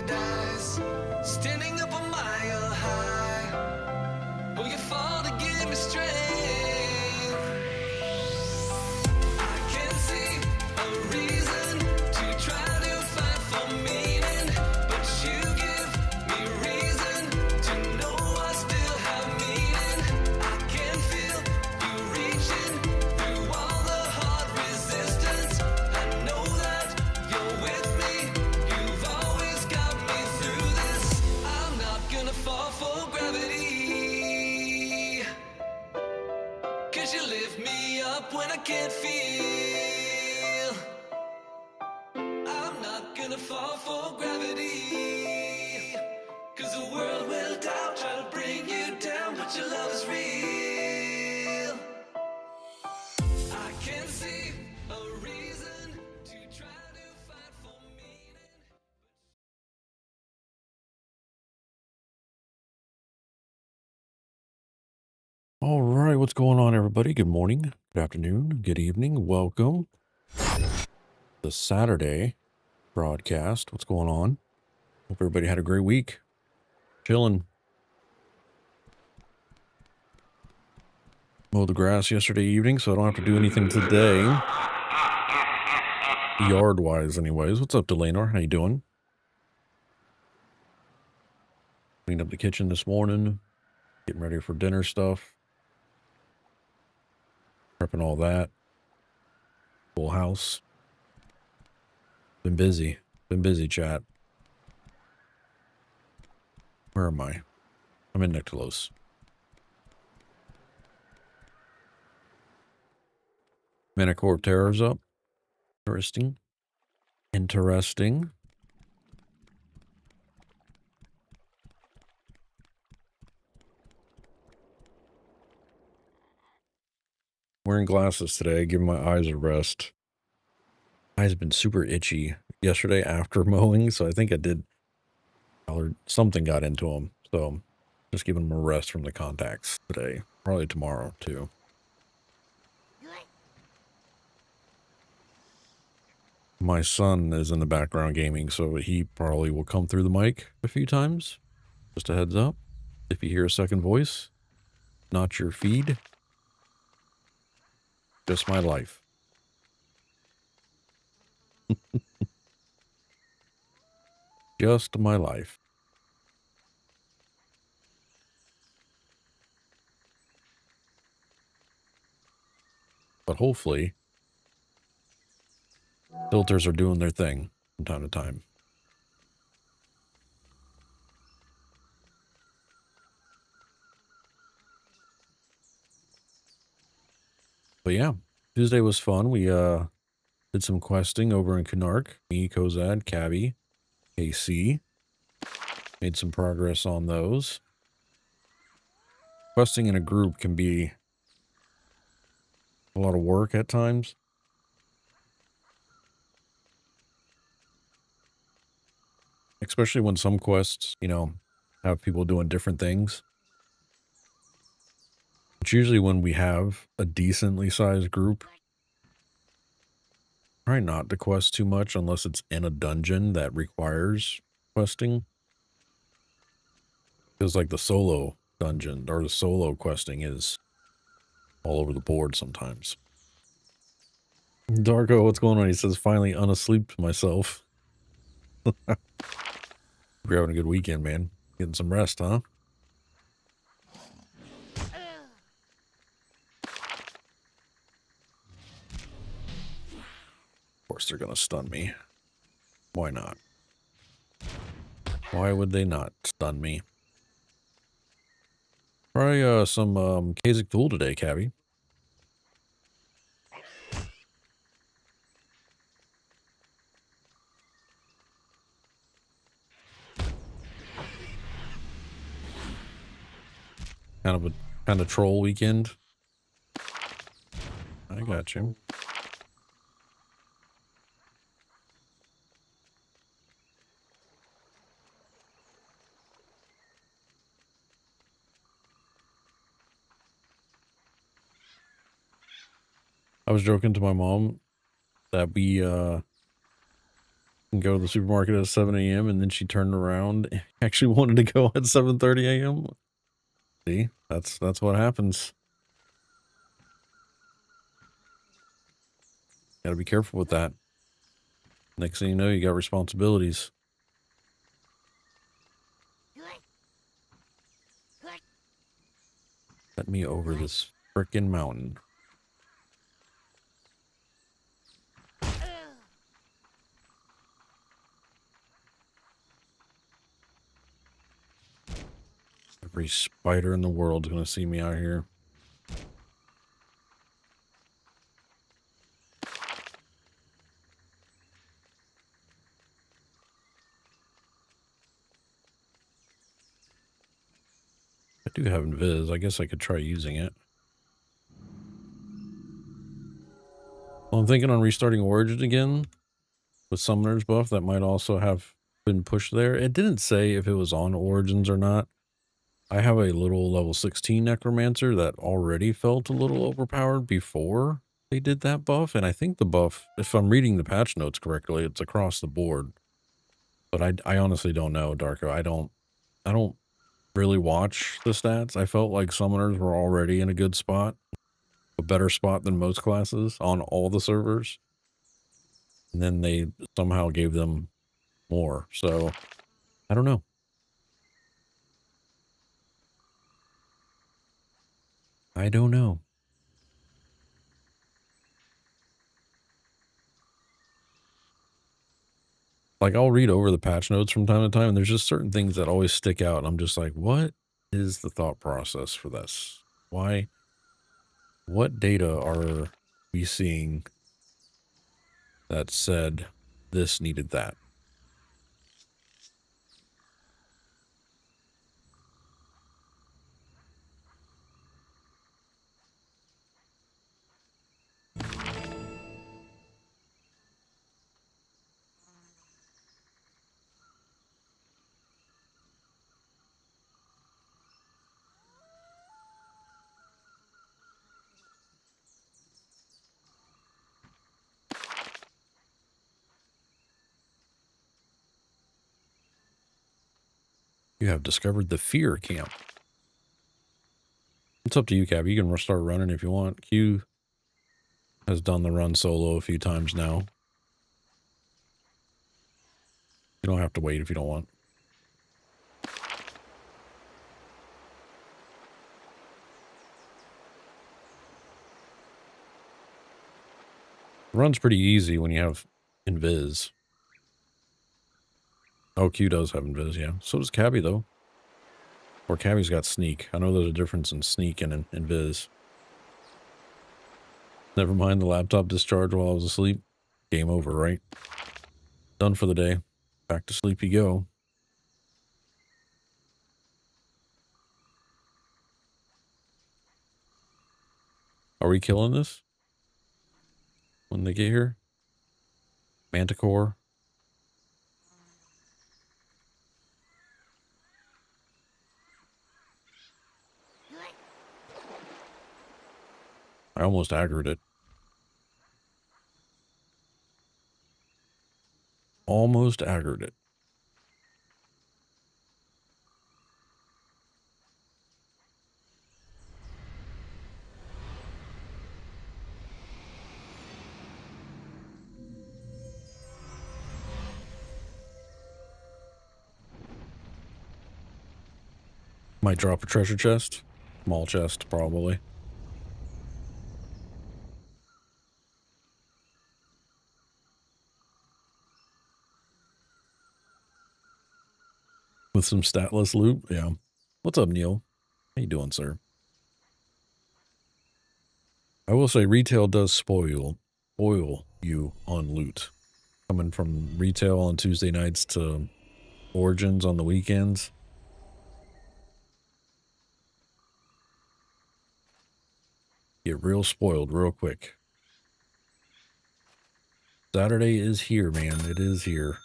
paradise, standing up a mile high. Will you fall to give me strength? I can see a reason to try to fight for meaning, but you give me reason to know I still have meaning. I can feel you reaching through all the hard resistance. I know that you're with me. You've always got me through this. I'm not gonna fall for gravity, 'cause you lift me up when I can't feel. I'm not gonna fall for gravity, 'cause the world will doubt, try to bring you down, but your love is real. I can see a reason to try to fight for meaning. All right, what's going on, everybody? Good morning, good afternoon, good evening. Welcome to the Saturday broadcast. What's going on? Hope everybody had a great week. Chilling. Mowed the grass yesterday evening, so I don't have to do anything today. Yard-wise, anyways. What's up, Delanor? How you doing? Cleaned up the kitchen this morning. Getting ready for dinner stuff. Prepping all that. Full house. Been busy. Been busy, chat. Where am I? I'm in Nyctalos. Manicore Terror's up. Interesting. Interesting. Wearing glasses today, giving my eyes a rest. Eyes have been super itchy yesterday after mowing, so I think I did, or something got into them. So just giving them a rest from the contacts today. Probably tomorrow too. My son is in the background gaming, so he probably will come through the mic a few times. Just a heads up. If you hear a second voice, not your feed. Just my life. Just my life. But hopefully, filters are doing their thing from time to time. But yeah, Tuesday was fun. We did some questing over in Canark. Me, Kozad, Cabby, KC. Made some progress on those. Questing in a group can be a lot of work at times. Especially when some quests, you know, have people doing different things. It's usually when we have a decently sized group. Try not to quest too much unless it's in a dungeon that requires questing. Because like the solo dungeon or the solo questing is all over the board sometimes. Darko, what's going on? He says, finally unasleep myself. You're having a good weekend, man. Getting some rest, huh? Of course they're gonna stun me. Why not? Why would they not stun me? Try some Kazakh Tool today, Cabby. Kind of troll weekend. I got you. I was joking to my mom that we and go to the supermarket at 7 a.m. and then she turned around and actually wanted to go at 7:30 a.m. See, that's what happens. Gotta be careful with that. Next thing you know, you got responsibilities. Let me over this frickin' mountain. Every spider in the world's gonna see me out here. I do have Invis. I guess I could try using it. Well, I'm thinking on restarting Origin again with Summoner's buff. That might also have been pushed there. It didn't say if it was on Origins or not. I have a little level 16 Necromancer that already felt a little overpowered before they did that buff. And I think the buff, if I'm reading the patch notes correctly, it's across the board. But I honestly don't know, Darko. I don't really watch the stats. I felt like Summoners were already in a good spot. A better spot than most classes on all the servers. And then they somehow gave them more. So, I don't know. I don't know. Like, I'll read over the patch notes from time to time, and there's just certain things that always stick out. And I'm just like, what is the thought process for this? Why? What data are we seeing that said this needed that? You have discovered the fear camp. It's up to you, Cap. You can start running if you want. Q has done the run solo a few times now. You don't have to wait if you don't want. The run's pretty easy when you have Invis. Oh, Q does have Invis, yeah. So does Cabby, though. Or Cabby's got Sneak. I know there's a difference in Sneak and Invis. Never mind the laptop discharge while I was asleep. Game over, right? Done for the day. Back to sleep you go. Are we killing this? When they get here? Manticore? I almost aggroed it. Almost aggroed it. Might drop a treasure chest. Small chest, probably. With some statless loot, yeah. What's up, Neil? How you doing, sir? I will say retail does spoil you on loot. Coming from retail on Tuesday nights to Origins on the weekends. Get real spoiled real quick. Saturday is here, man. It is here.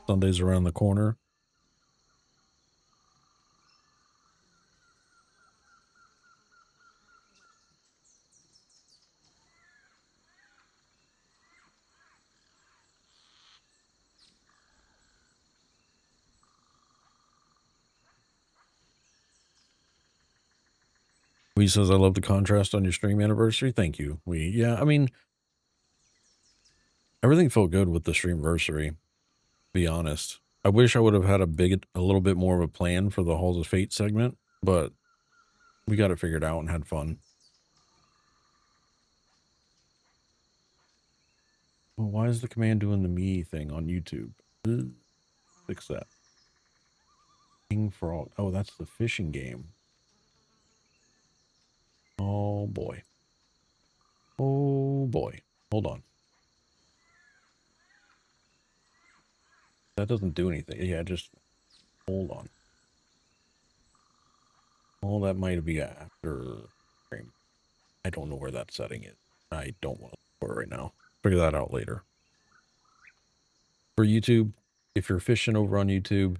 Sunday's around the corner. We says, I love the contrast on your stream anniversary. Thank you. Yeah, I mean, everything felt good with the stream anniversary, to be honest. I wish I would have had a little bit more of a plan for the Halls of Fate segment, but we got it figured out and had fun. Well, why is the command doing the me thing on YouTube? Fix that. King Frog. Oh, that's the fishing game. Oh boy. Oh boy. Hold on. That doesn't do anything. Yeah, just hold on. Oh, that might be after frame. I don't know where that setting is. I don't want to look for it right now. Figure that out later. For YouTube, if you're fishing over on YouTube,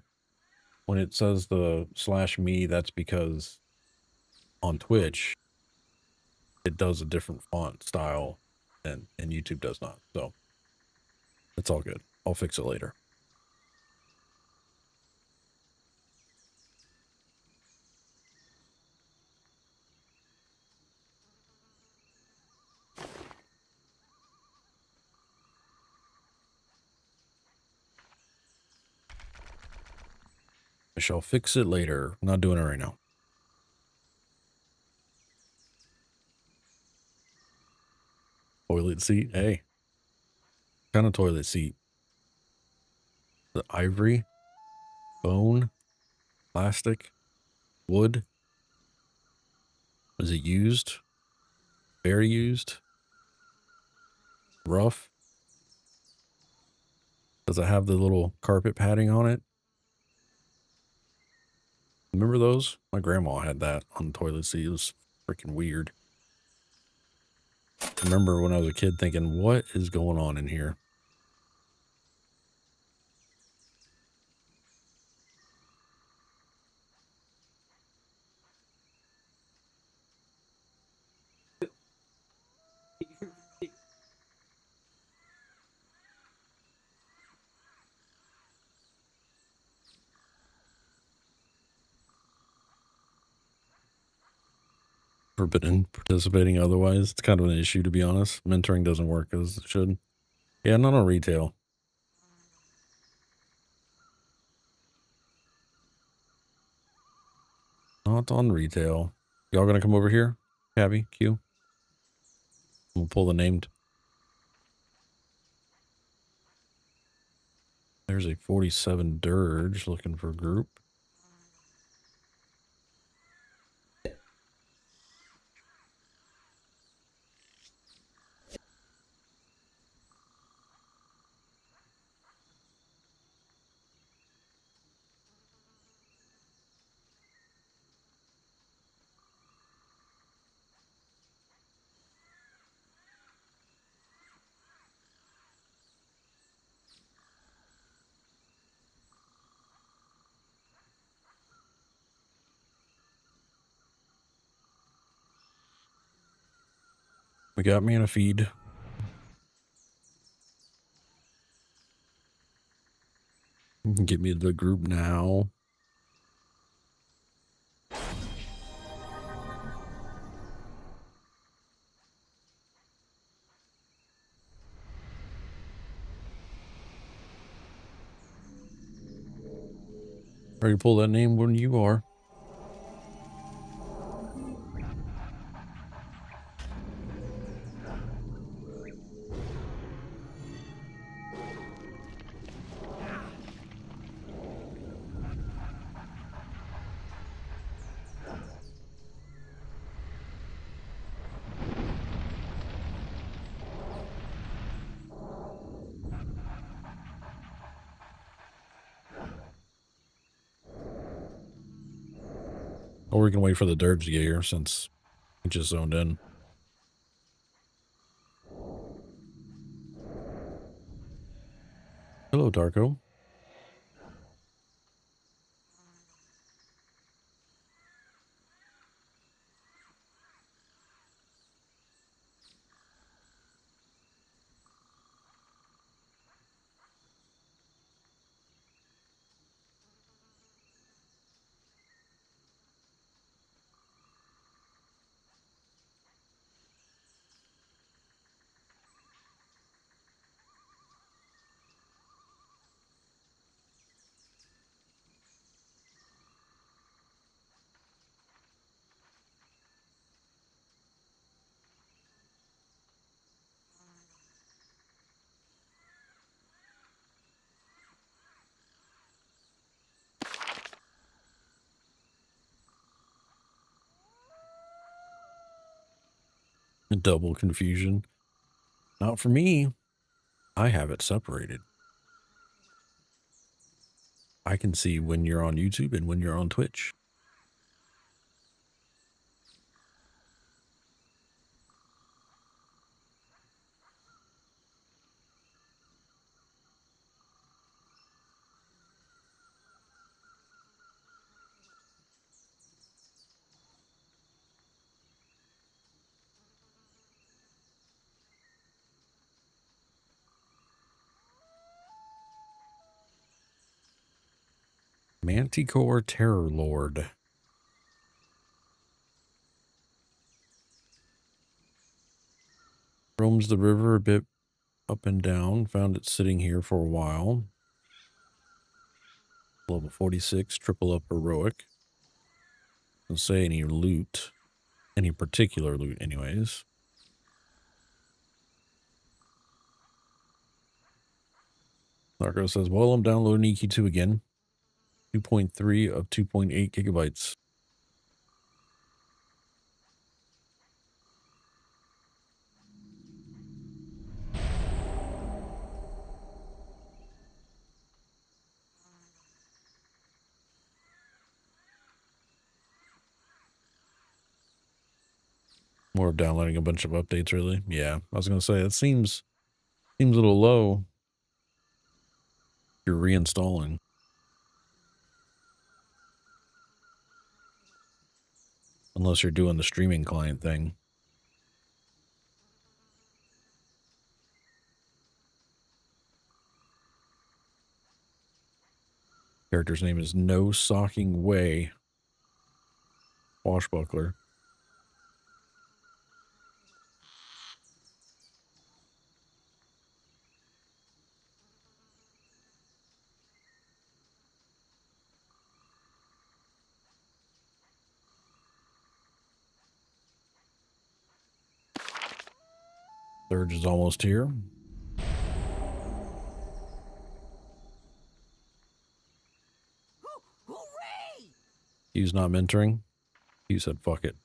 when it says the /me, that's because on Twitch, it does a different font style and YouTube does not. So it's all good. I'll fix it later. I shall fix it later. I'm not doing it right now. Toilet seat. Hey, what kind of toilet seat? The ivory, bone, plastic, wood. Was it used? Very used? Rough? Does it have the little carpet padding on it? Remember those? My grandma had that on the toilet seat. It was freaking weird. I remember when I was a kid thinking, what is going on in here? Forbidden participating otherwise. It's kind of an issue, to be honest. Mentoring doesn't work as it should. Yeah, not on retail. Not on retail. Y'all gonna come over here? Cabby, Q? We'll pull the named. There's a 47 Dirge looking for a group. We got me in a feed. Get me to the group now. Ready to pull that name when you are. Or we can wait for the Dirge to get here since we just zoned in. Hello, Darko. Double confusion. Not for me. I have it separated. I can see when you're on YouTube and when you're on Twitch. Manticore Terror Lord. Roams the river a bit up and down. Found it sitting here for a while. Level 46, triple up heroic. Doesn't say any loot. Any particular loot anyways. Narco says, well, I'm downloading EQ2 again. 2.3 of 2.8 gigabytes. More of downloading a bunch of updates, really. Yeah, I was going to say, it seems a little low. You're reinstalling. Unless you're doing the streaming client thing. Character's name is No Socking Way. Washbuckler. Surge is almost here. Hooray! He's not mentoring. He said, fuck it.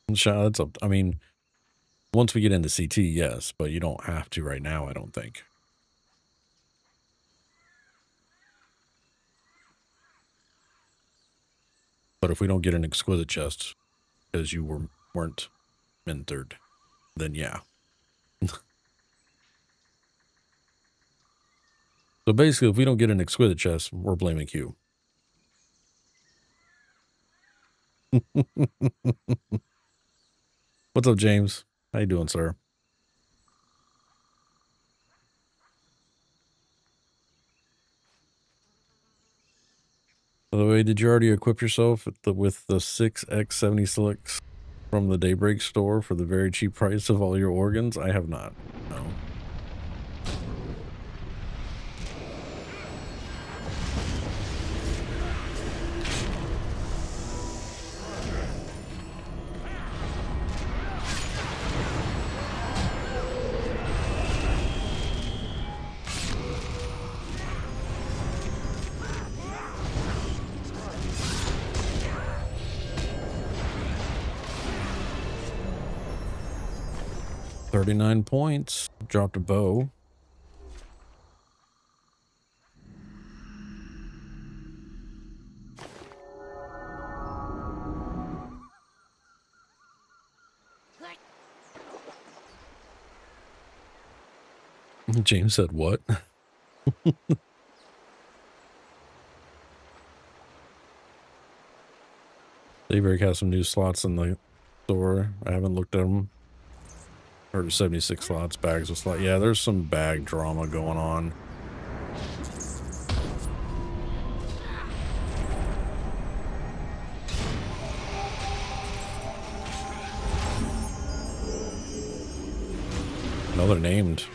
That's up. I mean, once we get into CT, yes, but you don't have to right now, I don't think. But if we don't get an exquisite chest because you weren't mentored, then yeah. So basically, if we don't get an exquisite chest, we're blaming Q. What's up, James? How you doing, sir? By the way, did you already equip yourself with the 6x70 from the Daybreak store for the very cheap price of all your organs? I have not. No. $39 points. Dropped a bow. James said what? Daybreak has some new slots in the store. I haven't looked at them. Or 76 slots, bags of slots. Yeah, there's some bag drama going on. No, they're named.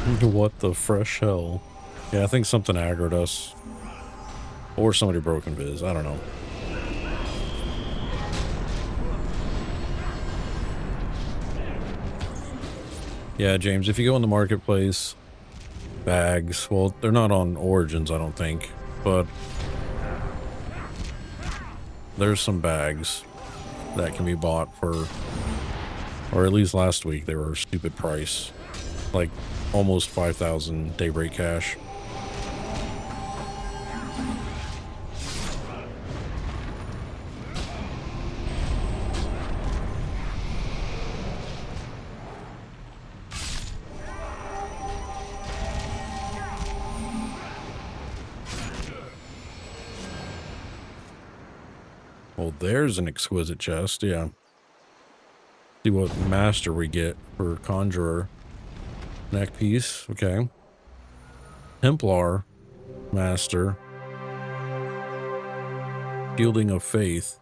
What the fresh hell? Yeah, I think something aggroed us. Or somebody broke in Viz. I don't know. Yeah, James, if you go in the marketplace, bags, well, they're not on Origins, I don't think, but there's some bags that can be bought for, or at least last week, they were a stupid price. Like almost 5,000 Daybreak cash. Well, there's an exquisite chest, yeah. See what master we get for Conjurer. Neck piece, okay. Templar master. Shielding of Faith.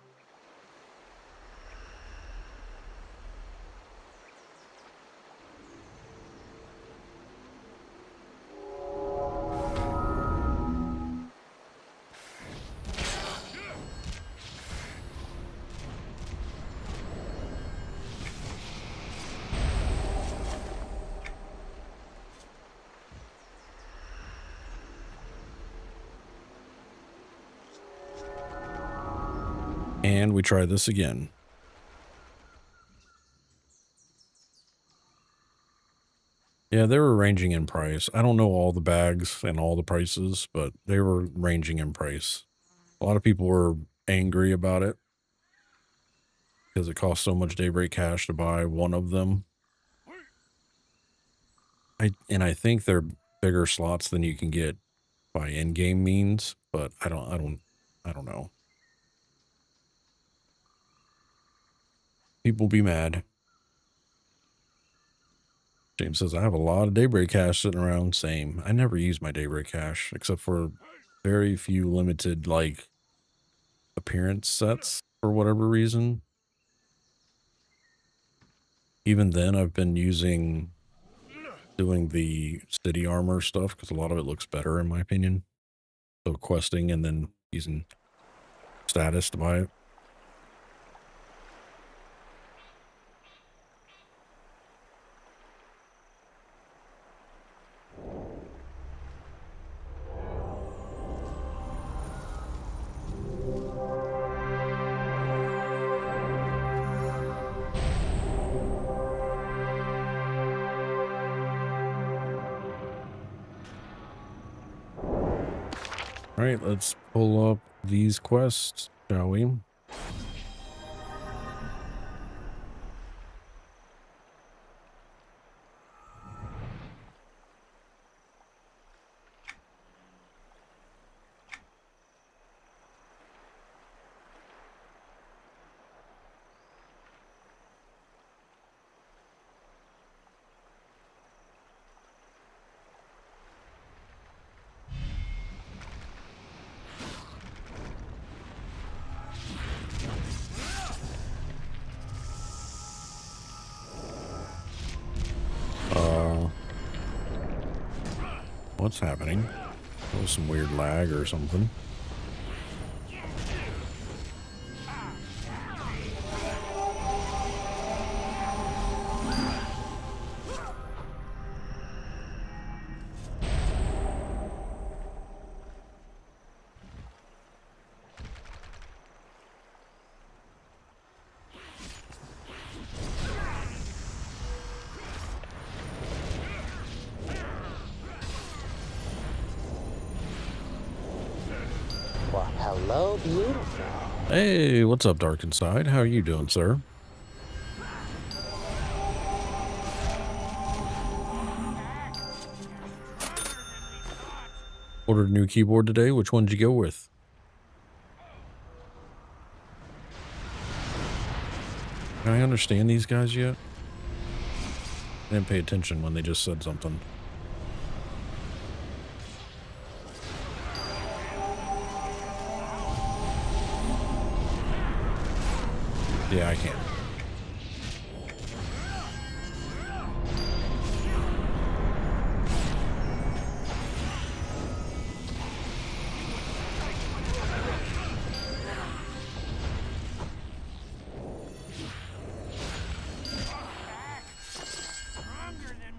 And we try this again. Yeah, they were ranging in price. I don't know all the bags and all the prices, but they were ranging in price. A lot of people were angry about it because it cost so much Daybreak cash to buy one of them. I think they're bigger slots than you can get by in-game means, but I don't know. People be mad. James says, I have a lot of Daybreak cash sitting around. Same. I never use my Daybreak cash except for very few limited, like, appearance sets for whatever reason. Even then, I've been doing the city armor stuff because a lot of it looks better in my opinion. So questing and then using status to buy it. All right, let's pull up these quests, shall we? What's happening? There was some weird lag or something. Well, hello, beautiful. Hey, what's up, Dark Inside? How are you doing, sir? Ordered a new keyboard today. Which one did you go with? Can I understand these guys yet? I didn't pay attention when they just said something. Yeah, I can.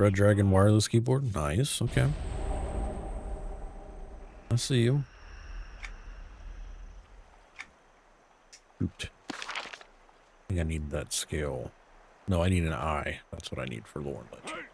Red Dragon wireless keyboard. Nice. Okay. I see you. Shoot. I think I need that scale. No, I need an eye. That's what I need for lore and legend.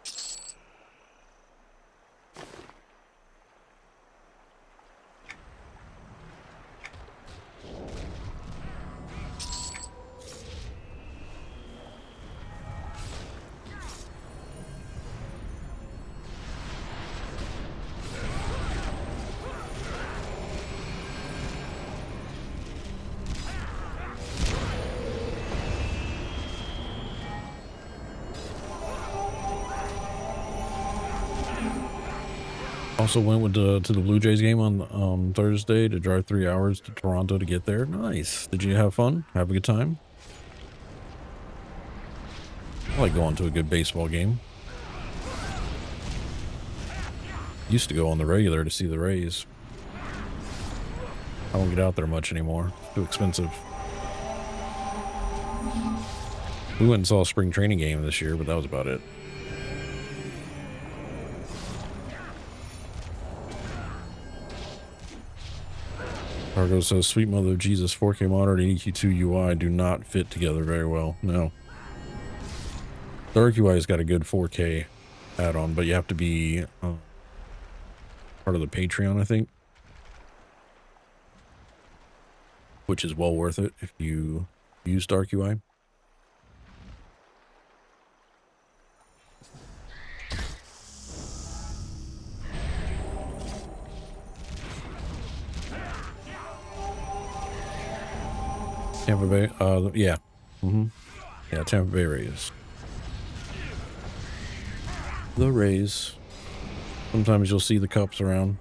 Also went with to the Blue Jays game on Thursday to drive 3 hours to Toronto to get there. Nice. Did you have fun? Have a good time? I like going to a good baseball game. Used to go on the regular to see the Rays. I don't get out there much anymore. It's too expensive. We went and saw a spring training game this year, but that was about it. Cargo says, Sweet Mother of Jesus, 4K monitor and EQ2 UI do not fit together very well. No. The RQI's got a good 4K add-on, but you have to be part of the Patreon, I think. Which is well worth it if you use DarkUI. Tampa Bay, yeah. Yeah, Tampa Bay Rays. The Rays. Sometimes you'll see the cups around.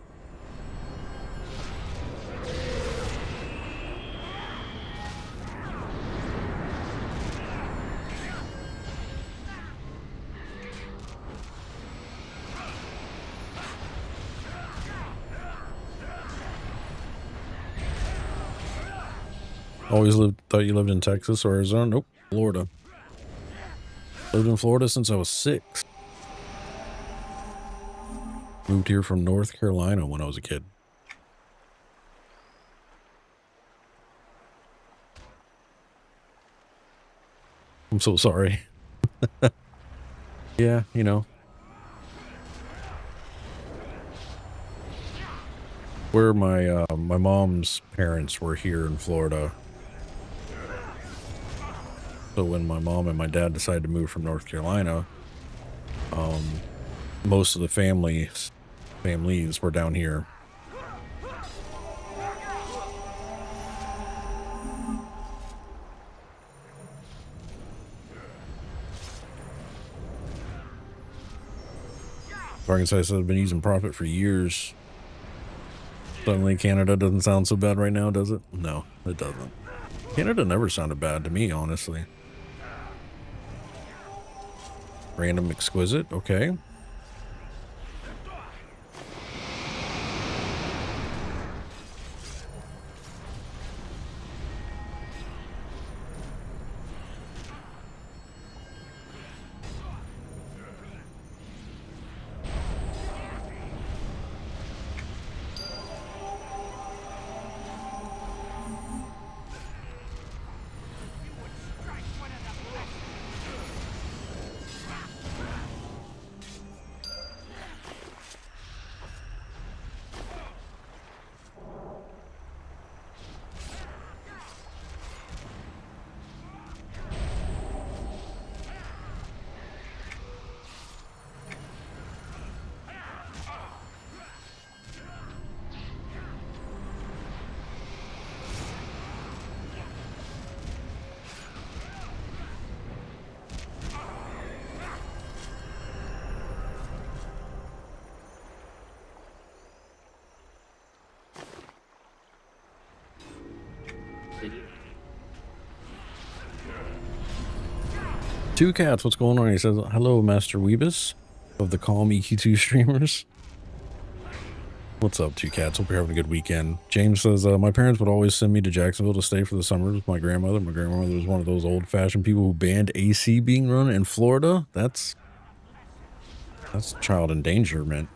Always thought you lived in Texas or Arizona? Nope, Florida. Lived in Florida since I was 6. Moved here from North Carolina when I was a kid. I'm so sorry. Yeah, you know. Where my my mom's parents were here in Florida. So when my mom and my dad decided to move from North Carolina, most of the families were down here. Arkansas said I've been using Profit for years. Suddenly Canada doesn't sound so bad right now, does it? No, it doesn't. Canada never sounded bad to me, honestly. Random Exquisite, okay. Two Cats, what's going on? He says, hello, Master Weebus of the Calm EQ2 streamers. What's up, Two Cats? Hope you're having a good weekend. James says, my parents would always send me to Jacksonville to stay for the summers with my grandmother. My grandmother was one of those old-fashioned people who banned AC being run in Florida. That's That's child endangerment.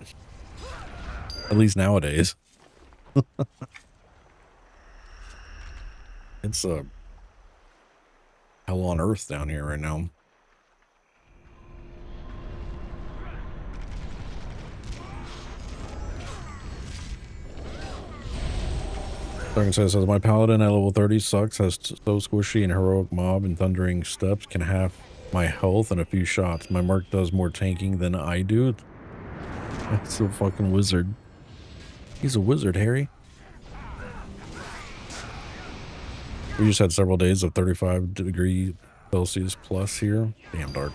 At least nowadays. It's a hell on earth down here right now. Dragon says, my paladin at level 30 sucks, has so squishy and heroic mob and thundering steps, can have my health and a few shots. My mark does more tanking than I do. That's a fucking wizard. He's a wizard, Harry. We just had several days of 35 degree Celsius plus here. Damn dark.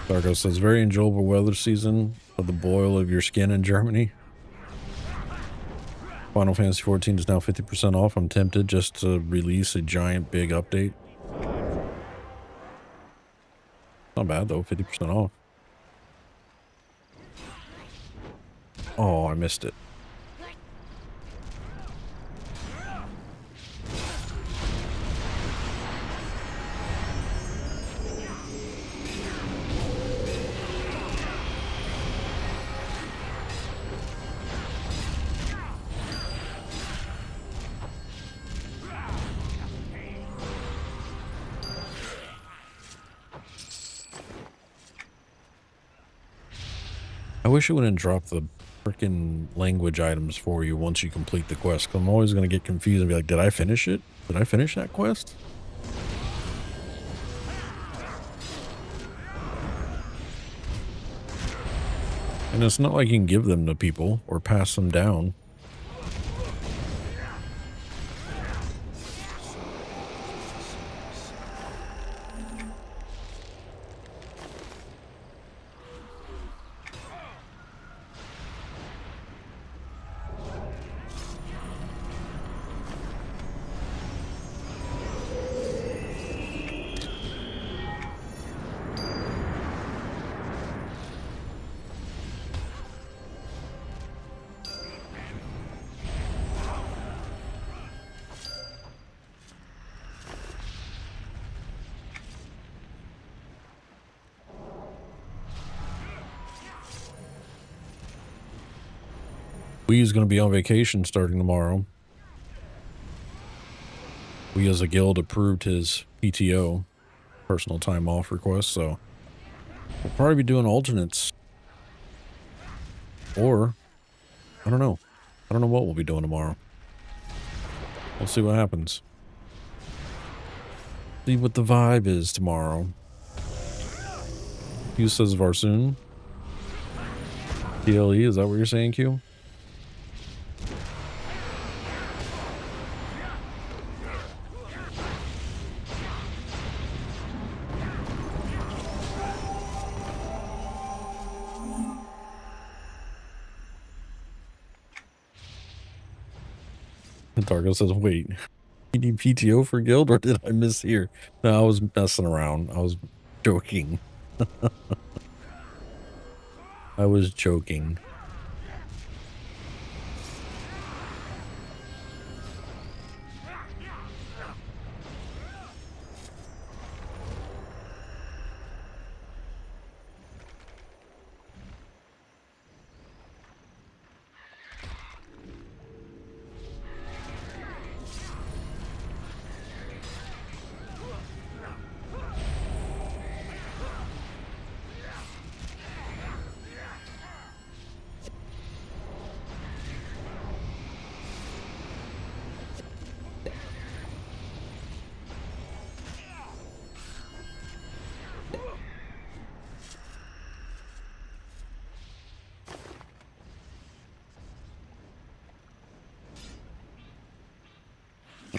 Darko says, very enjoyable weather season for the boil of your skin in Germany. Final Fantasy 14 is now 50% off. I'm tempted just to release a giant big update. Not bad though, 50% off. Oh, I missed it. I wish it wouldn't drop the freaking language items for you once you complete the quest. 'Cause I'm always going to get confused and be like, did I finish it? Did I finish that quest? And it's not like you can give them to people or pass them down. We's going to be on vacation starting tomorrow. We as a guild approved his PTO, personal time off request, so we'll probably be doing alternates. Or, I don't know. I don't know what we'll be doing tomorrow. We'll see what happens. See what the vibe is tomorrow. Q says Varsoon. TLE, is that what you're saying, Q? Dargo says, wait, you need PTO for guild, or did I miss here? No, I was messing around. I was joking. I was joking.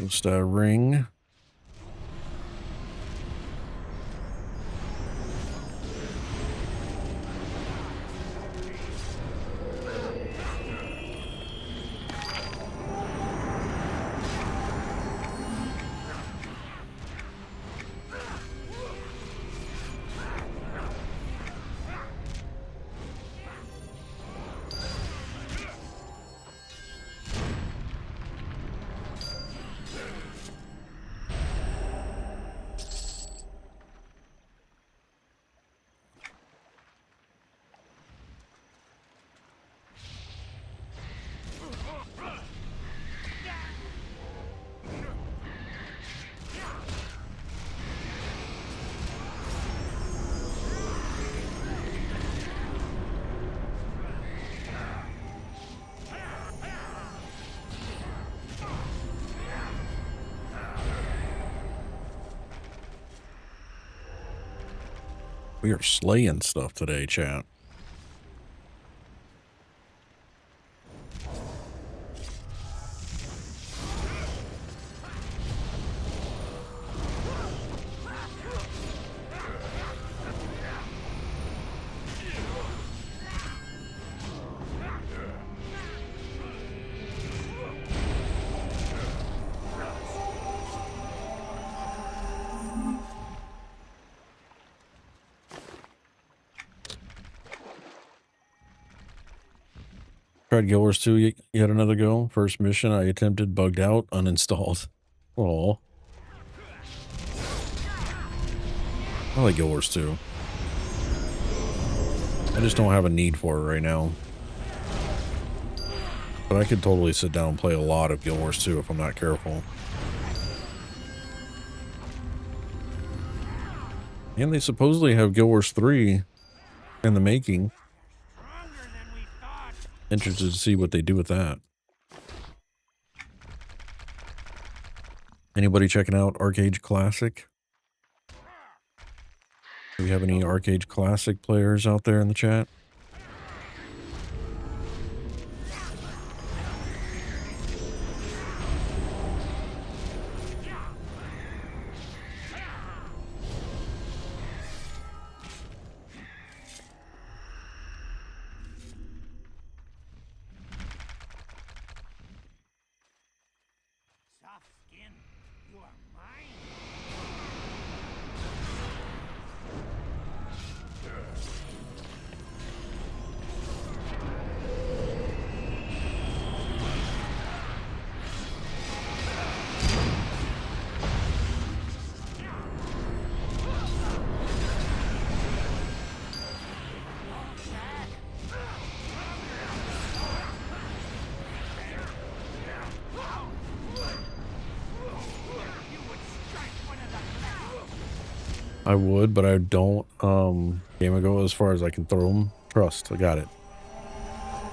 Just a ring. We are slaying stuff today, chat. Tried Guild Wars 2 yet another go. First mission I attempted, bugged out, uninstalled. Oh, I like Guild Wars 2. I just don't have a need for it right now. But I could totally sit down and play a lot of Guild Wars 2 if I'm not careful. And they supposedly have Guild Wars 3 in the making. Interested to see what they do with that. Anybody checking out Arcade Classic? Do we have any Arcade Classic players out there in the chat? I would, but I don't. Game ago, as far as I can throw them. Trust, I got it.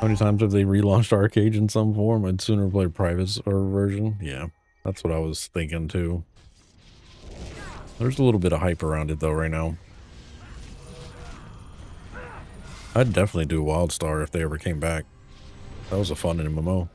How many times have they relaunched Arcade in some form? I'd sooner play private server version. Yeah, that's what I was thinking too. There's a little bit of hype around it though right now. I'd definitely do WildStar if they ever came back. That was a fun MMO.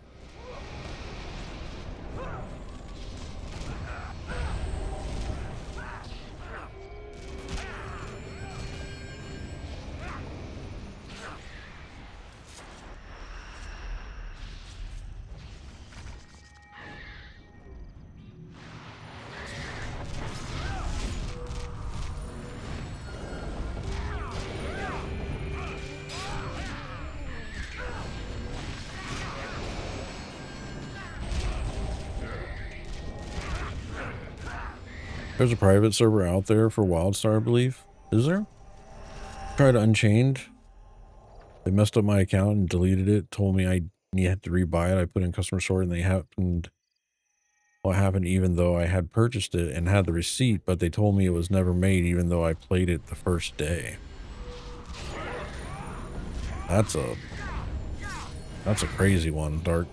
There's a private server out there for WildStar, I believe. Is there? Tried Unchained. They messed up my account and deleted it. Told me I had to rebuy it. I put in customer support and they happened. What happened even though I had purchased it and had the receipt, but they told me it was never made even though I played it the first day. That's a crazy one, Dark.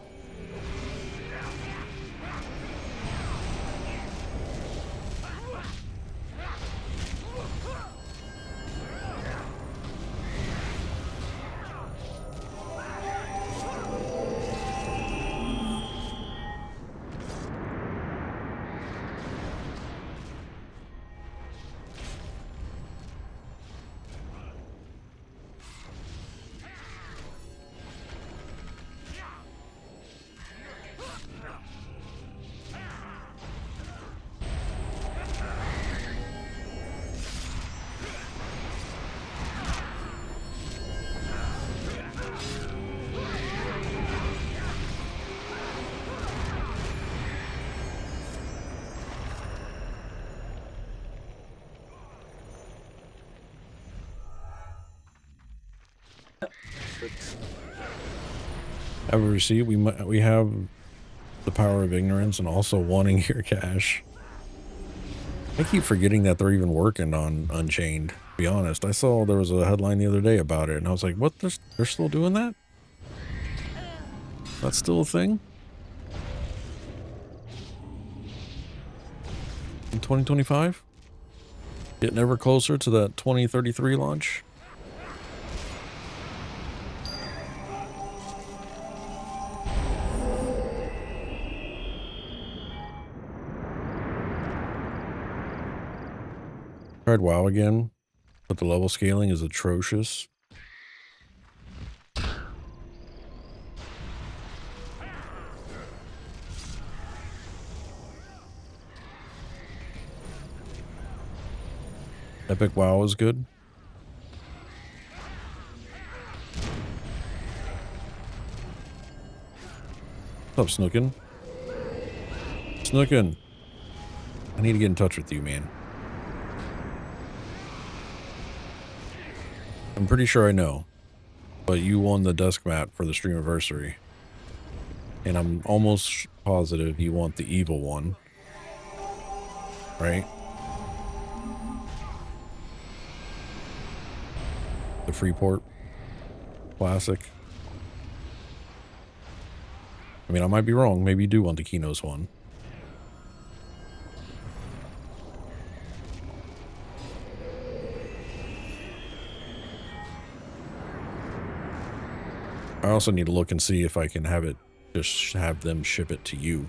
However, see, we have the power of ignorance and also wanting your cash. I keep forgetting that they're even working on Unchained, to be honest. I saw there was a headline the other day about it, and I was like, what? They're still doing that? That's still a thing? In 2025? Getting ever closer to that 2033 launch? Tried WoW again, but the level scaling is atrocious. Epic WoW is good. What's up, Snookin? Snookin! I need to get in touch with you, man. I'm pretty sure I know, but you won the desk mat for the streamiversary. And I'm almost positive you want the evil one. Right? The Freeport Classic. I mean, I might be wrong. Maybe you do want the Kinos one. I also need to look and see if I can have it, just have them ship it to you.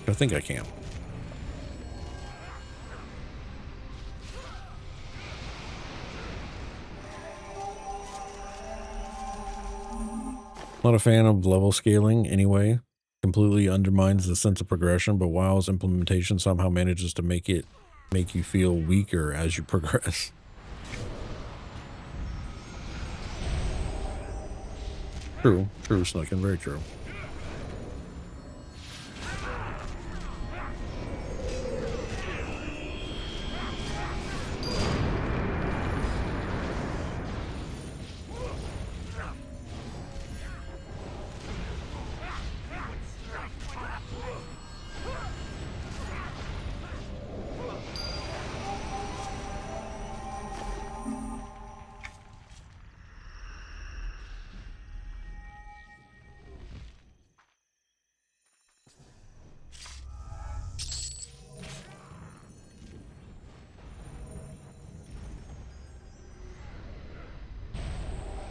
I think I can. Not a fan of level scaling anyway. Completely undermines the sense of progression, but WoW's implementation somehow manages to make you feel weaker as you progress. True, Snookin, very true.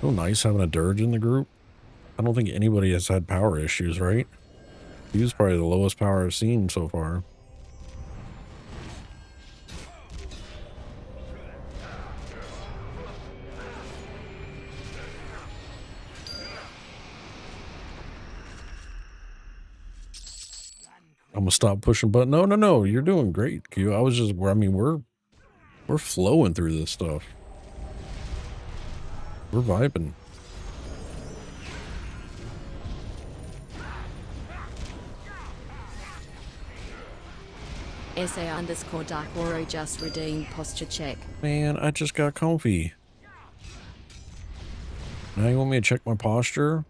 Oh, nice having a dirge in the group. I don't think anybody has had power issues, right? He was probably the lowest power I've seen so far. I'm gonna stop pushing button. No, you're doing great, Q. I was just, I mean, we're flowing through this stuff. We're vibing. SA_Dark Oro just redeemed posture check. Man, I just got comfy. Now you want me to check my posture?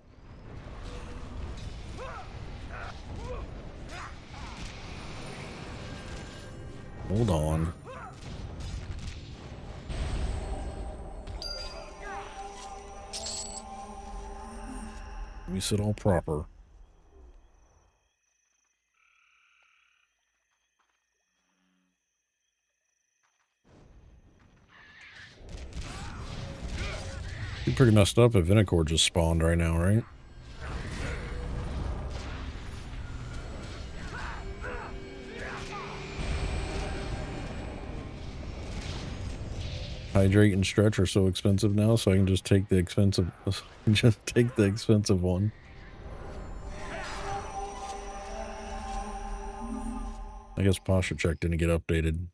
Hold on. Let me sit all proper. You're pretty messed up if Vinicore just spawned right now, right? Hydrate and stretch are so expensive now, so I can just take the expensive one. I guess posture check didn't get updated.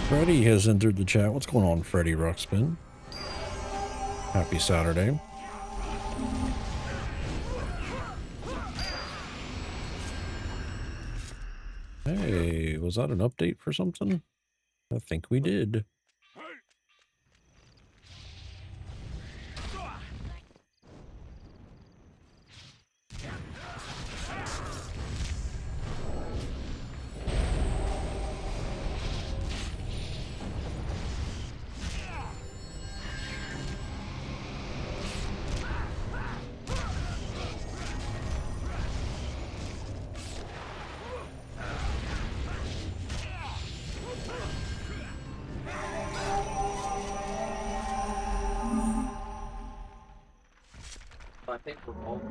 Freddie has entered the chat. What's going on, Freddie Ruxpin? Happy Saturday. Hey, was that an update for something? I think we did. I think we're all.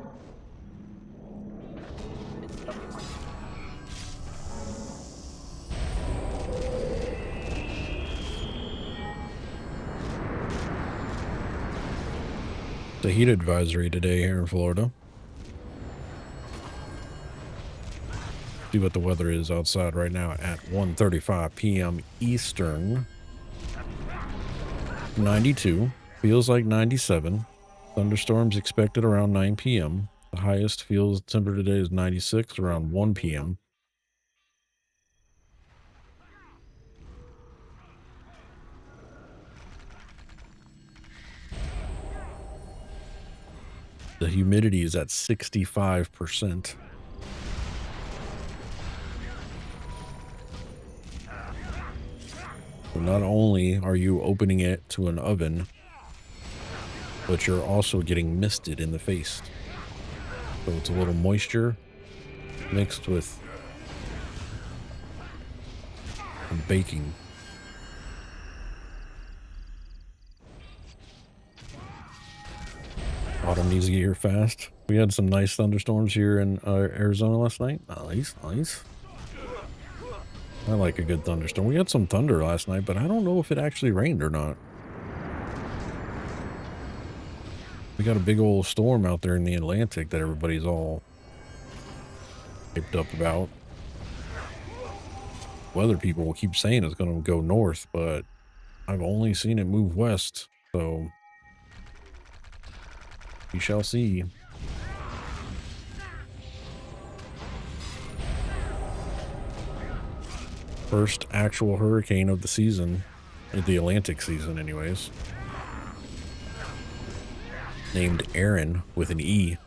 The heat advisory today here in Florida. See what the weather is outside right now at 1:35 p.m. Eastern. 92. Feels like 97. Thunderstorms expected around 9 p.m. The highest feels temperature today is 96 around 1 p.m. The humidity is at 65%. So not only are you opening it to an oven, but you're also getting misted in the face. So it's a little moisture mixed with baking. Autumn needs to get here fast. We had some nice thunderstorms here in Arizona last night. Nice, nice. I like a good thunderstorm. We had some thunder last night, but I don't know if it actually rained or not. We got a big old storm out there in the Atlantic that everybody's all hyped up about. Weather people will keep saying it's going to go north, but I've only seen it move west, so we shall see. First actual hurricane of the season, the Atlantic season anyways. Named Aaron with an E.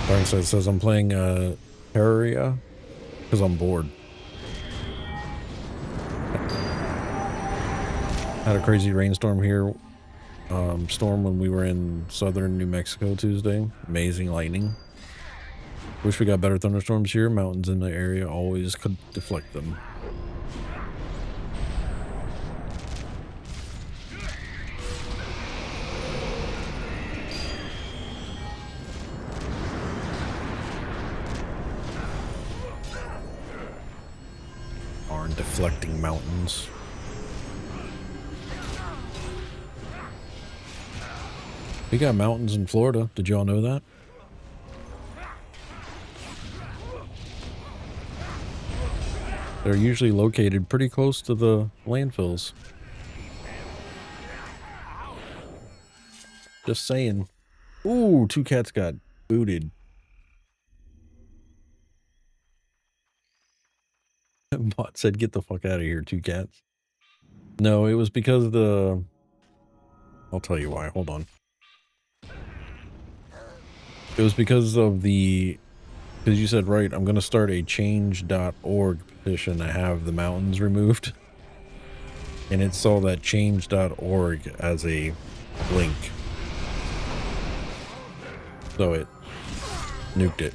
Darnside says I'm playing Terraria because I'm bored. Had a crazy rainstorm here. Storm when we were in southern New Mexico Tuesday. Amazing lightning. Wish we got better thunderstorms here. Mountains in the area always could deflect them. Aren't deflecting mountains. We got mountains in Florida. Did y'all know that? They're usually located pretty close to the landfills. Just saying. Ooh, two cats got booted. Bot said, get the fuck out of here, two cats. No, it was because of the... I'll tell you why. Hold on. It was because of the... Because you said, right, I'm going to start a change.org petition to have the mountains removed. And it saw that change.org as a link. So it nuked it.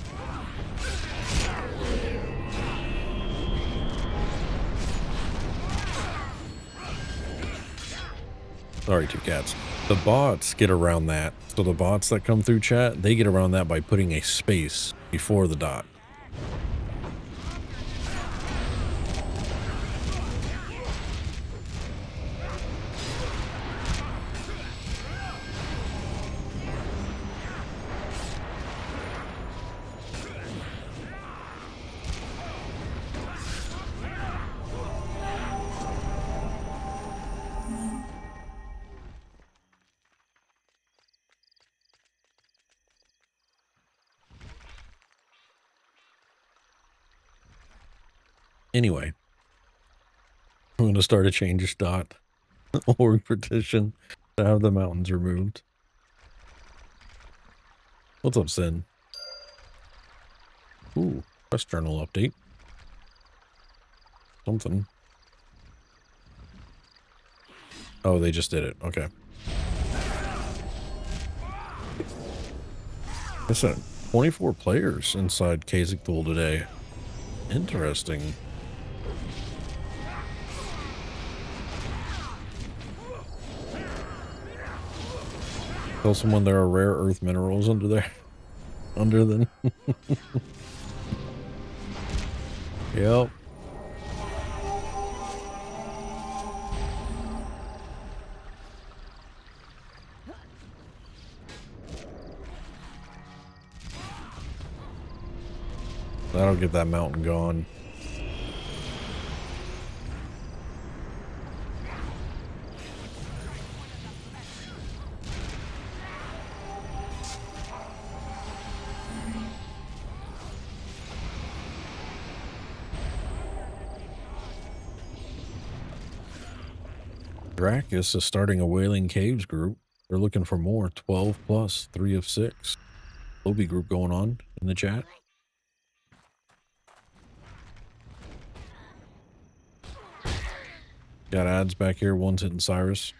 Sorry, two cats. The bots get around that. So the bots that come through chat, they get around that by putting a space before the dot. Anyway, I'm going to start a change dot org petition to have the mountains removed. What's up, Sin? Ooh, quest journal update. Something. Oh, they just did it. Okay. I said 24 players inside Kasich Pool today. Interesting. Tell someone there are rare earth minerals under there. Under them. Yep. That'll get that mountain gone. Dracus is starting a Wailing Caves group. They're looking for more. 12 plus, 3 of 6. Obi group going on in the chat. Got ads back here. One's hitting Cyrus.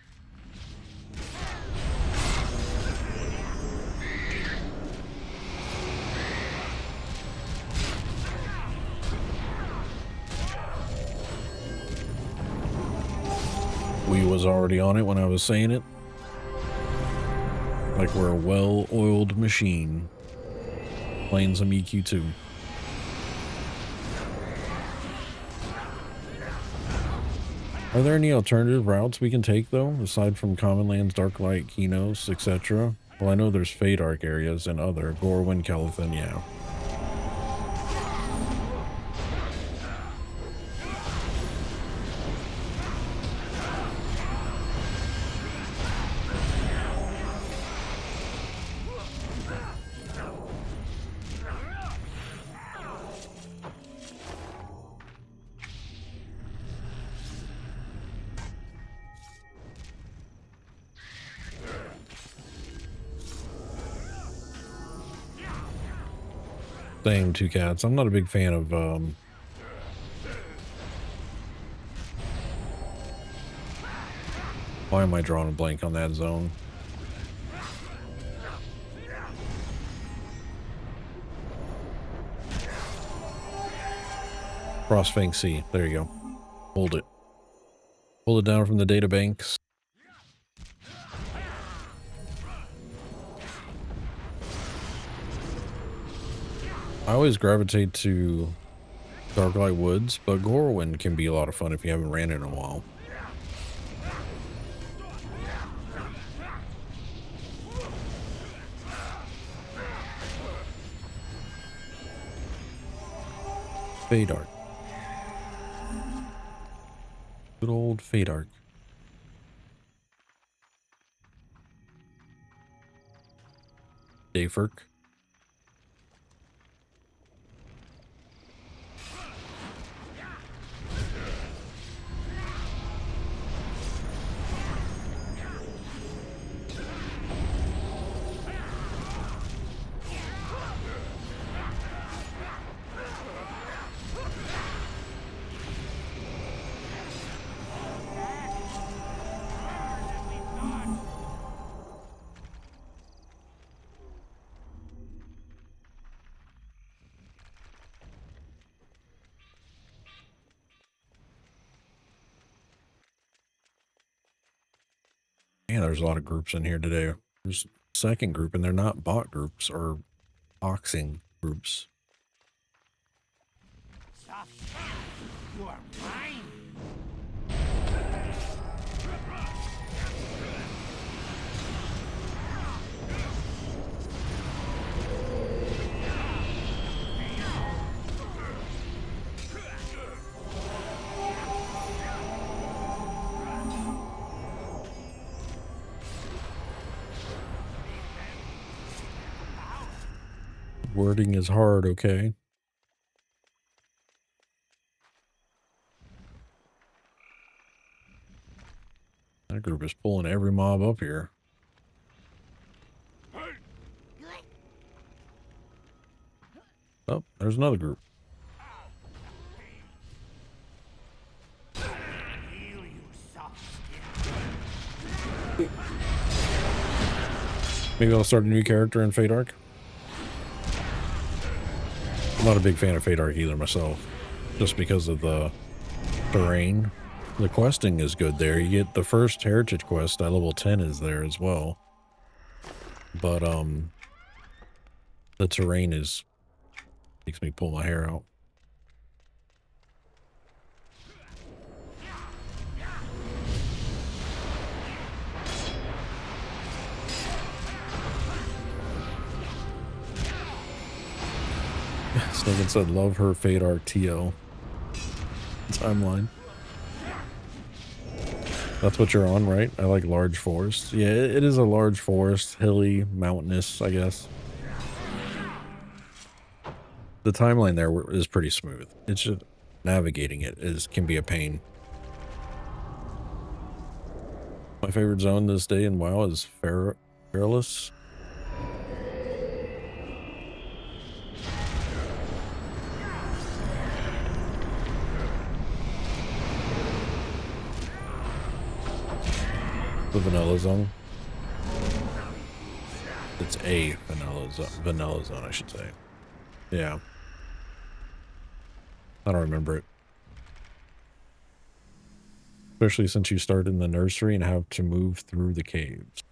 We was already on it when I was saying it. Like we're a well-oiled machine. Playing some EQ2. Are there any alternative routes we can take, though, aside from Common Lands, Darklight, Kinos, etc.? Well, I know there's Fade Arc areas and other. Gorwyn, Calithan, yeah. Same, Two Cats. I'm not a big fan of, why am I drawing a blank on that zone? Frostfang C. There you go. Hold it. Pull it down from the data banks. I always gravitate to Darklight Woods, but Gorwyn can be a lot of fun if you haven't ran it in a while. Fade Arc. Good old Fade Arc. Dayfirk. Man, there's a lot of groups in here today. There's a second group, and they're not bot groups or boxing groups. You are mine. Wording is hard, okay? That group is pulling every mob up here. Oh, there's another group. Heal you, soft skin. Maybe I'll start a new character in Fate Arc. I'm not a big fan of Fate Arc either myself, just because of the terrain. The questing is good there. You get the first heritage quest at level 10 is there as well. But the terrain is makes me pull my hair out. Sniggin said, love her Fate Arc TL timeline. That's what you're on, right? I like large forests. Yeah, it is a large forest, hilly, mountainous, I guess. The timeline there is pretty smooth. It's just navigating it can be a pain. My favorite zone this day in WoW is Perilous. The vanilla zone. It's a vanilla zone, I should say. Yeah. I don't remember it. Especially since you start in the nursery and have to move through the caves.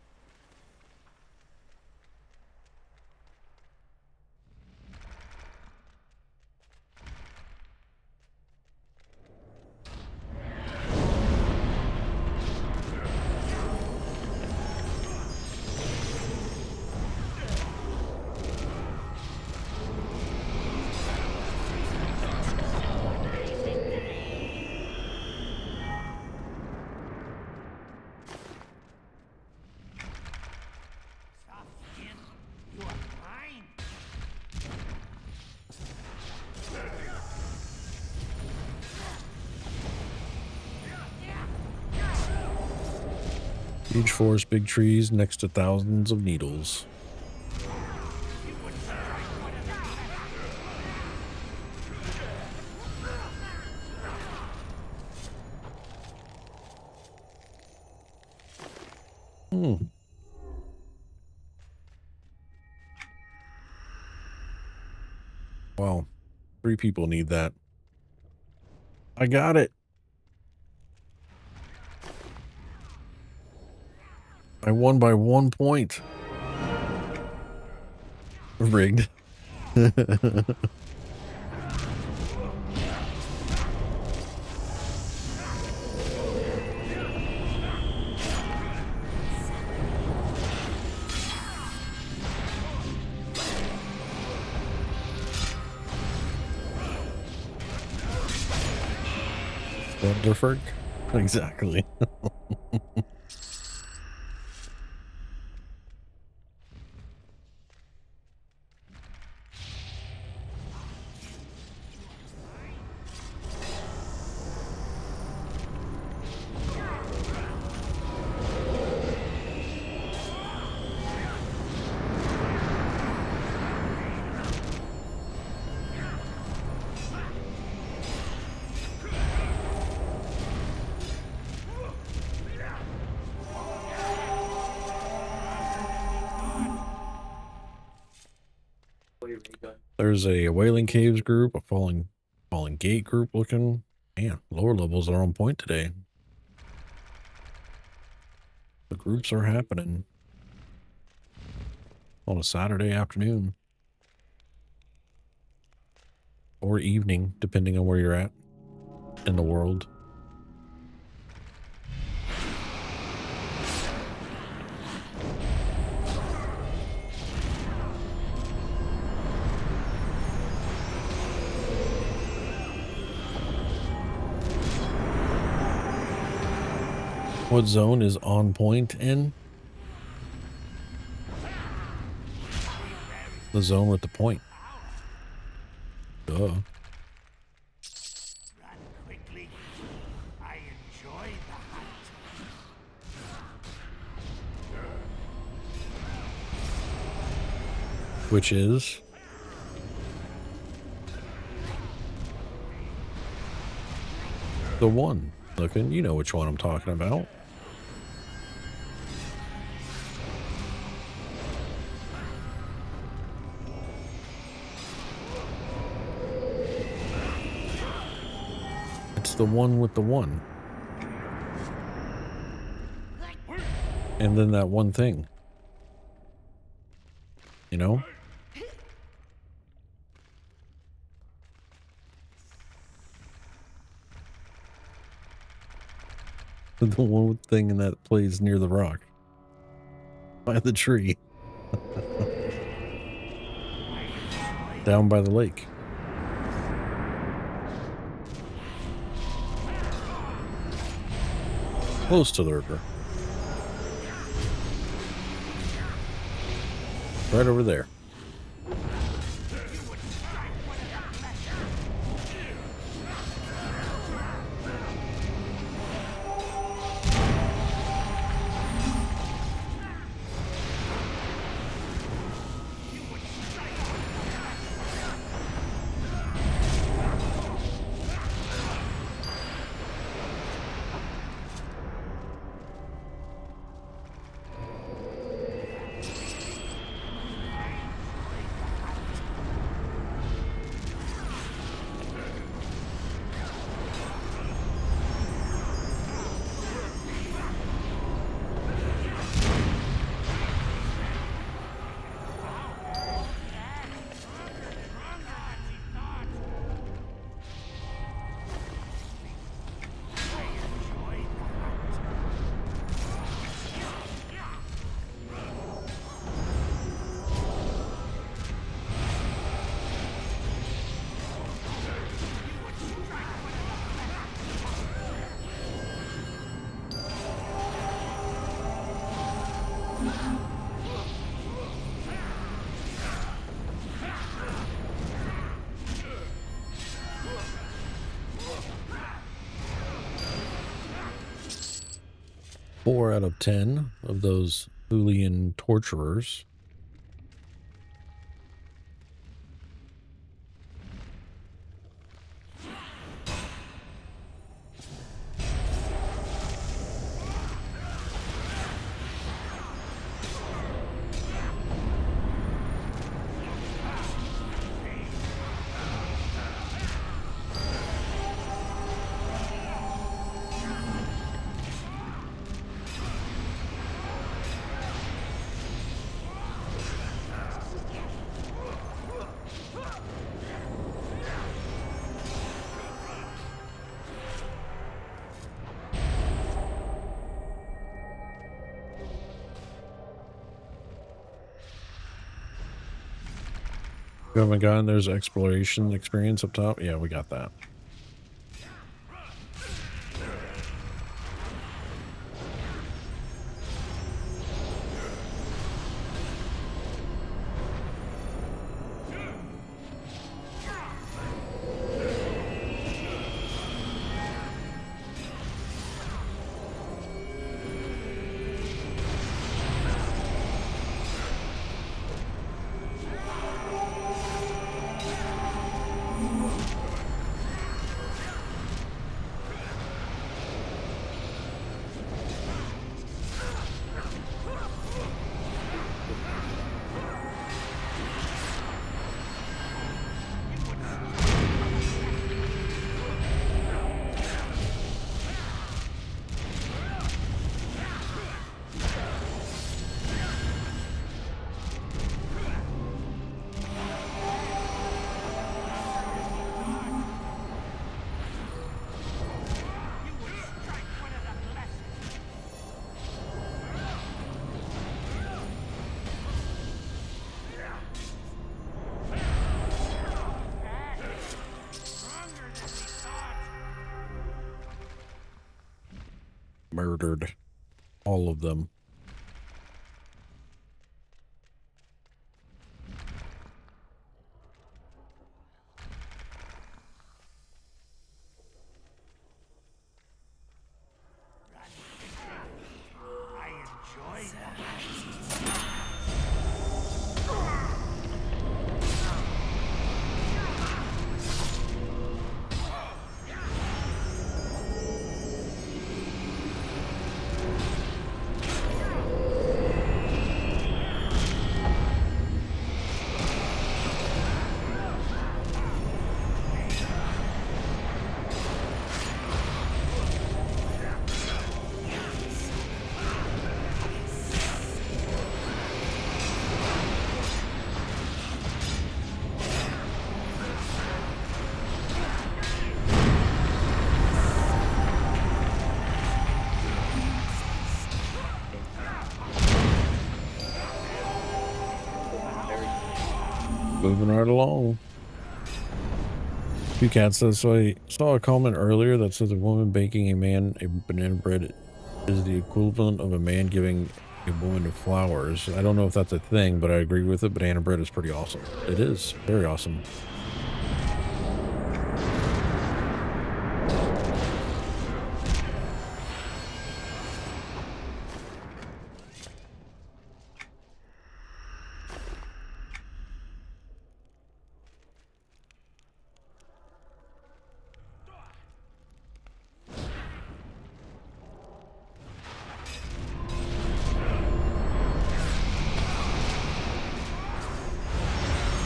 Huge forest, big trees next to thousands of needles. Wow. 3 people need that. I got it. I won by 1 point. Rigged. Wonderful. Exactly. There's a Wailing Caves group, a Falling Gate group looking. Man, lower levels are on point today. The groups are happening on a Saturday afternoon or evening, depending on where you're at in the world. What zone is on point in? The zone with the point. Duh. Run quickly. I enjoy the hunt. Which is? The one. Looking, you know which one I'm talking about. It's the one with the one. And then that one thing. You know? The one thing that plays near the rock. By the tree. Down by the lake. Close to the river. Right over there. Four out of 10 of those Boolean torturers. You haven't gotten there's exploration experience up top? Yeah, we got that. murdered all of them. I enjoy the hunt. Moving right along. Two Cat says, so I saw a comment earlier that says a woman baking a man a banana bread is the equivalent of a man giving a woman flowers. I don't know if that's a thing, but I agree with it. Banana bread is pretty awesome. It is very awesome.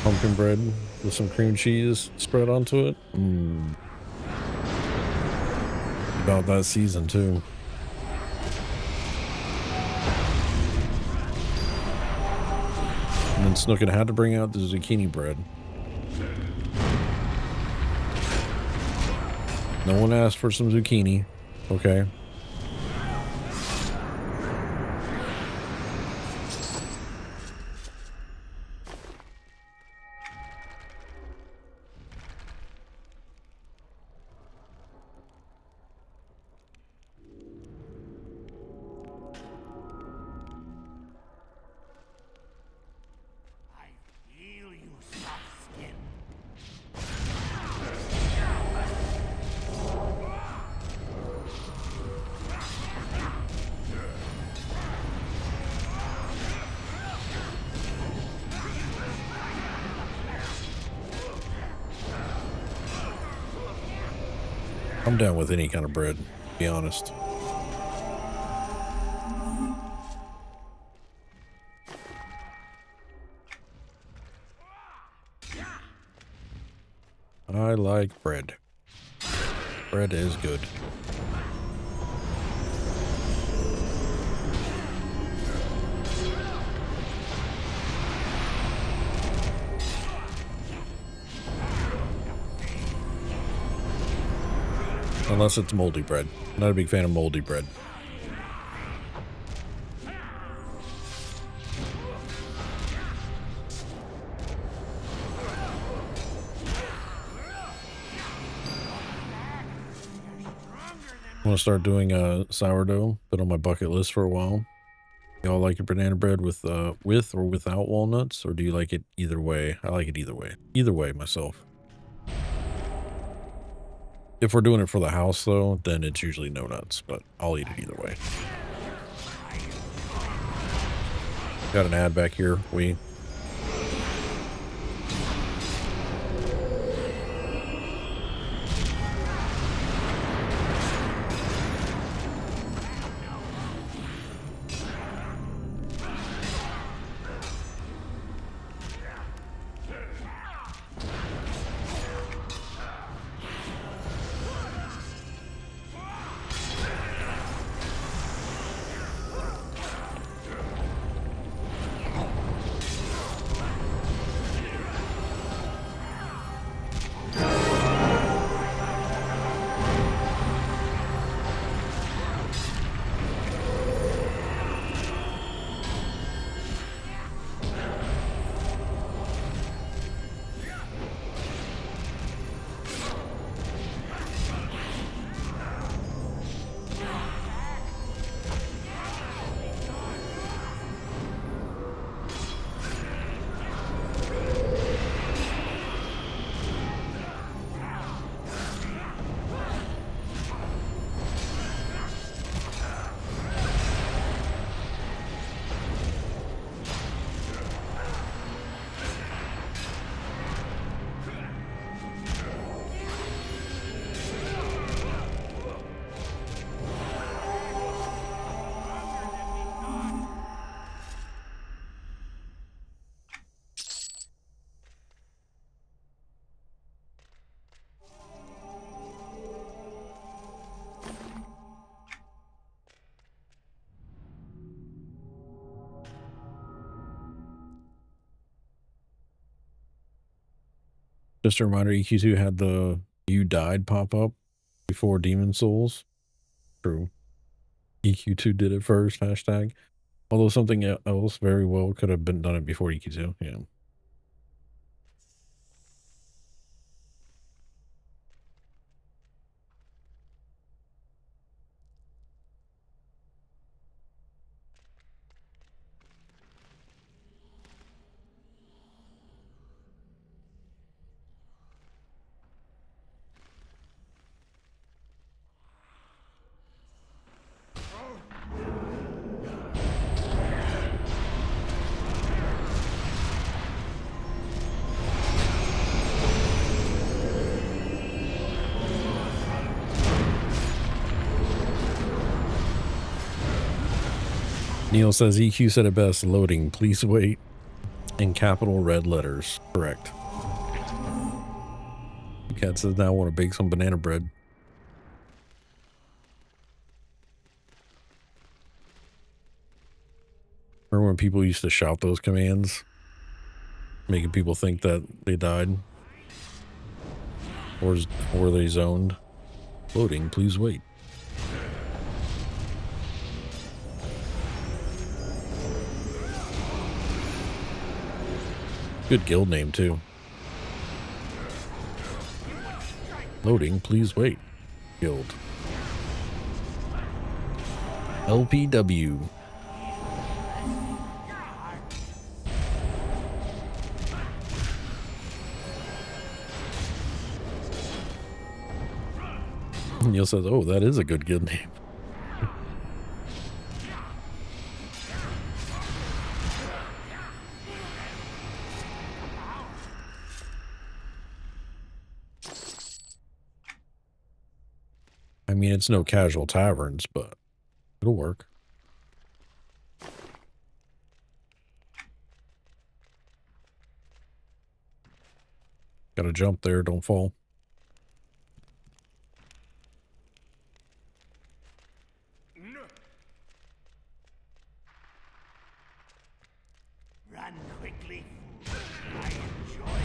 Pumpkin bread with some cream cheese spread onto it. About that season too. And then Snookin had to bring out the zucchini bread. No one asked for some zucchini. Okay. I feel you, soft skin. I'm down with any kind of bread, to be honest. I like bread. Bread is good. Unless it's moldy bread. Not a big fan of moldy bread. I want to start doing sourdough. Been on my bucket list for a while. Y'all like your banana bread with or without walnuts, or do you like it either way? I like it either way. Either way, myself. If we're doing it for the house, though, then it's usually no nuts, but I'll eat it either way. Got an ad back here. We Just a reminder, EQ2 had the "you died" pop up before Demon Souls. True. EQ2 did it first, hashtag. Although something else very well could have been done it before EQ2. Yeah. Neil says EQ said it best. Loading, please wait. In capital red letters. Correct. Cat says now I want to bake some banana bread. Remember when people used to shout those commands? Making people think that they died? Or they zoned? Loading, please wait. Good guild name, too. Loading, please wait. Guild. LPW. Neil says, oh, that is a good guild name. I mean, it's no casual taverns, but it'll work. Gotta jump there, don't fall. Run quickly. I enjoy it.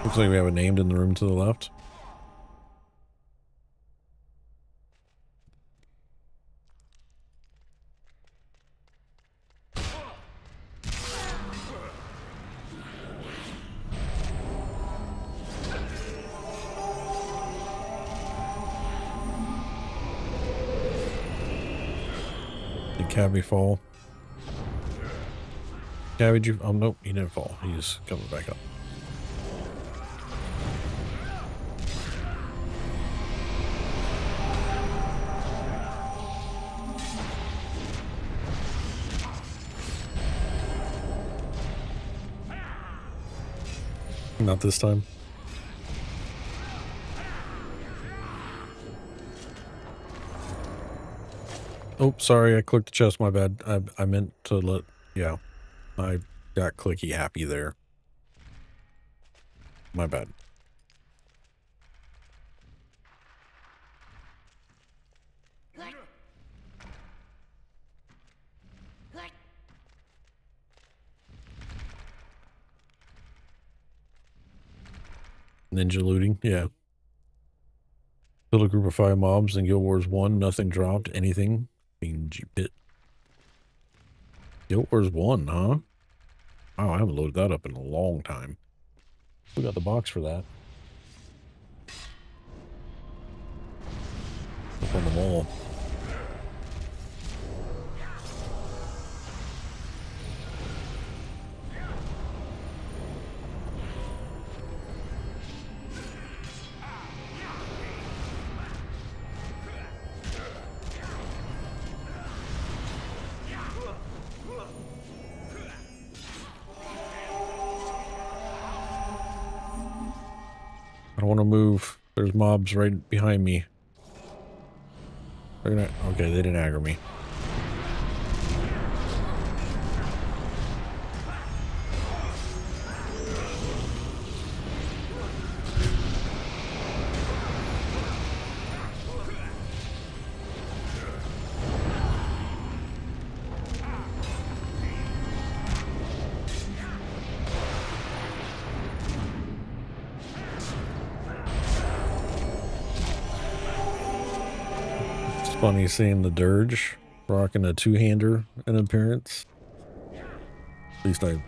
Looks like we have a named in the room to the left. Did Cabby fall? Cabby, did you? Oh, nope, he didn't fall. He's coming back up. Not this time. Oh, sorry, I clicked the chest, my bad. I meant to let, yeah. I got clicky happy there. My bad. Ninja looting, yeah. Build a group of 5 mobs in Guild Wars 1, nothing dropped, anything. Being G-Pit. Guild Wars 1, huh? Wow, I haven't loaded that up in a long time. We got the box for that. Up on the wall. I don't want to move. There's mobs right behind me. They're gonna, okay, they didn't aggro me. Funny seeing the Dirge rocking a two-hander in appearance. At least I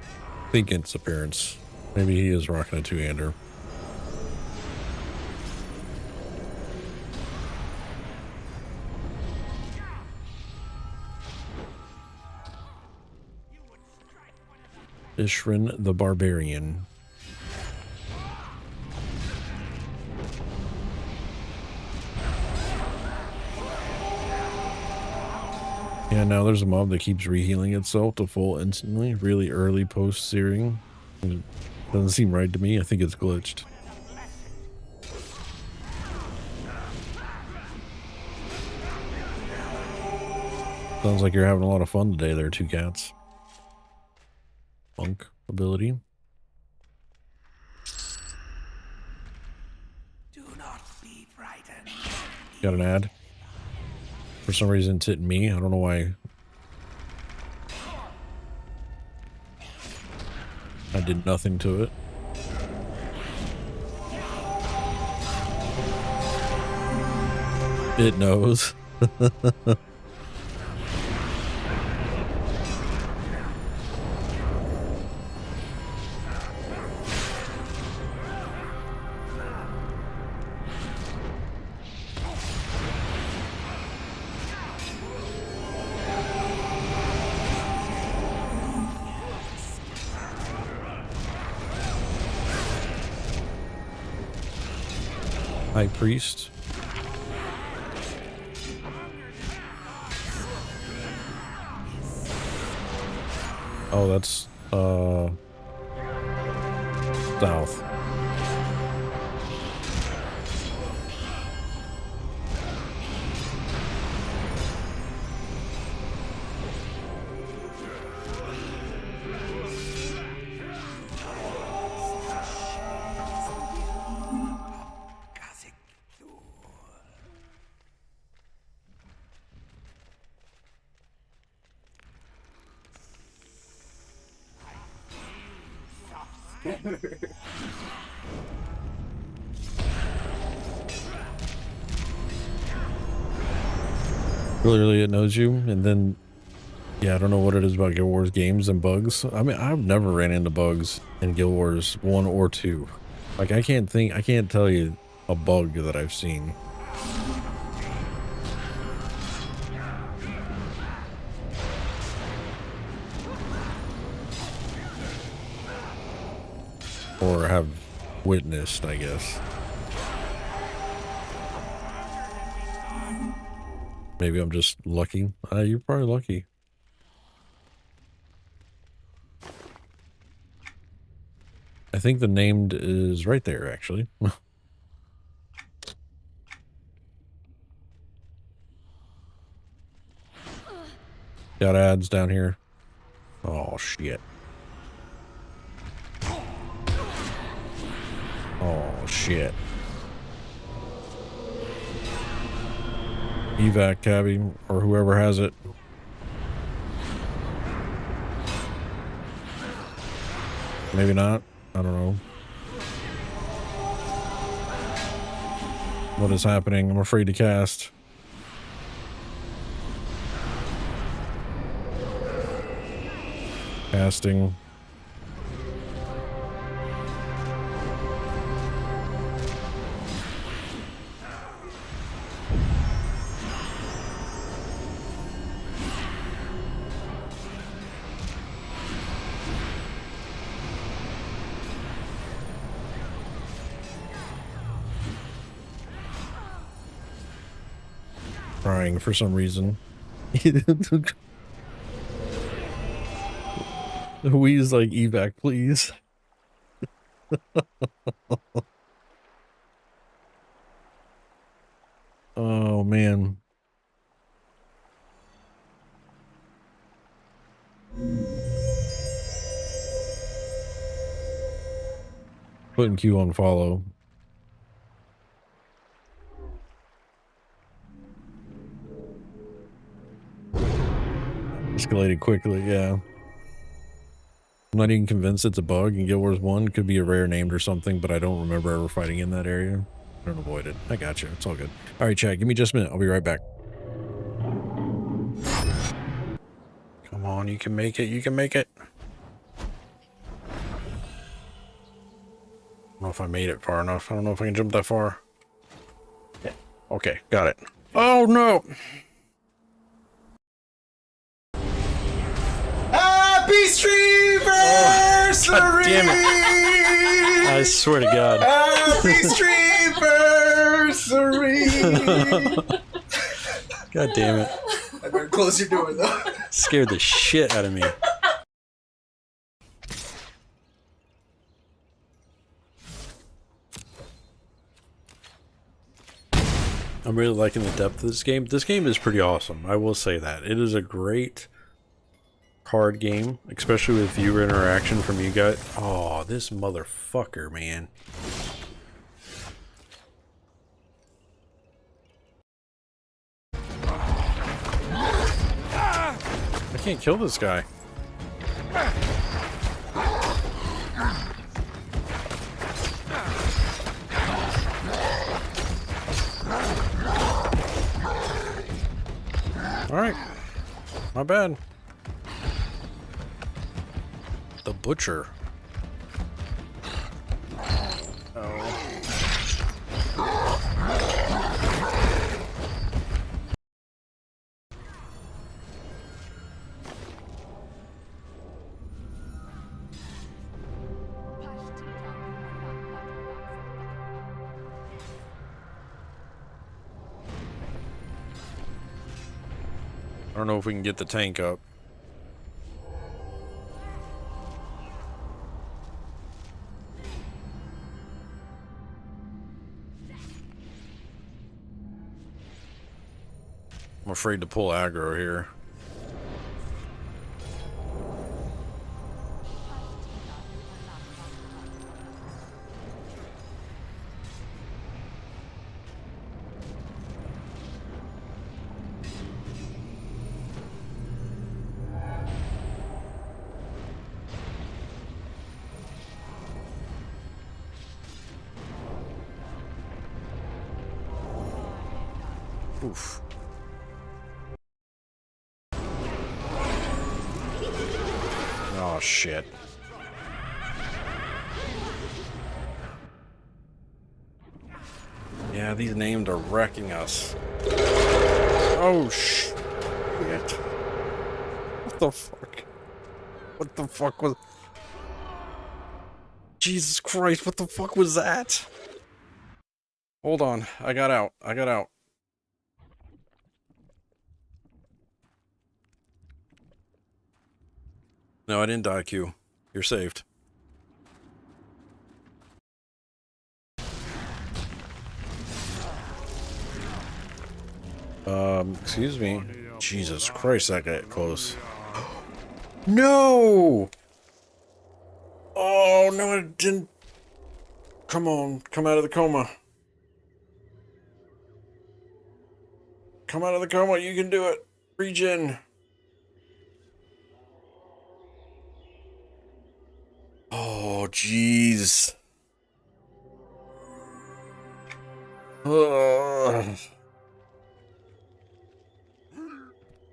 think it's appearance. Maybe he is rocking a two-hander. Ishrin the Barbarian. Yeah, now there's a mob that keeps rehealing itself to full instantly, really early post-searing. It doesn't seem right to me. I think it's glitched. Sounds like you're having a lot of fun today there, Two Cats. Monk ability. Do not be frightened. Got an ad. For some reason it's hitting me. I don't know why. I did nothing to it. It knows. High Priest. Oh, that's south. Clearly it knows you, and then yeah, I don't know what it is about Guild Wars games and bugs. I mean, I've never ran into bugs in Guild Wars 1 or 2. Like, I can't tell you a bug that I've seen. Or have witnessed, I guess. Maybe I'm just lucky. You're probably lucky. I think the named is right there, actually. Got ads down here. Oh, shit. Oh, shit. Evac Cabby, or whoever has it. Maybe not. I don't know. What is happening? I'm afraid to cast. Casting. Crying for some reason. Louise like evac, please. Oh man. Putting Q on follow. Escalated quickly, yeah. I'm not even convinced it's a bug in Guild Wars 1. Could be a rare named or something, but I don't remember ever fighting in that area. Don't avoid it. I got you. It's all good. All right, Chad, give me just a minute. I'll be right back. Come on, you can make it. You can make it. I don't know if I made it far enough. I don't know if I can jump that far. Yeah. Okay, got it. Oh, no. Happy Street God damn it. I swear to God. Happy Streetversary! God damn it. I better close your door though. Scared the shit out of me. I'm really liking the depth of this game. This game is pretty awesome. I will say that. It is a great card game, especially with viewer interaction from you guys. Oh, this motherfucker, man. I can't kill this guy. Alright. Not bad. The butcher. I don't know if we can get the tank up. I'm afraid to pull aggro here. Oof. Oh, shit. Yeah, these names are wrecking us. Oh, shit. What the fuck? What the fuck was... Jesus Christ, what the fuck was that? Hold on. I got out. I got out. No, I didn't die, Q. You're saved. Excuse me. Jesus Christ, that got close. No! Oh, no, it didn't. Come on, come out of the coma. Come out of the coma, you can do it. Regen. Oh, jeez.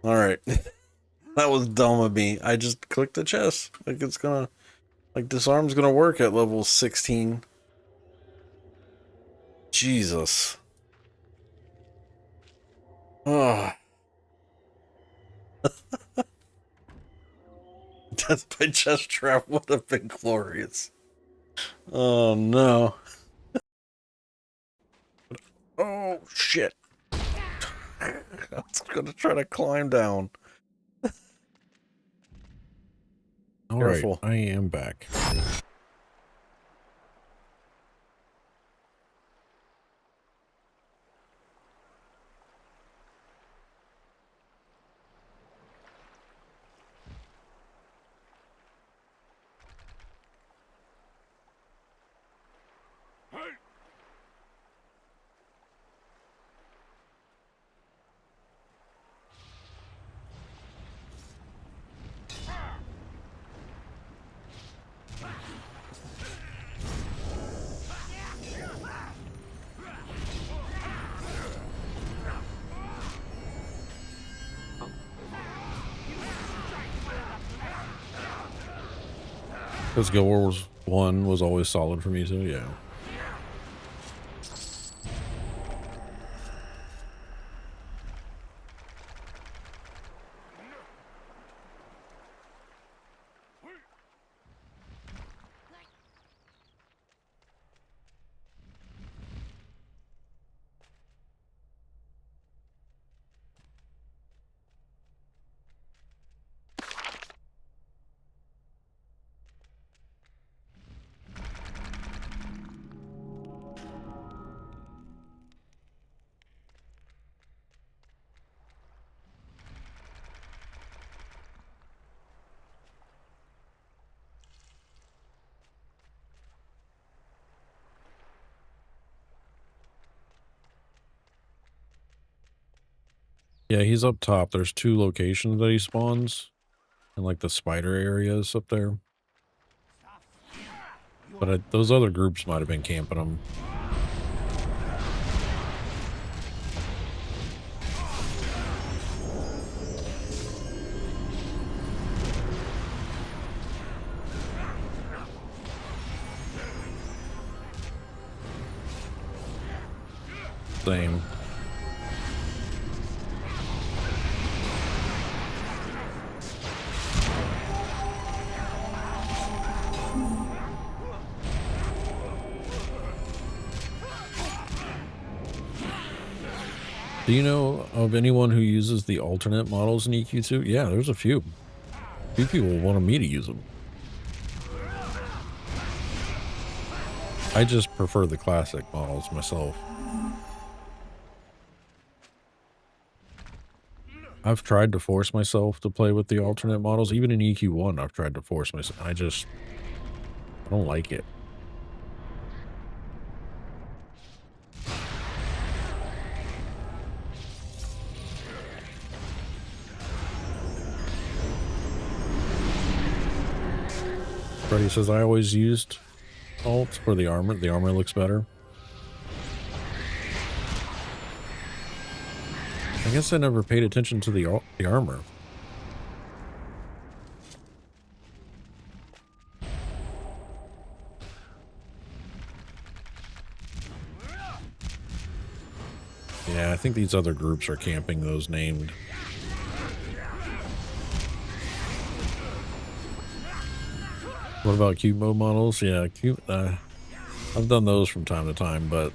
Alright. That was dumb of me. I just clicked the chest. Like it's gonna... Like disarm's gonna work at level 16. Jesus. Oh. Death by chest trap would have been glorious. Oh no. Oh shit. I was gonna try to climb down. Careful. I am back. Because Guild Wars 1 was always solid for me, so yeah. Yeah, he's up top. There's 2 locations that he spawns. And like the spider areas up there. But those other groups might have been camping him. Same. Do you know of anyone who uses the alternate models in EQ2? Yeah, there's a few. A few people wanted me to use them. I just prefer the classic models myself. I've tried to force myself to play with the alternate models. Even in EQ1, I've tried to force myself. I don't like it. Freddy says, I always used alt for the armor. The armor looks better. I guess I never paid attention to the armor. Yeah, I think these other groups are camping those named. What about cube mode models? Yeah, I've done those from time to time, but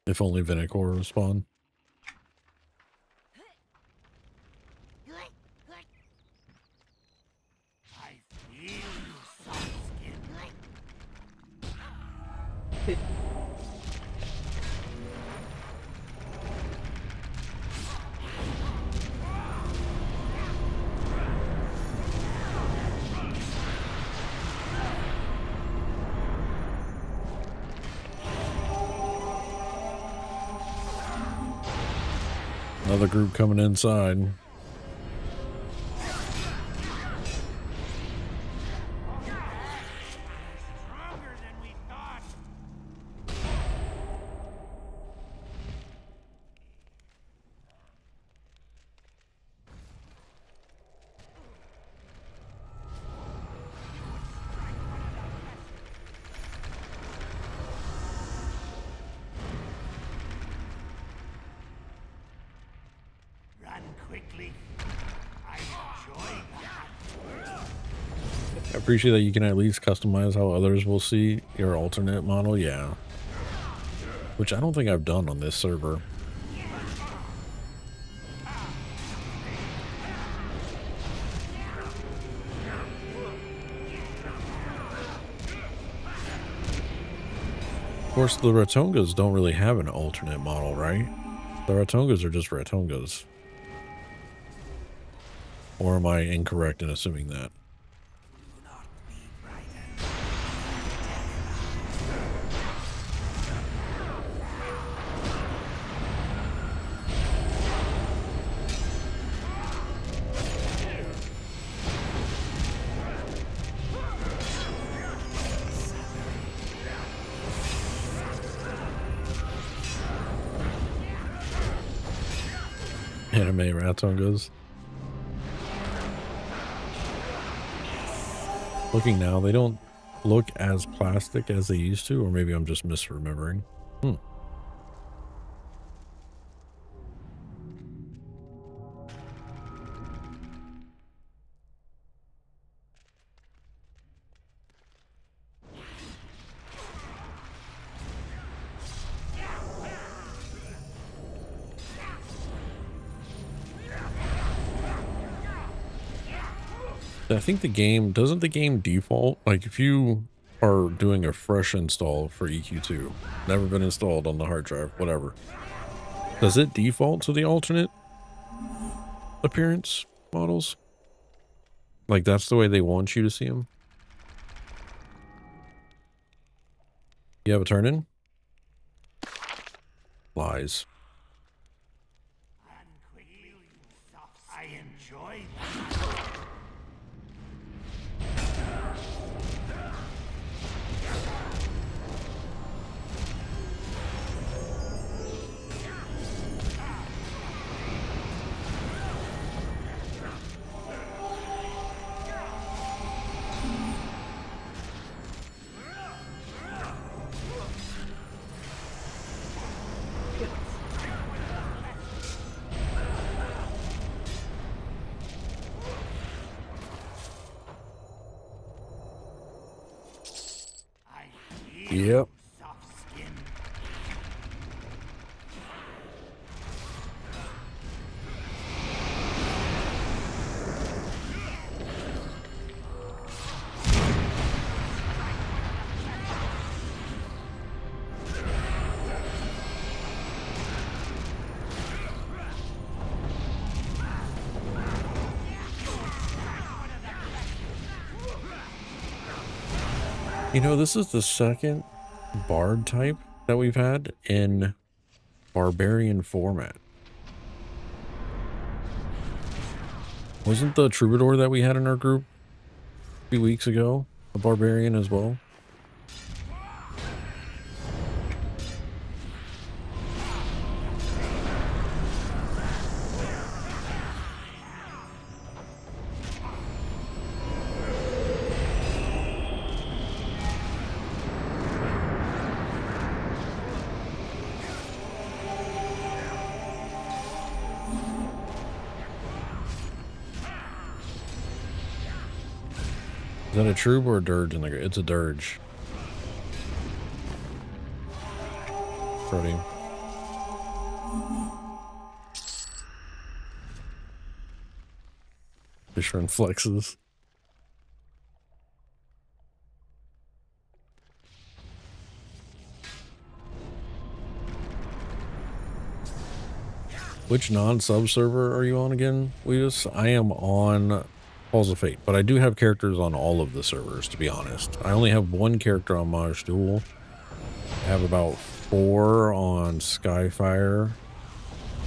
if only Vinicor would spawn. I feel you, soft skin. Another group coming inside. Stronger than we thought. Run quickly. I enjoy that. I appreciate that you can at least customize how others will see your alternate model. Yeah. Which I don't think I've done on this server. Of course, the Ratongas don't really have an alternate model, right? The Ratongas are just Ratongas. Or am I incorrect in assuming that? Anime Raton goes. Looking now, they don't look as plastic as they used to, or maybe I'm just misremembering. I think doesn't the game default, like if you are doing a fresh install for EQ2, never been installed on the hard drive, whatever, does it default to the alternate appearance models? Like that's the way they want you to see them? You have a turn in? Lies. I enjoy Yep. soft skin. You know, this is the second bard type that we've had in barbarian format. Wasn't the troubadour that we had in our group a few weeks ago a barbarian as well? Is that a troop or a dirge in the? It's a dirge. Pretty. Fisher flexes. Which non-sub server are you on again, Weedus? I am on Halls of Fate, but I do have characters on all of the servers, to be honest. I only have one character on Maj Duel. I have about 4 on Skyfire.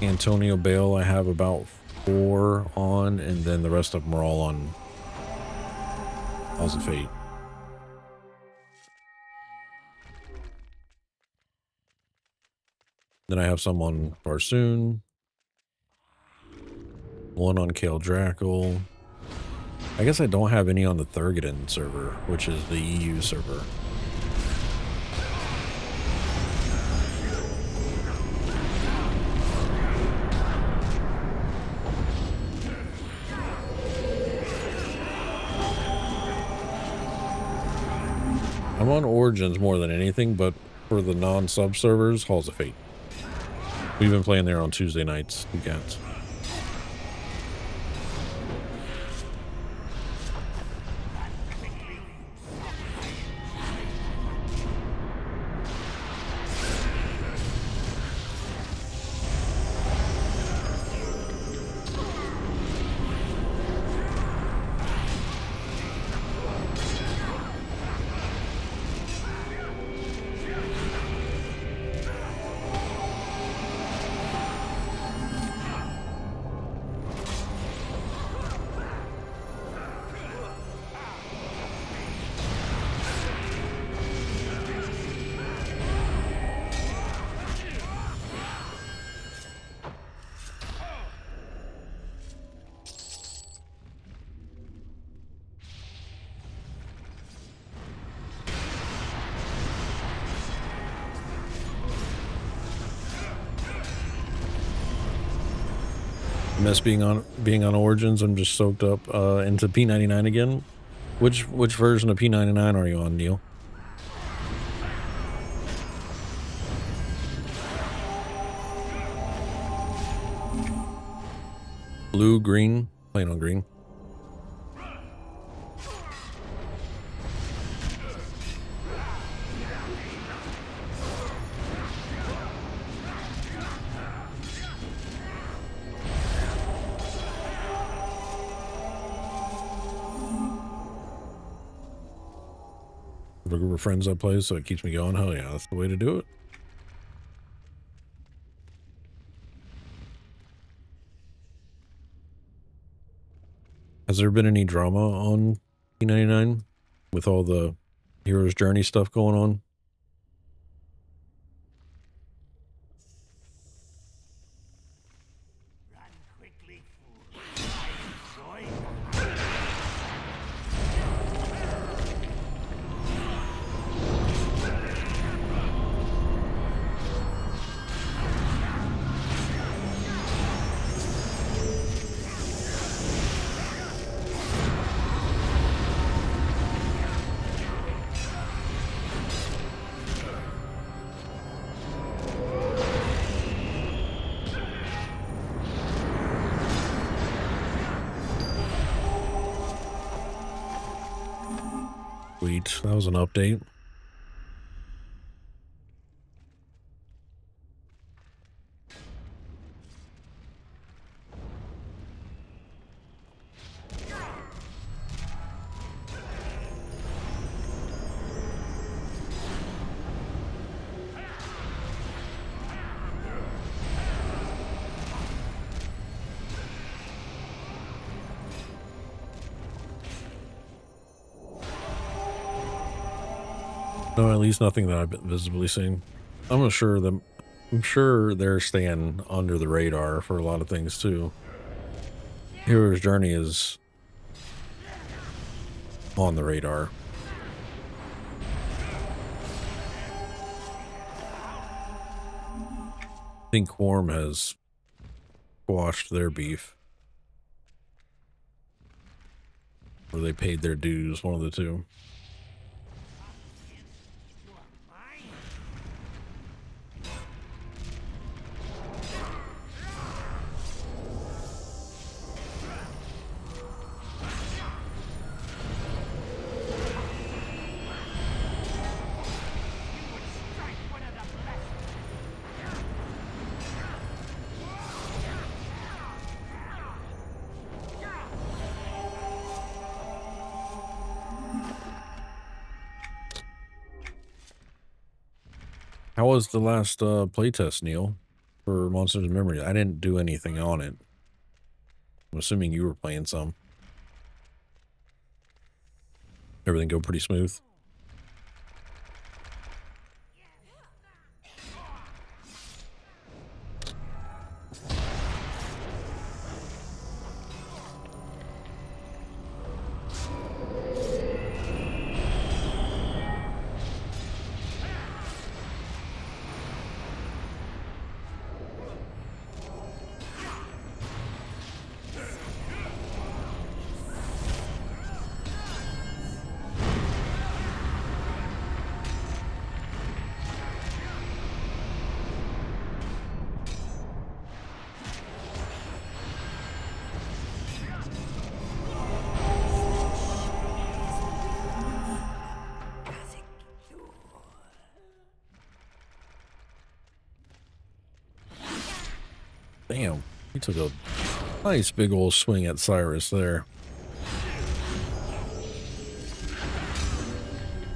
Antonio Bale, I have about 4 on, and then the rest of them are all on Halls of Fate. Then I have some on Barsoon. 1 on Kale Drackle. I guess I don't have any on the Thurgoden server, which is the EU server. I'm on Origins more than anything, but for the non-sub servers, Halls of Fate. We've been playing there on Tuesday nights, weekends. miss being on Origins. I'm just soaked up into P99 again. Which version of P99 are you on, Neil? Blue, green, playing on green. A group of friends I play, so it keeps me going. Hell yeah, that's the way to do it. Has there been any drama on P99 with all the Hero's Journey stuff going on? Run quickly, fool. I enjoy Sweet, that was an update. No, at least nothing that I've been visibly seen. I'm sure they're staying under the radar for a lot of things too. Hero's Journey is on the radar. I think Quorum has squashed their beef. Or they paid their dues, one of the two. How was the last playtest, Neil, for Monsters of Memory? I didn't do anything on it. I'm assuming you were playing some. Everything go pretty smooth? Damn, he took a nice big old swing at Cyrus there.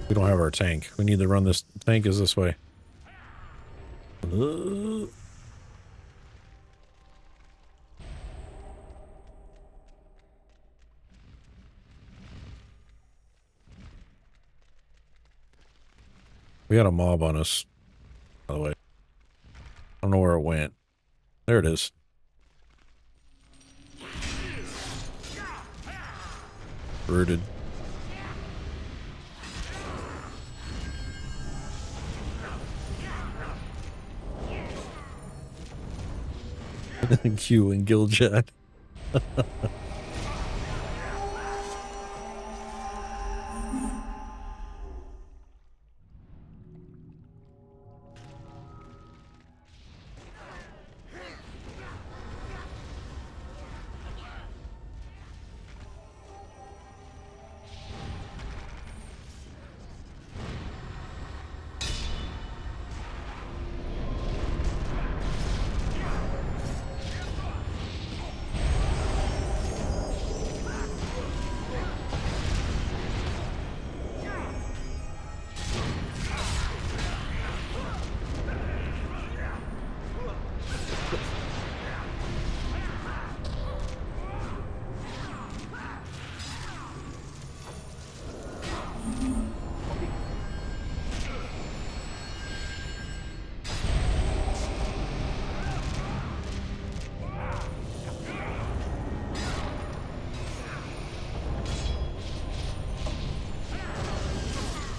We don't have our tank. We need to run this. Tank is this way. We got a mob on us, by the way. I don't know where it went. There it is. Rooted. Q and Gilchat.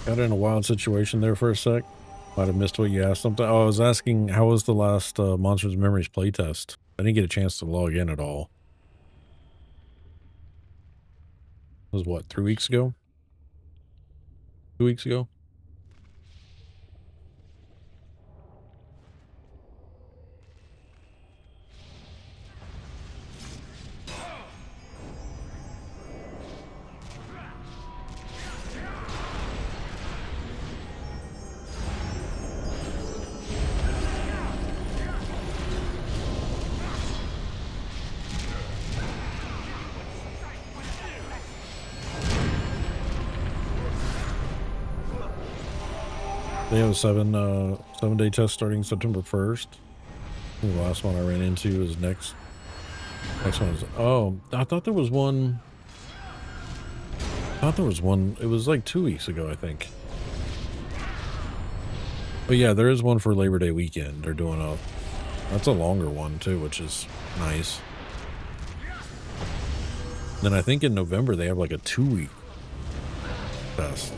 Got in a wild situation there for a sec. Might have missed what you asked something. Oh, I was asking how was the last Monsters and Memories playtest? I didn't get a chance to log in at all. It was what, 3 weeks ago? 2 weeks ago? They have a 7-day test starting September 1st. The last one I ran into is next one is, oh, I thought there was one. It was like 2 weeks ago, I think. But yeah, there is one for Labor Day weekend. They're doing that's a longer one too, which is nice. Then I think in November they have like a 2-week test.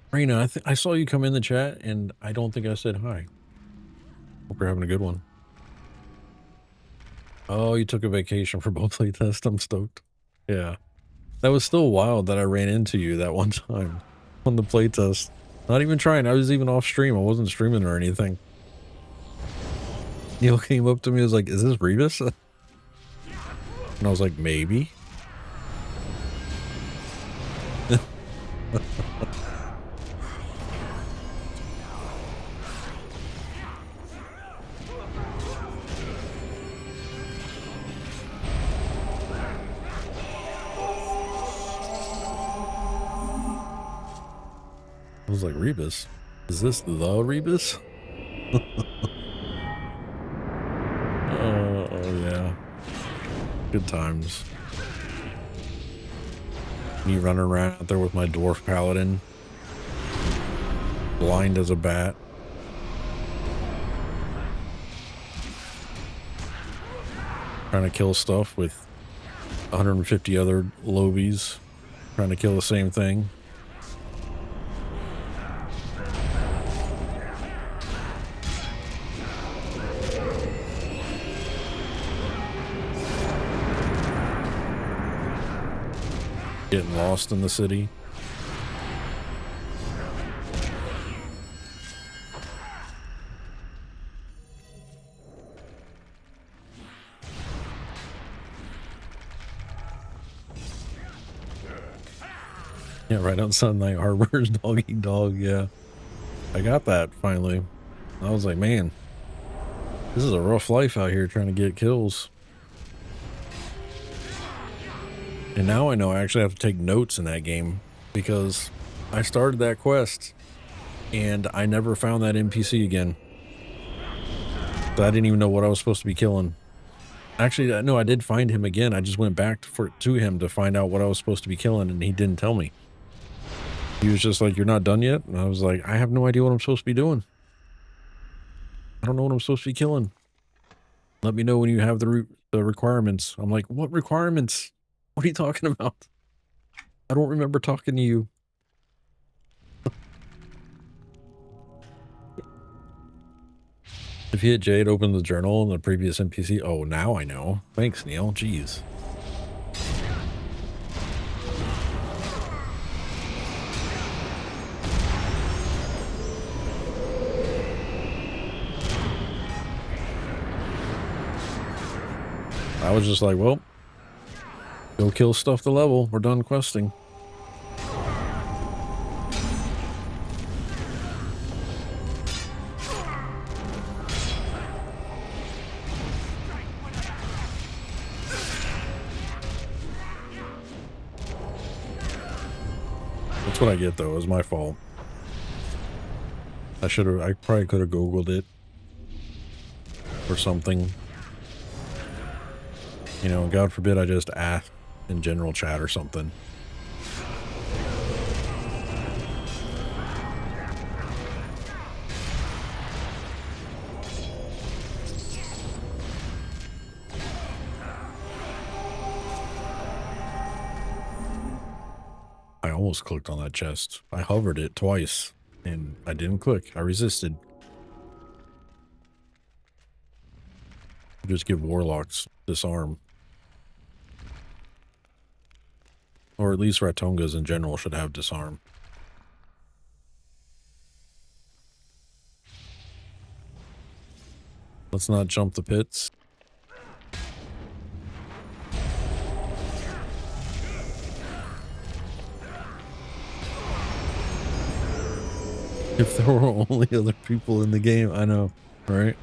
Rena, I saw you come in the chat, and I don't think I said hi. Hope you're having a good one. Oh, you took a vacation for both playtests. I'm stoked. Yeah. That was still wild that I ran into you that one time on the playtest. Not even trying. I was even off stream. I wasn't streaming or anything. Neil came up to me and was like, is this Rebus? And I was like, maybe. I was like, Rebus? Is this the Rebus? Oh, yeah. Good times. Me running around out there with my dwarf paladin. Blind as a bat. Trying to kill stuff with 150 other lobies. Trying to kill the same thing. Getting lost in the city. Yeah, right on Sunlight Harbor's dog eat dog. Yeah, I got that finally. I was like, man, this is a rough life out here trying to get kills. And now I know I actually have to take notes in that game because I started that quest and I never found that NPC again. So I didn't even know what I was supposed to be killing. Actually, no, I did find him again. I just went back to him to find out what I was supposed to be killing, and he didn't tell me. He was just like, you're not done yet? And I was like, I have no idea what I'm supposed to be doing. I don't know what I'm supposed to be killing. Let me know when you have the requirements. I'm like, what requirements? What are you talking about? I don't remember talking to you. If you hit Jade, open the journal in the previous NPC. Oh, now I know. Thanks, Neil. Jeez. I was just like, well, go kill stuff the level. We're done questing. That's what I get, though. It was my fault. I probably could have Googled it or something. You know, God forbid I just ask in general chat or something. I almost clicked on that chest. I hovered it twice and I didn't click. I resisted. Just give warlocks disarm. Or at least Ratongas in general should have disarm. Let's not jump the pits. If there were only other people in the game, I know, right?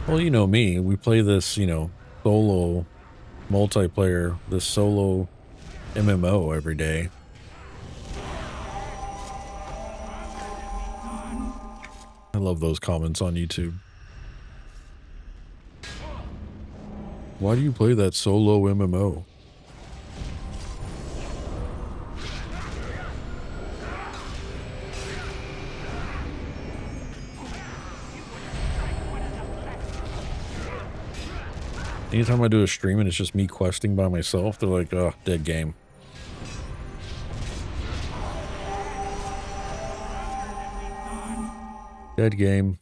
Well, you know me, we play this, you know, solo multiplayer, this solo MMO every day. I love those comments on YouTube. Why do you play that solo MMO? Anytime I do a stream and it's just me questing by myself, they're like, oh, dead game. Dead game.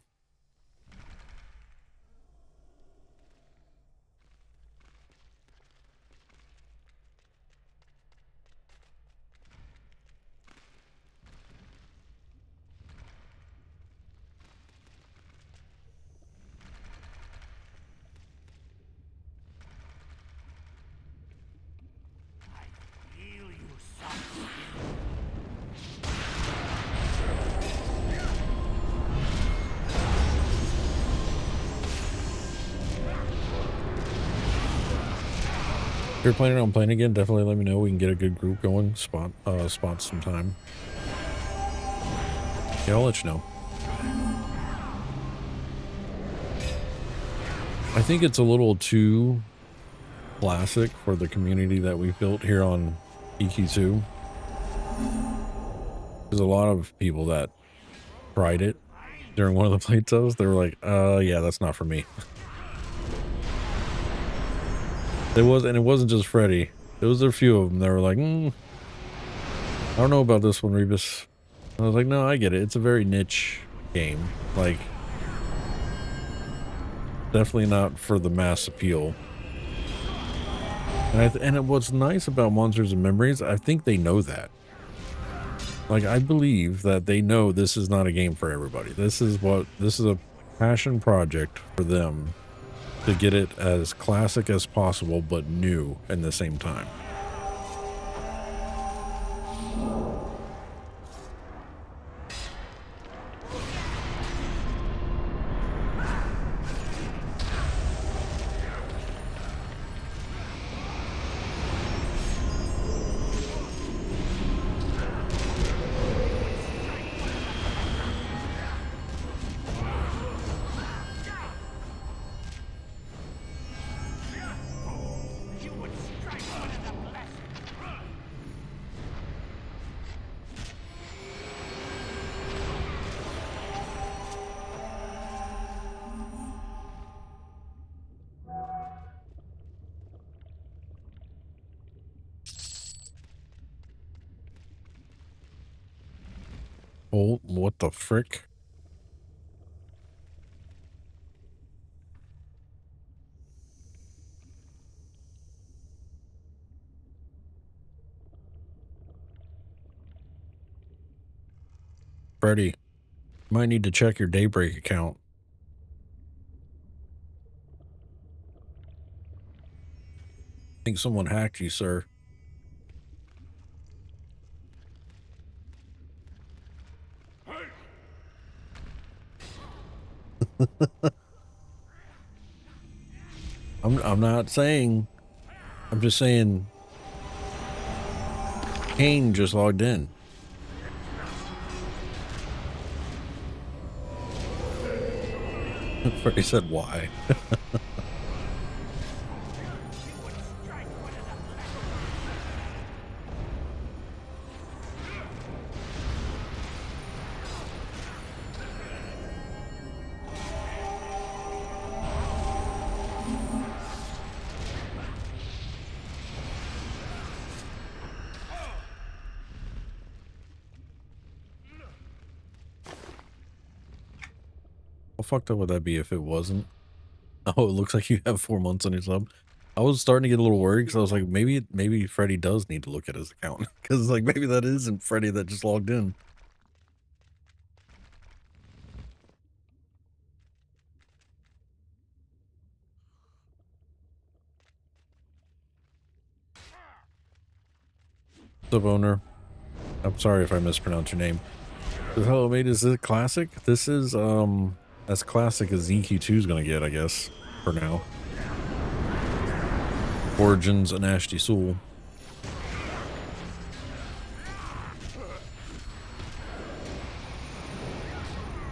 Feel you, son. If you're planning on playing again, definitely let me know. We can get a good group going. Spot some time. Yeah, I'll let you know. I think it's a little too classic for the community that we've built here on EQ2. There's a lot of people that tried it during one of the play tests. They were like, yeah, that's not for me. It wasn't just Freddy. There was a few of them that were like, I don't know about this one, Rebus. I was like, no, I get it. It's a very niche game. Like, definitely not for the mass appeal. And what's nice about Monsters and Memories, I think they know that. Like, I believe that they know this is not a game for everybody. This is a passion project for them to get it as classic as possible, but new in the same time. You would strike one of the Oh, what the frick? Freddy, you might need to check your Daybreak account. I think someone hacked you, sir. I'm not saying, I'm just saying Kane just logged in. Freddy said why. How fucked up would that be if it wasn't? Oh, it looks like you have 4 months on your sub. I was starting to get a little worried because I was like, maybe Freddy does need to look at his account because like maybe that isn't Freddy that just logged in. What's up, owner? I'm sorry if I mispronounced your name. Hello, mate. Is this classic? This is as classic as ZQ2 is gonna get, I guess, for now. Origins Anashti Soul.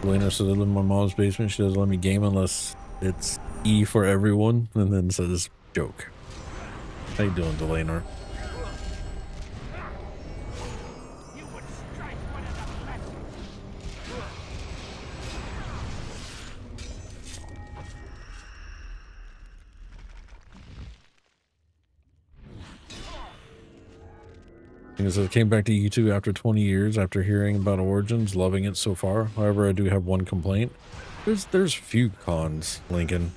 Elena said I live in my mom's basement. She doesn't let me game unless it's E for everyone, and then says joke. How you doing, Delana? Because I came back to YouTube after 20 years after hearing about Origins, loving it so far. However, I do have one complaint. There's few cons, Lincoln.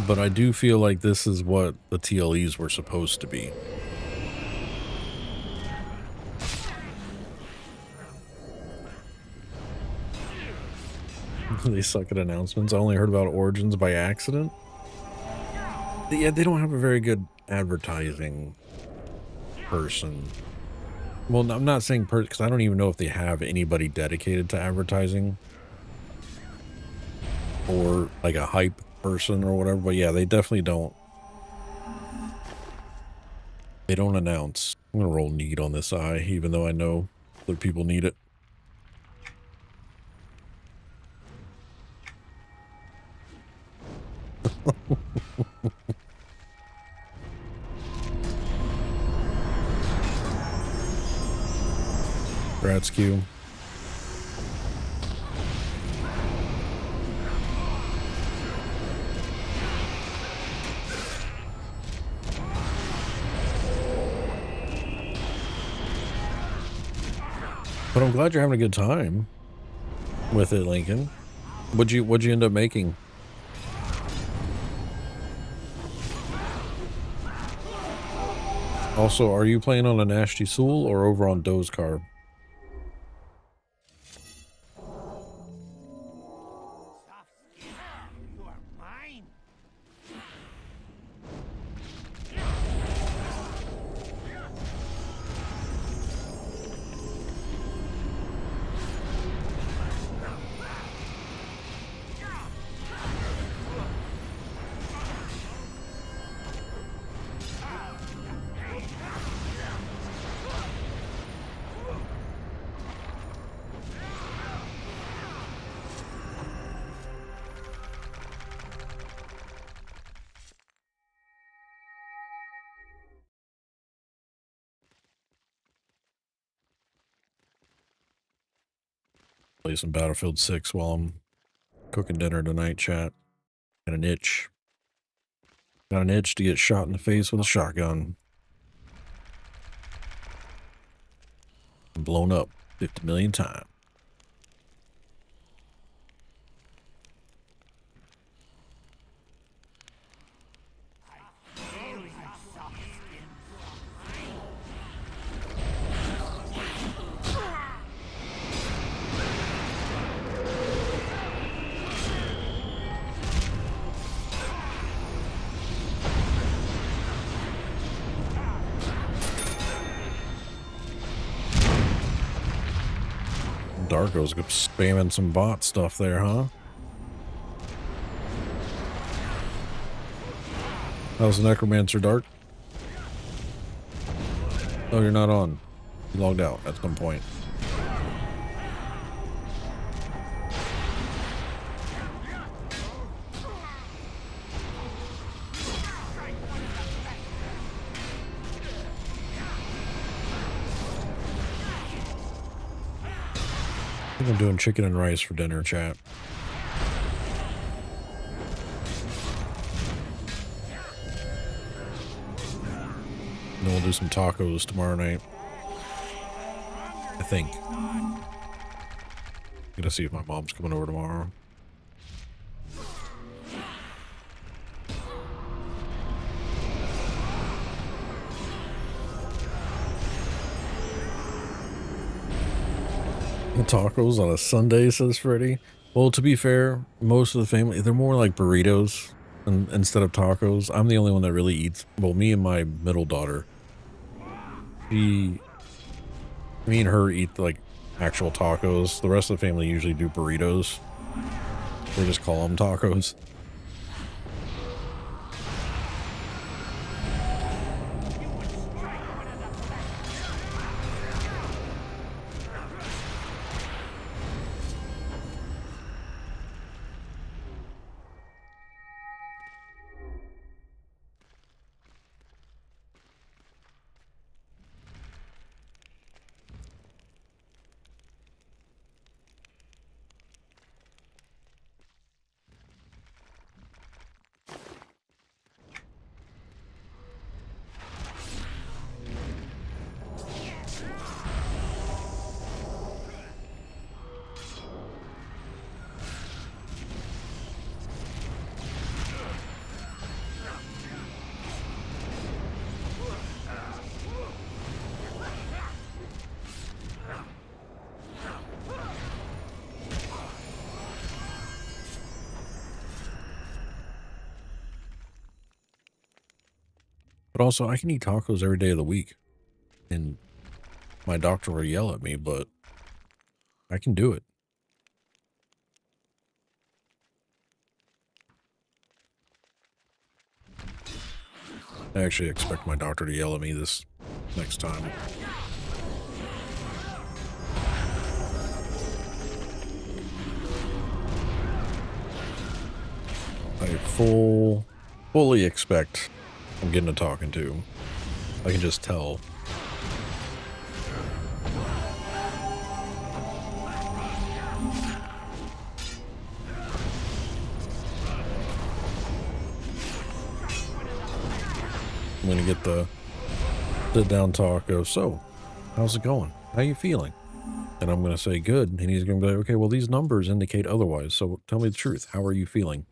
But I do feel like this is what the TLEs were supposed to be. They suck at announcements. I only heard about Origins by accident. Yeah, they don't have a very good advertising person. Well, I'm not saying because I don't even know if they have anybody dedicated to advertising or like a hype person or whatever. But yeah, they definitely don't. They don't announce. I'm gonna roll need on this eye, even though I know other people need it. Rats Q. But I'm glad you're having a good time with it, Lincoln. What'd you end up making? Also, are you playing on a Nasty Soul or over on Doze Carb? You are mine. Play some Battlefield 6 while I'm cooking dinner tonight, chat. Got an itch. Got an itch to get shot in the face with a shotgun. Blown up 50 million times. Darko's spamming some bot stuff there, huh? How's the Necromancer, Dark? Oh, you're not on. You logged out at some point. I think I'm doing chicken and rice for dinner, chat. Then we'll do some tacos tomorrow night. I think. Gonna see if my mom's coming over tomorrow. Tacos on a Sunday, says Freddy. Well, to be fair, most of the family, they're more like burritos instead of tacos. I'm the only one that really eats. Well, me and my middle daughter. Me and her eat like actual tacos. The rest of the family usually do burritos. They just call them tacos. But also, I can eat tacos every day of the week. And my doctor will yell at me, but I can do it. I actually expect my doctor to yell at me this next time. I fully expect I'm getting a talking to. I can just tell. I'm gonna get the sit down talk of, so, how's it going? How you feeling? And I'm gonna say good, and he's gonna be like, okay, well these numbers indicate otherwise, so tell me the truth. How are you feeling?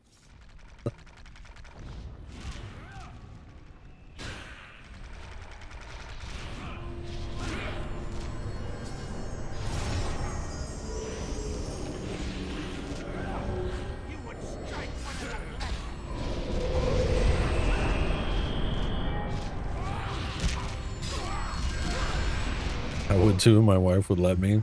I would too, my wife would let me.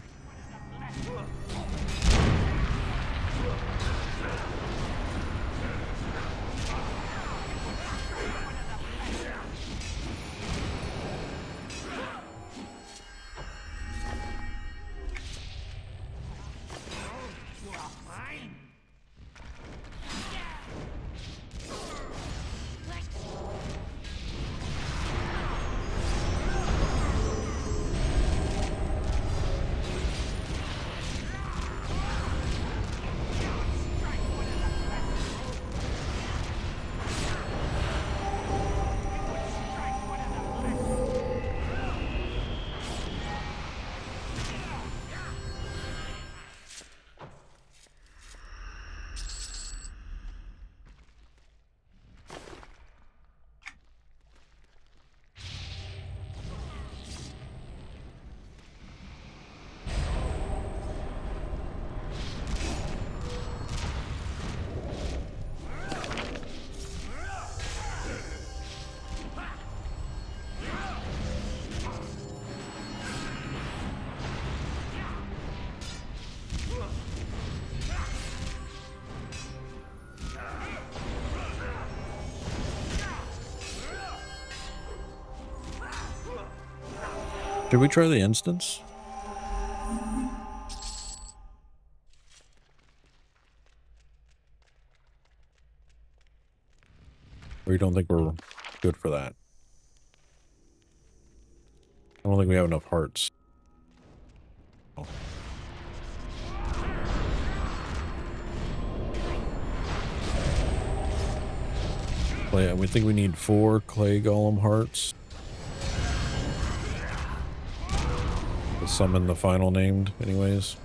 Should we try the instance? Or you don't think we're good for that? I don't think we have enough hearts. Oh. Well, yeah, we think we need 4 clay golem hearts to summon the final named, anyways.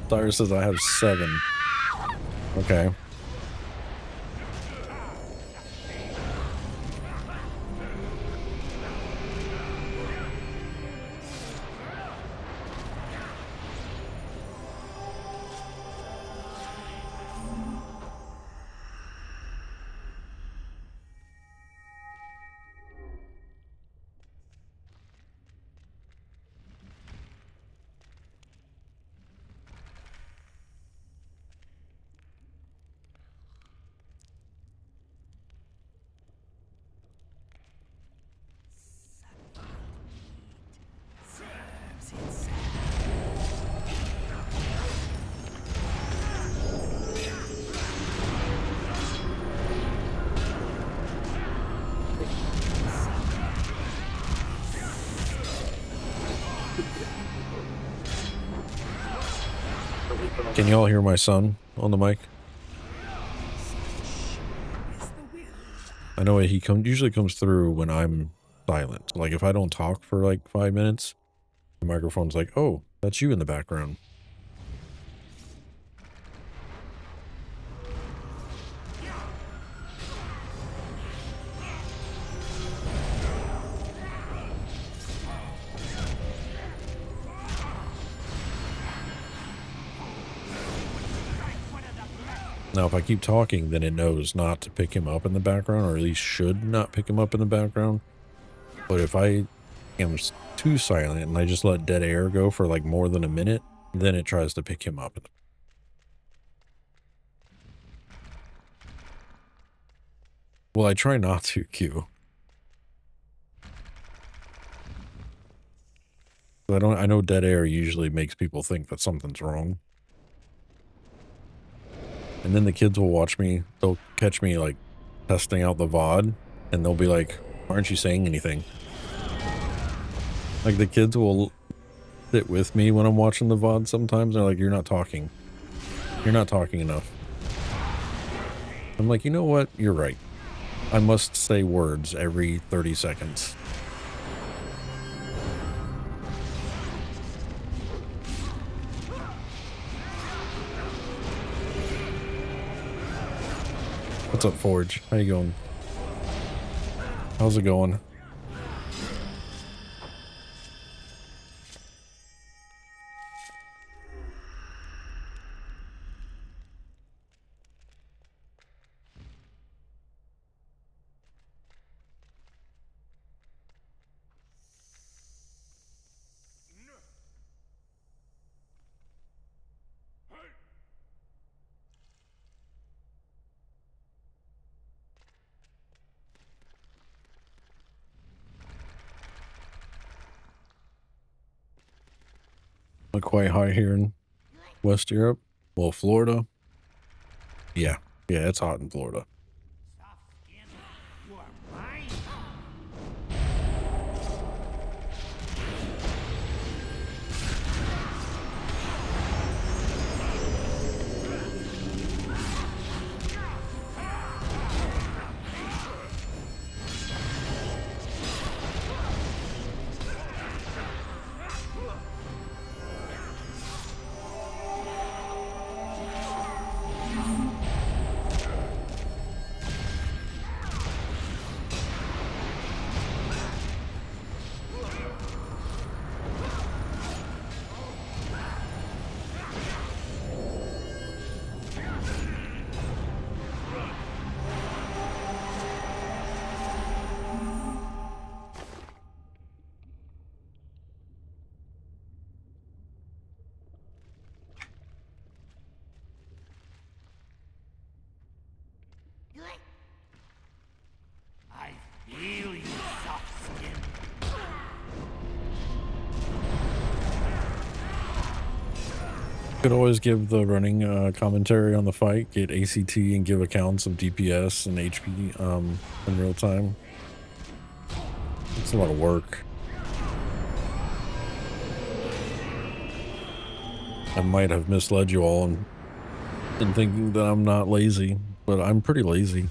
Cyrus says I have 7. Okay. Can you all hear my son on the mic? I know he usually comes through when I'm silent. Like if I don't talk for like 5 minutes, the microphone's like, "Oh, that's you in the background." Now, if I keep talking, then it knows not to pick him up in the background, or at least should not pick him up in the background. But if I am too silent and I just let dead air go for like more than a minute, then it tries to pick him up. Well, I try not to, Q. I know dead air usually makes people think that something's wrong. And then the kids will watch me. They'll catch me like testing out the VOD and they'll be like, "Aren't you saying anything?" Like the kids will sit with me when I'm watching the VOD sometimes. They're like, "You're not talking. You're not talking enough." I'm like, you know what? You're right. I must say words every 30 seconds. What's up, Forge? How you going? How's it going? Not quite hot here in West Europe. Well, Florida. Yeah, it's hot in Florida. You are mine. Could always give the running commentary on the fight, get ACT and give accounts of DPS and HP in real time. It's a lot of work. I might have misled you all in thinking that I'm not lazy, but I'm pretty lazy.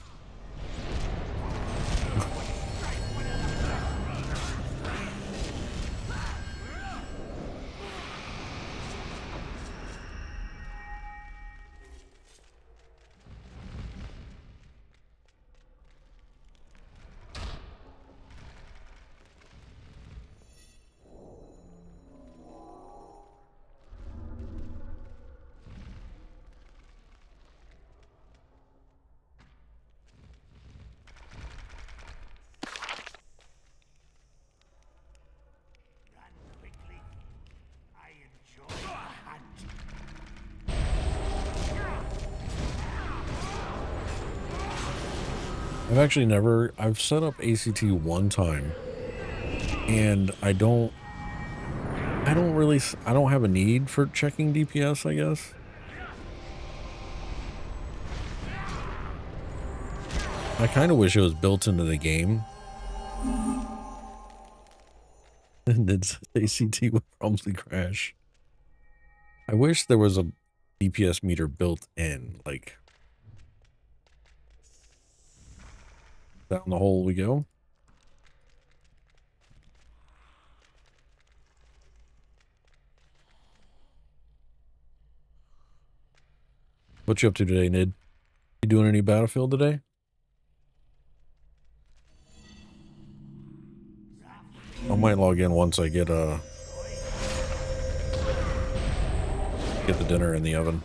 Run quickly. I enjoy the hunt. I've set up ACT one time, and I don't have a need for checking DPS, I guess. I kind of wish it was built into the game. And it's ACT would probably crash. I wish there was a DPS meter built in, like down the hole we go. What you up to today, Nid? You doing any Battlefield today? I might log in once I get the dinner in the oven.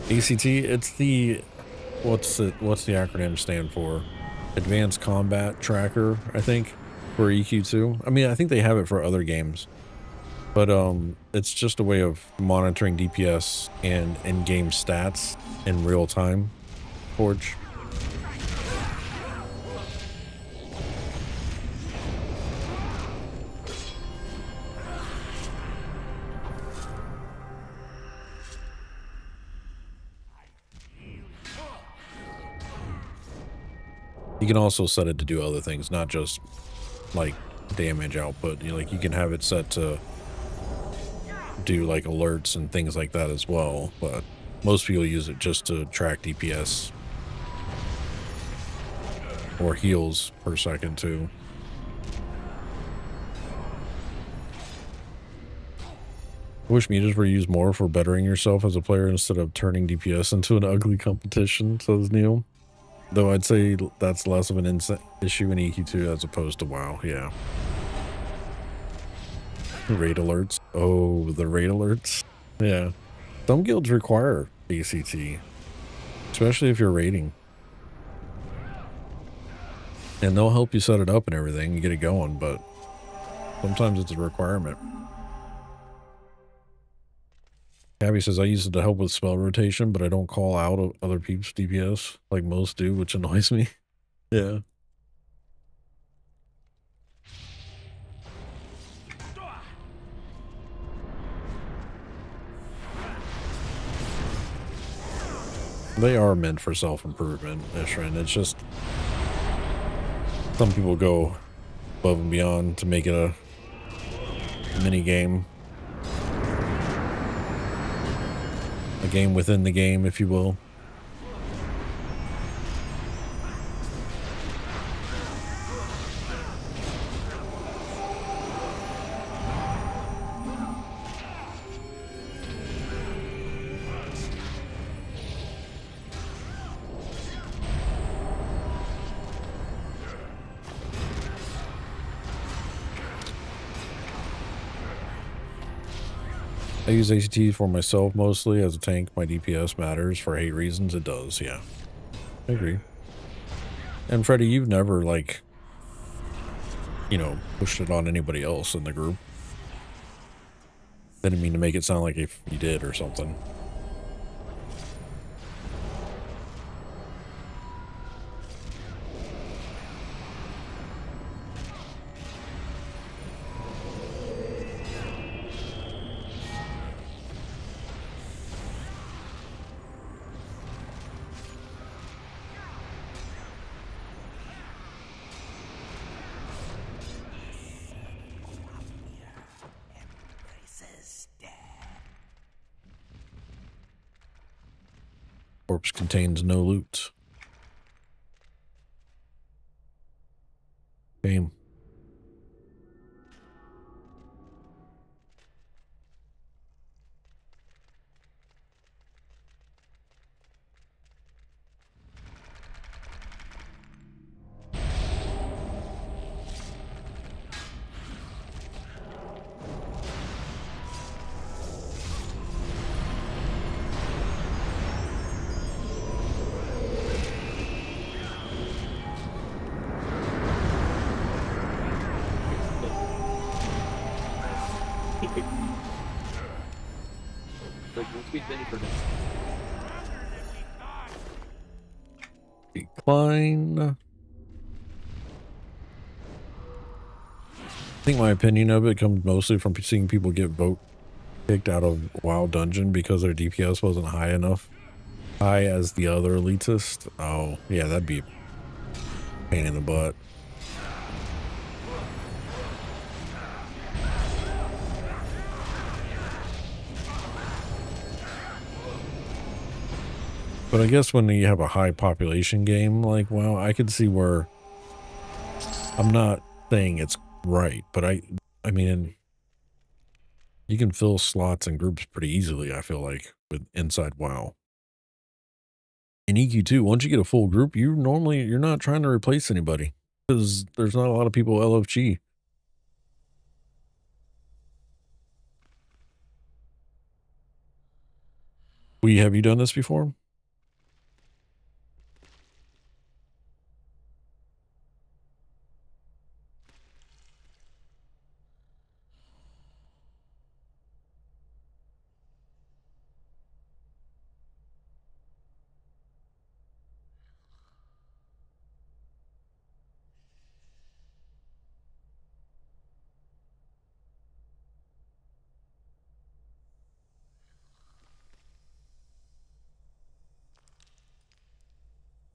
ACT, it's the what's the acronym stand for? Advanced Combat Tracker, I think, for EQ2. I mean, I think they have it for other games. But it's just a way of monitoring DPS and in-game stats in real time. Forge. You can also set it to do other things, not just like damage output. You know, like you can have it set to do like alerts and things like that as well, but most people use it just to track DPS or heals per second too. I wish meters were used more for bettering yourself as a player instead of turning DPS into an ugly competition, says Neil. Though I'd say that's less of an issue in EQ2 as opposed to WoW, yeah. Raid alerts. Oh, the raid alerts. Yeah. Some guilds require ACT, especially if you're raiding. And they'll help you set it up and everything and get it going, but sometimes it's a requirement. Abby says, I use it to help with spell rotation, but I don't call out other people's DPS like most do, which annoys me. Yeah. They are meant for self-improvement, Ishran. It's just some people go above and beyond to make it a mini game. A game within the game, if you will. I use ACT for myself mostly. As a tank, my DPS matters for 8 reasons. It does, yeah. I agree. And Freddy, you've never, like, you know, pushed it on anybody else in the group. Didn't mean to make it sound like if you did or something. corpse contains no loot. Shame. Like, once we finish for this. Decline. I think my opinion of it comes mostly from seeing people get vote kicked out of WoW Dungeon because their DPS wasn't high enough. High as the other elitist. Oh, yeah, that'd be a pain in the butt. But I guess when you have a high population game like WoW, I could see where I'm not saying it's right, but I mean, you can fill slots and groups pretty easily, I feel like, with inside WoW. In EQ2, once you get a full group, you're not trying to replace anybody because there's not a lot of people LFG. Have you done this before?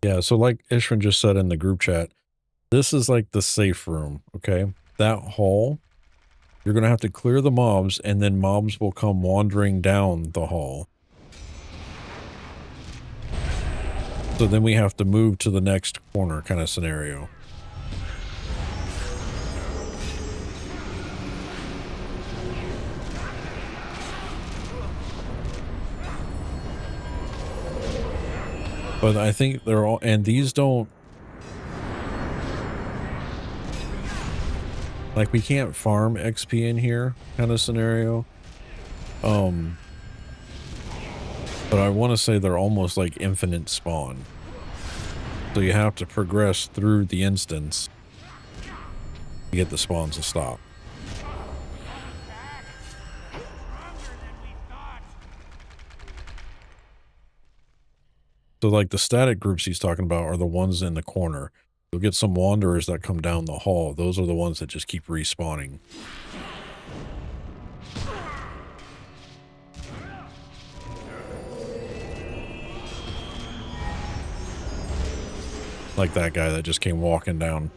Yeah, so like Ishran just said in the group chat, this is like the safe room, okay? That hall, you're going to have to clear the mobs, and then mobs will come wandering down the hall. So then we have to move to the next corner kind of scenario. But I think they're all, and these don't, like, we can't farm XP in here kind of scenario. But I want to say they're almost like infinite spawn. So you have to progress through the instance to get the spawns to stop. So like the static groups he's talking about are the ones in the corner. You'll get some wanderers that come down the hall. Those are the ones that just keep respawning. Like that guy that just came walking down.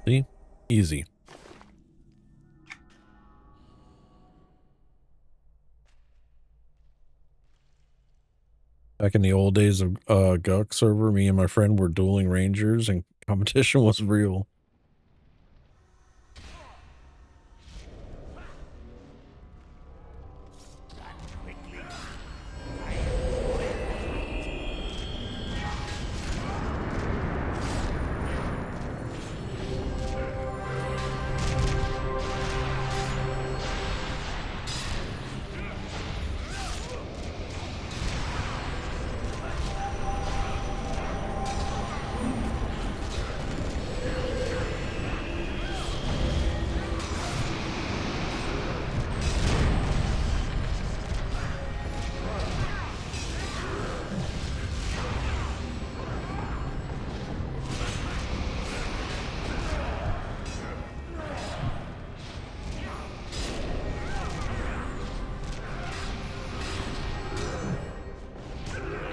See? Easy. Back in the old days of Guk server, me and my friend were dueling rangers and competition was real.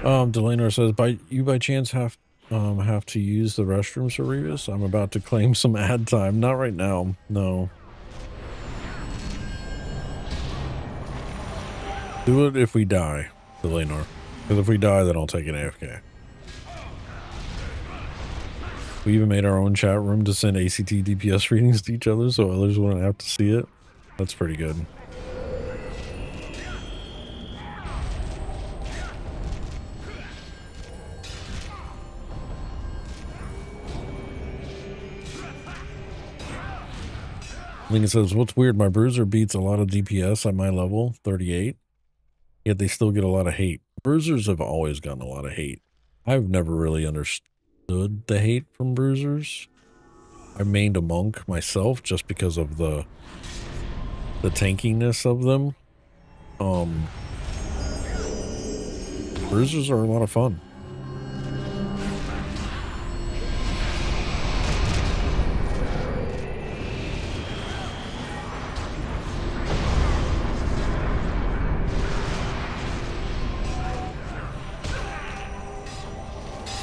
Delanor says, by chance have to use the restrooms for Revis? I'm about to claim some ad time. Not right now. No. Do it if we die, Delanor. Because if we die, then I'll take an AFK. We even made our own chat room to send ACT DPS readings to each other so others wouldn't have to see it. That's pretty good. Lincoln says, what's weird, my bruiser beats a lot of DPS at my level, 38, yet they still get a lot of hate. Bruisers have always gotten a lot of hate. I've never really understood the hate from bruisers. I mained a monk myself just because of the tankiness of them. Bruisers are a lot of fun.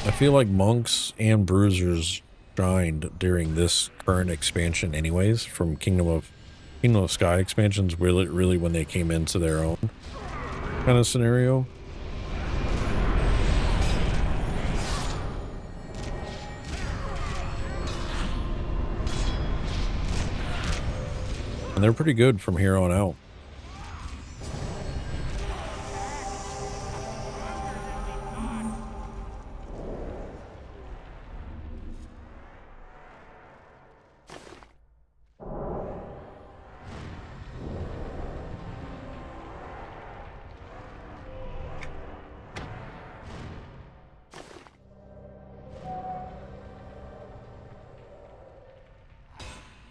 I feel like monks and bruisers shined during this current expansion anyways, from Kingdom of Sky expansions, really when they came into their own kind of scenario. And they're pretty good from here on out.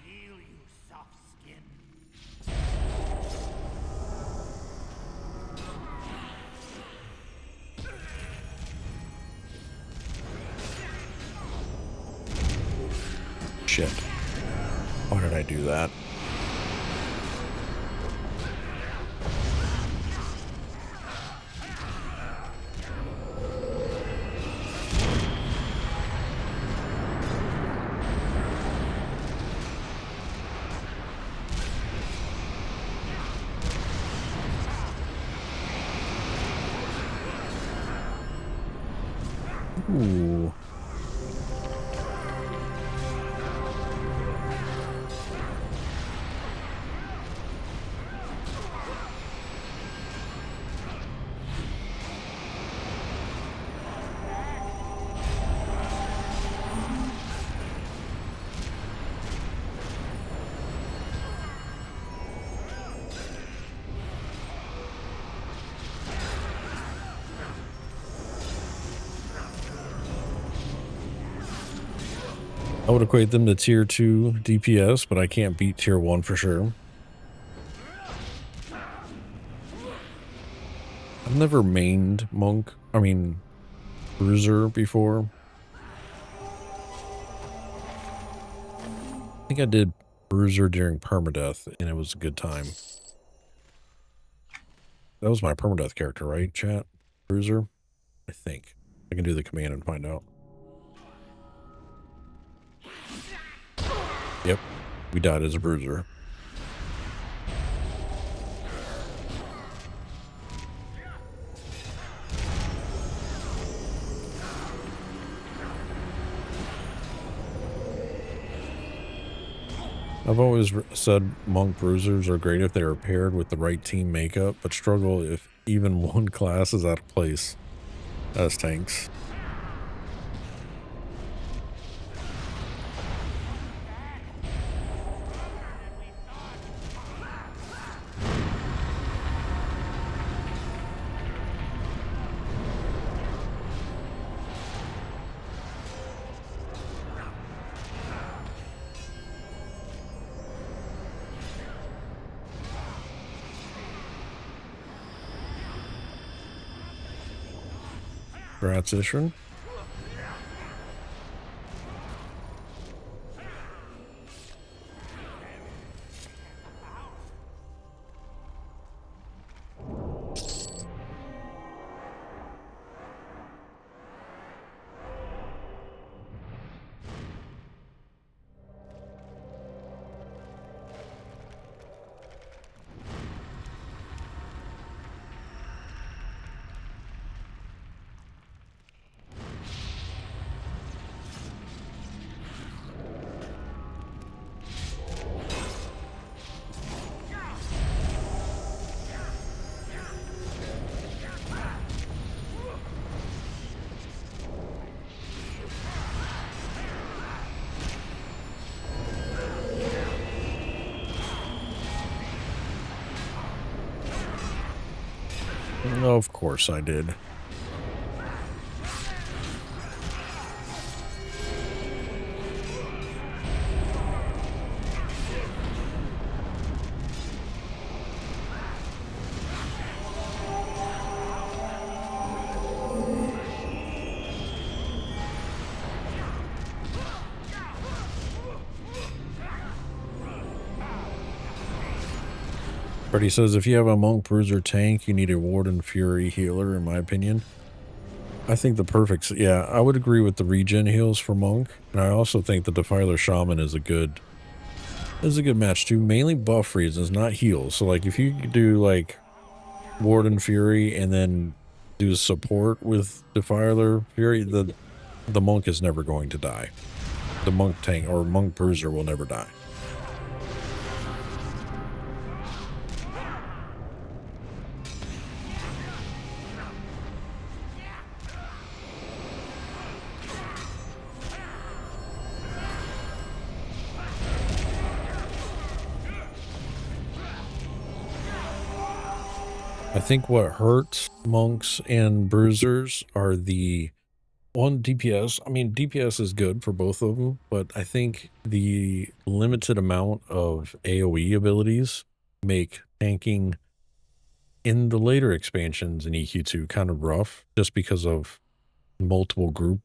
Heal, you soft skin. Shit. Why did I do that? Ooh. I would equate them to tier 2 DPS, but I can't beat tier 1 for sure. I've never mained bruiser before. I think I did bruiser during permadeath, and it was a good time. That was my permadeath character, right, chat? Bruiser? I think. I can do the command and find out. Yep, we died as a bruiser. I've always said monk bruisers are great if they are paired with the right team makeup, but struggle if even one class is out of place as tanks. Transition. Of course I did. Freddy says, if you have a Monk Bruiser tank, you need a Warden Fury healer, in my opinion. I think the perfect... Yeah, I would agree with the regen heals for Monk. And I also think the Defiler Shaman is a good match too. Mainly buff reasons, not heals. So like if you could do like Warden Fury and then do support with Defiler Fury, the Monk is never going to die. The Monk tank or Monk Bruiser will never die. I think what hurts monks and bruisers are the one DPS. I mean, DPS is good for both of them, but I think the limited amount of AoE abilities make tanking in the later expansions in EQ2 kind of rough just because of multiple group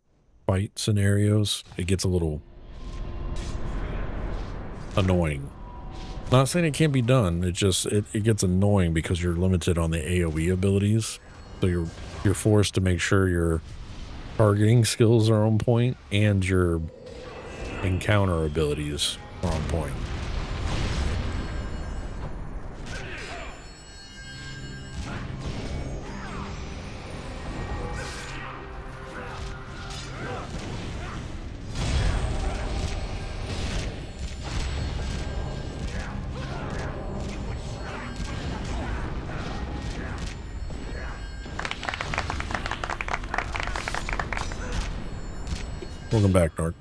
fight scenarios. It gets a little annoying. Not saying it can't be done. It just it gets annoying because you're limited on the AoE abilities. So you're forced to make sure your targeting skills are on point and your encounter abilities are on point. Welcome back, Narc.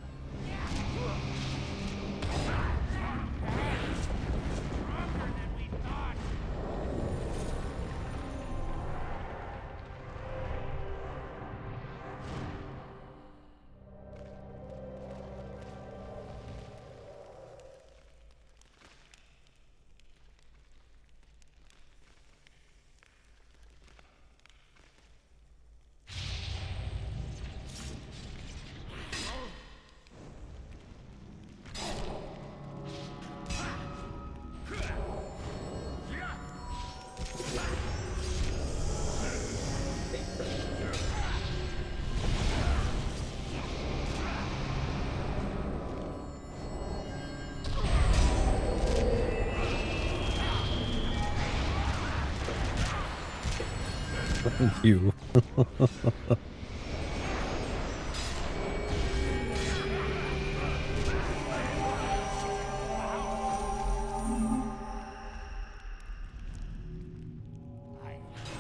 Thank you. I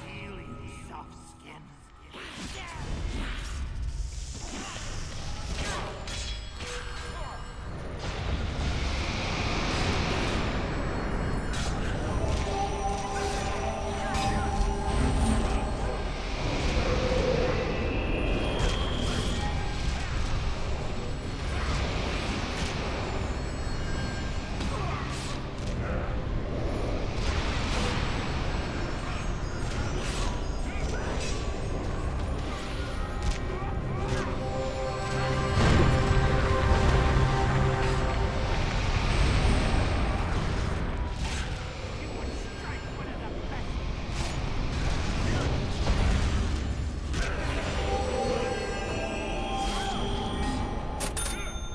feel you, soft skin.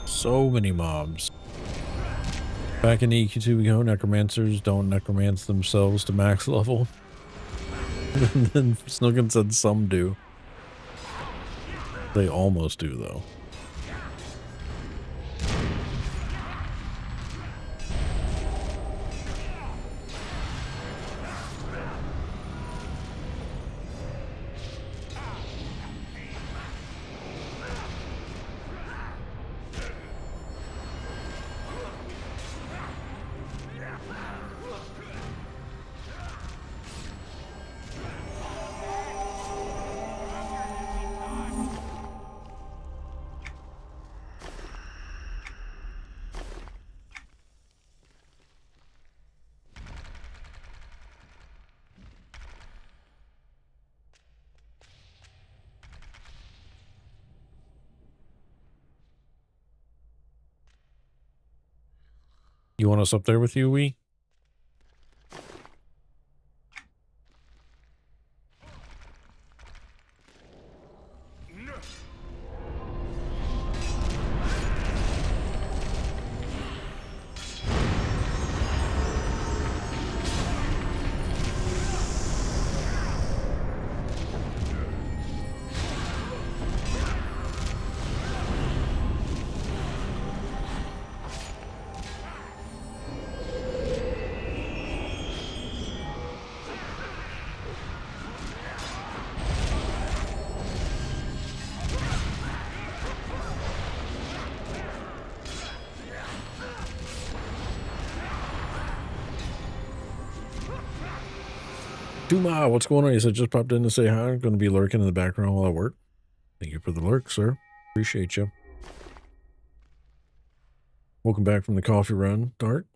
So many mobs. Back in EQ2 we go, necromancers don't necromance themselves to max level. And then Snookin said some do. They almost do though. You want us up there with you, Wee? Duma, what's going on? You said just popped in to say hi. I'm going to be lurking in the background while I work. Thank you for the lurk, sir. Appreciate you. Welcome back from the coffee run, Dart.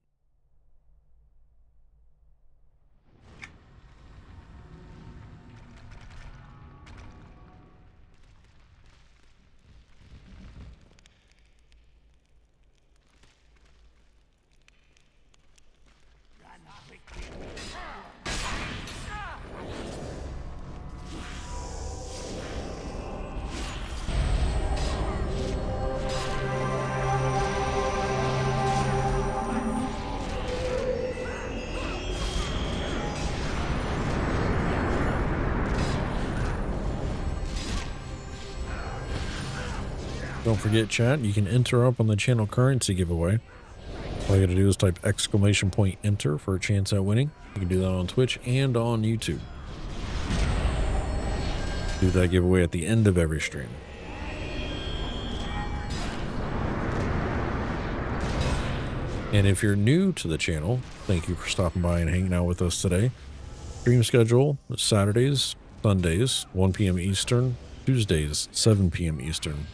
Don't forget, chat, you can enter up on the channel currency giveaway. All you gotta do is type !enter for a chance at winning. You can do that on Twitch and on YouTube. Do that giveaway at the end of every stream. And if you're new to the channel, thank you for stopping by and hanging out with us today. Stream schedule, Saturdays, Sundays, 1 p.m. Eastern, Tuesdays, 7 p.m. Eastern.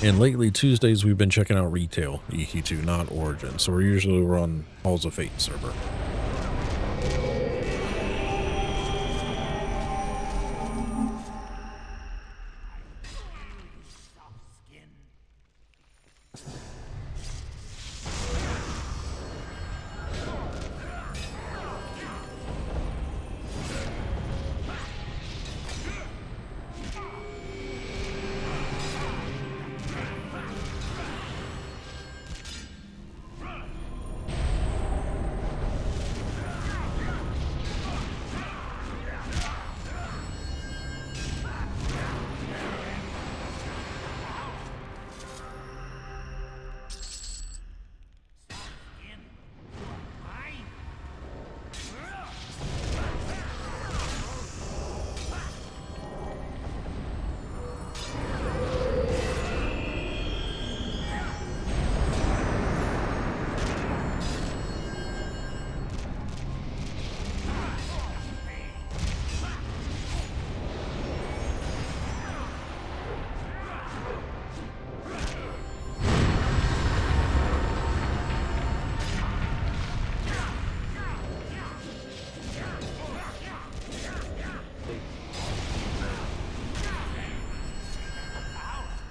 And lately, Tuesdays, we've been checking out retail EQ2, not Origin. So we're usually on Halls of Fate server.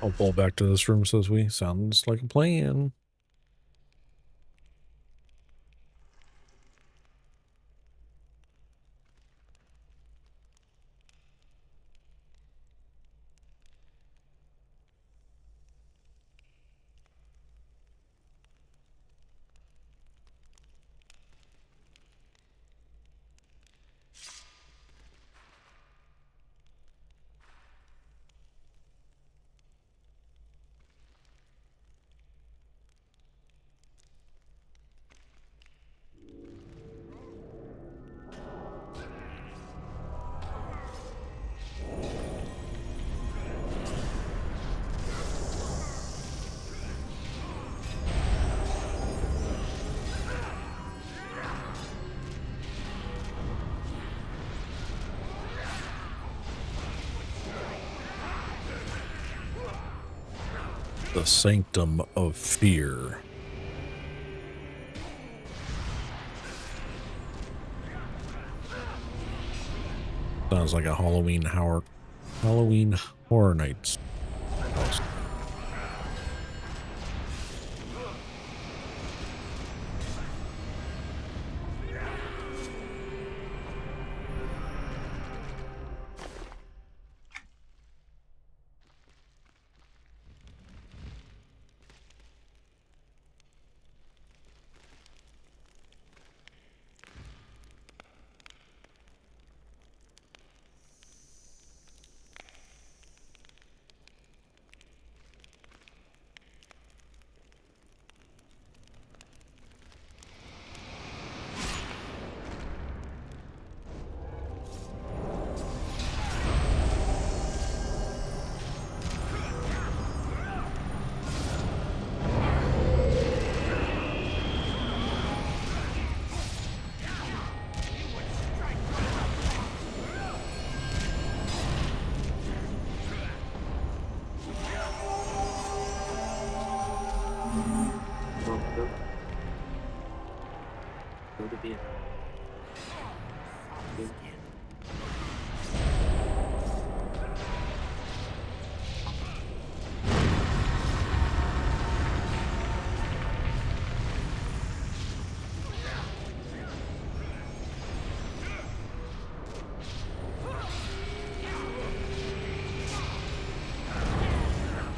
I'll fall back to this room, says we. Sounds like a plan. The Sanctum of Fear. Sounds like a Halloween Horror Nights house. could be.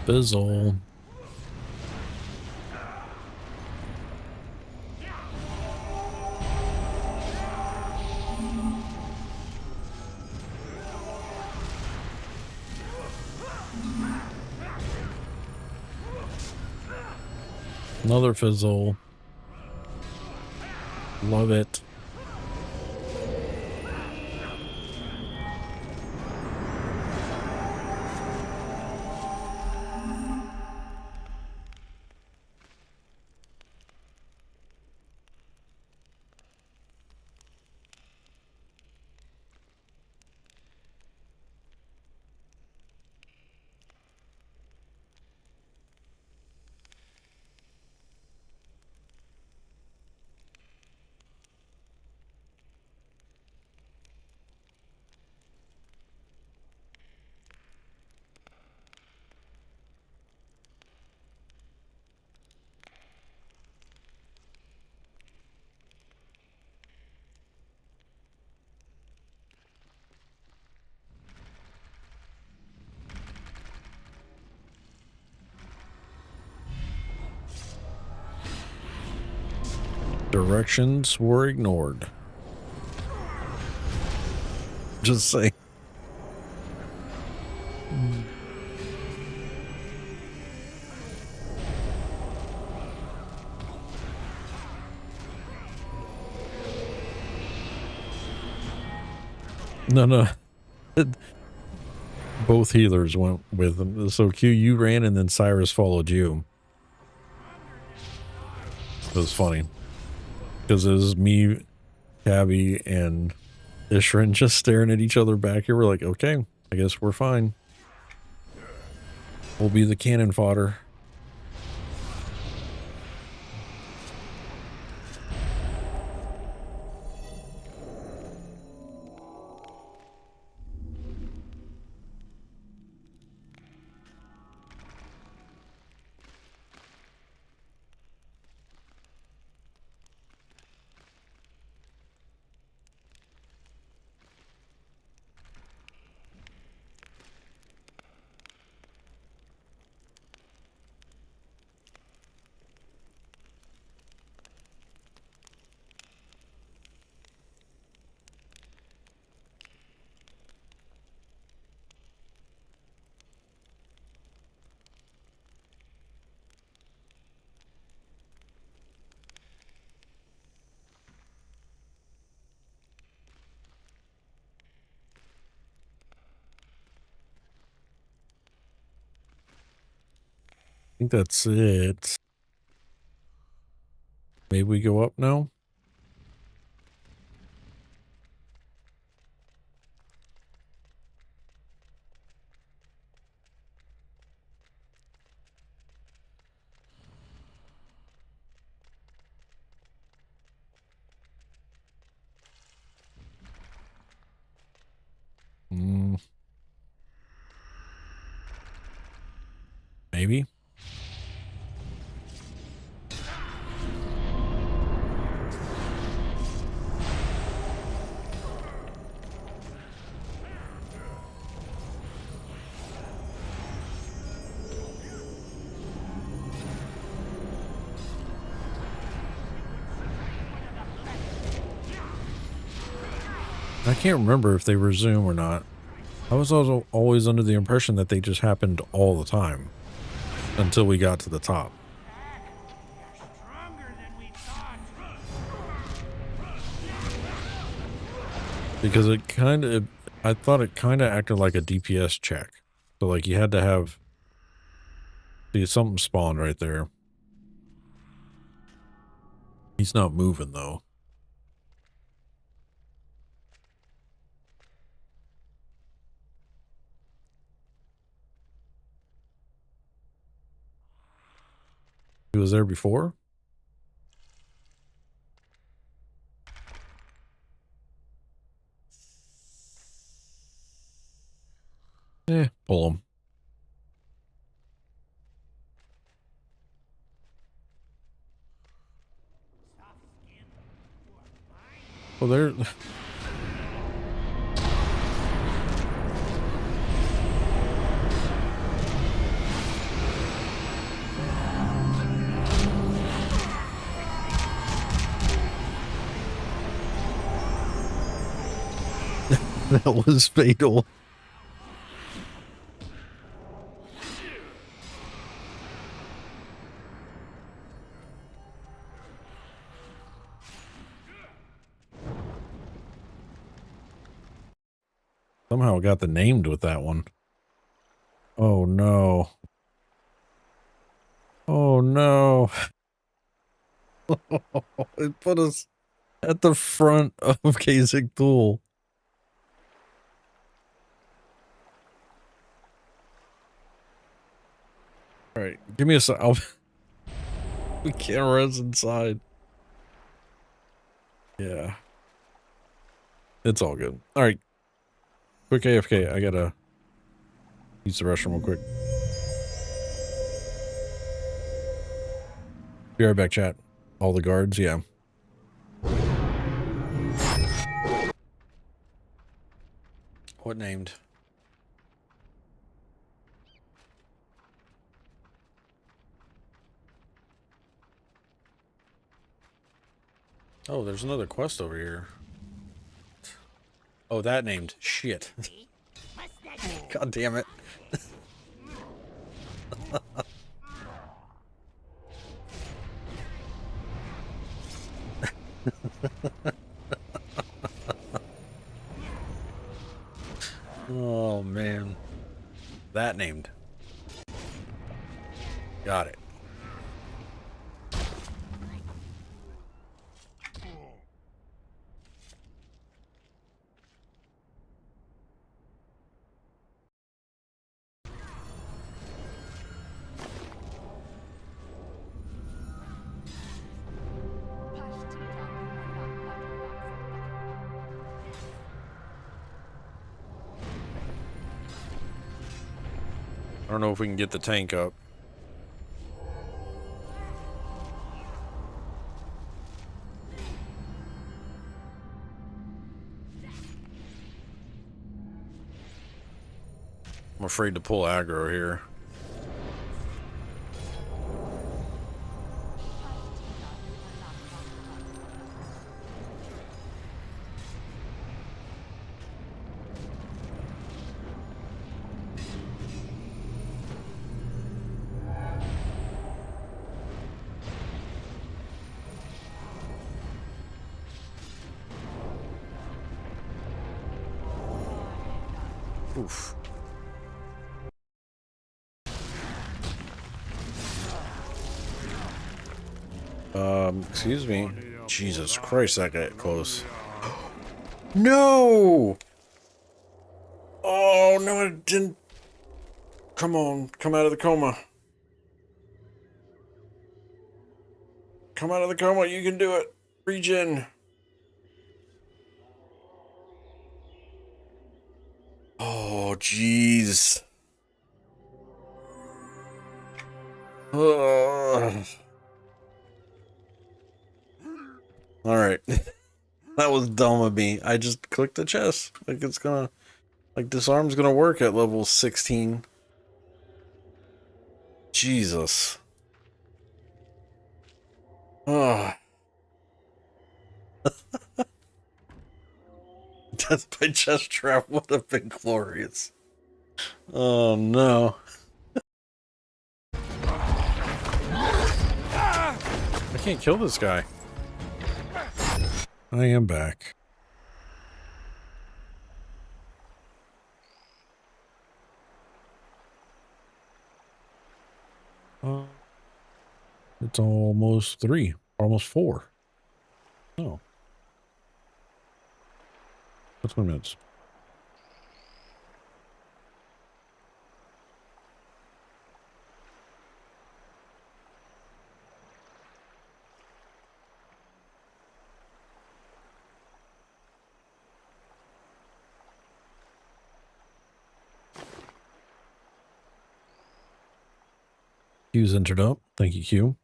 Fizzle. Another fizzle. Love it. Directions were ignored. Just say. No. Both healers went with them. So Q, you ran and then Cyrus followed you. It was funny. Because it was me, Cabby, and Ishrin just staring at each other back here. We're like, okay, I guess we're fine. We'll be the cannon fodder. I think that's it. Maybe we go up now? Maybe. I can't remember if they resume or not. I was also always under the impression that they just happened all the time until we got to the top. Stronger than we thought. Because it kind of, I thought it kind of acted like a DPS check. So like you had to have, see, something spawned right there. He's not moving though. He was there before? Pull them. Well, there. That was fatal. Somehow got the named with that one. Oh no. Oh no. It put us at the front of Kasich Thule. All right, give me a sec. We can't res inside. Yeah. It's all good. All right. Quick AFK. I gotta use the restroom real quick. Be right back, chat. All the guards, yeah. What named? Oh, there's another quest over here. Oh, that named. Shit. God damn it. Oh, man. That named. Got it. I don't know if we can get the tank up. I'm afraid to pull aggro here. Oof. Excuse me. Jesus Christ, that got close. No! Oh, no, it didn't. Come on, come out of the coma. Come out of the coma, you can do it. Regen. Oh, jeez. Ugh. All right. That was dumb of me. I just clicked the chest. Like it's gonna, like disarm's gonna work at level 16. Jesus. Oh. Death by chest trap would have been glorious. Oh no. I can't kill this guy. I am back. It's almost 3, almost 4. Oh. What's my minutes? Q's entered up. Thank you, Q.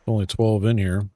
Only 12 in here.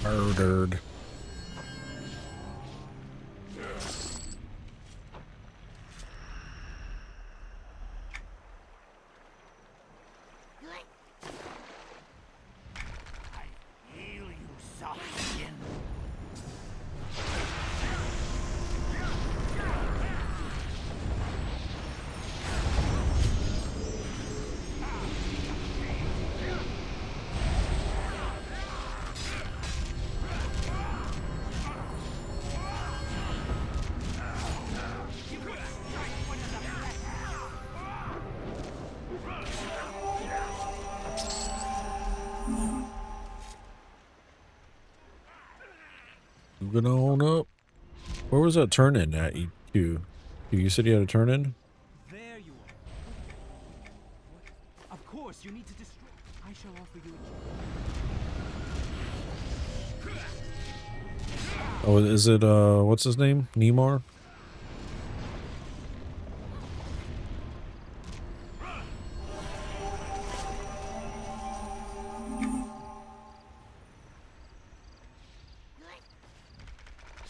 Murdered. I feel you, soft skin. Moving on up. Where was that turn in at, EQ? You said you had a turn in? There you are. Of course, you need to destroy. I shall offer you a Oh, is it, what's his name? Neymar?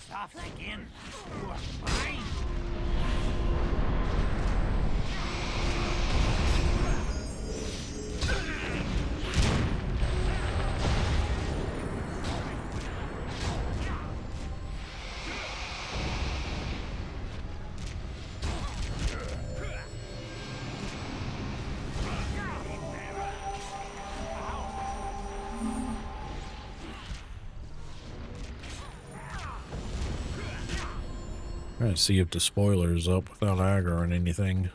Soft skin. You are mine. Trying to see if the spoiler's up without aggroing anything.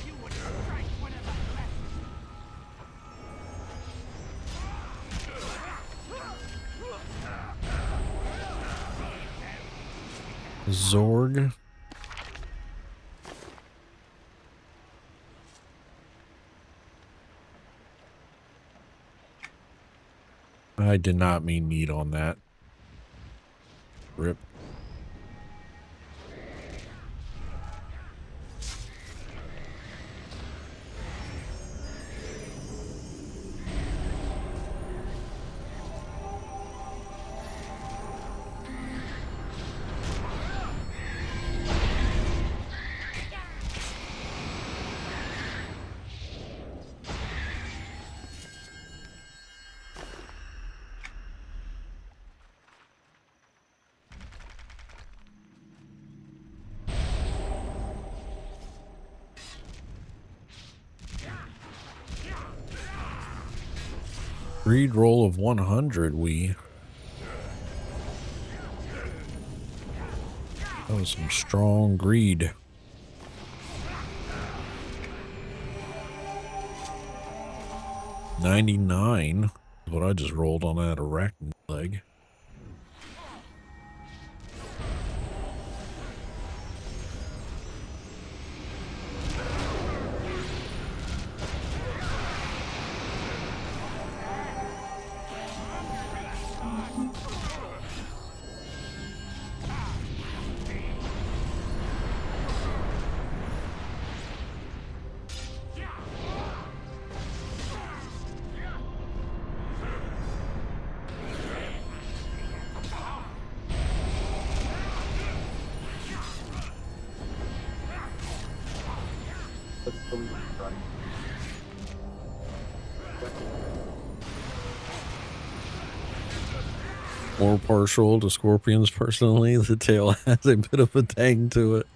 You would strike one of the Zorg. I did not mean meat on that. Rip. Greed roll of 100, we. That was some strong greed. $99 is what I just rolled on that arachnid leg. More partial to scorpions personally. The tail has a bit of a tang to it.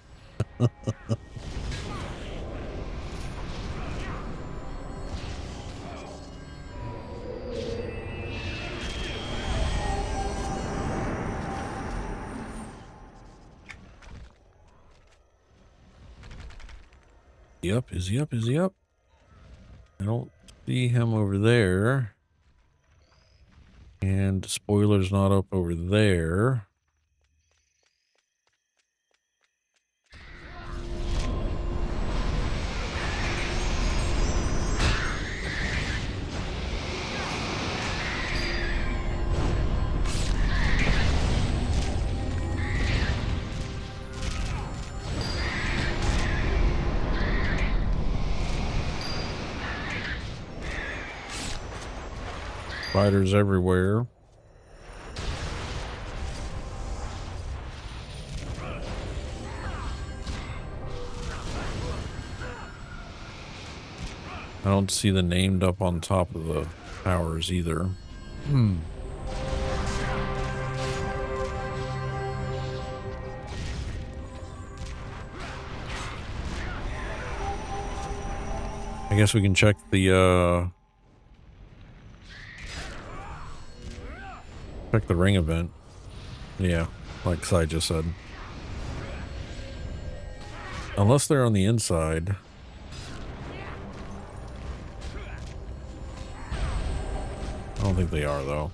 Yep, is he up? Is he up? I don't see him over there. And spoiler's not up over there. Spiders everywhere. I don't see the named up on top of the towers either. I guess we can check the check the ring event. Yeah, like I just said. Unless they're on the inside. I don't think they are, though.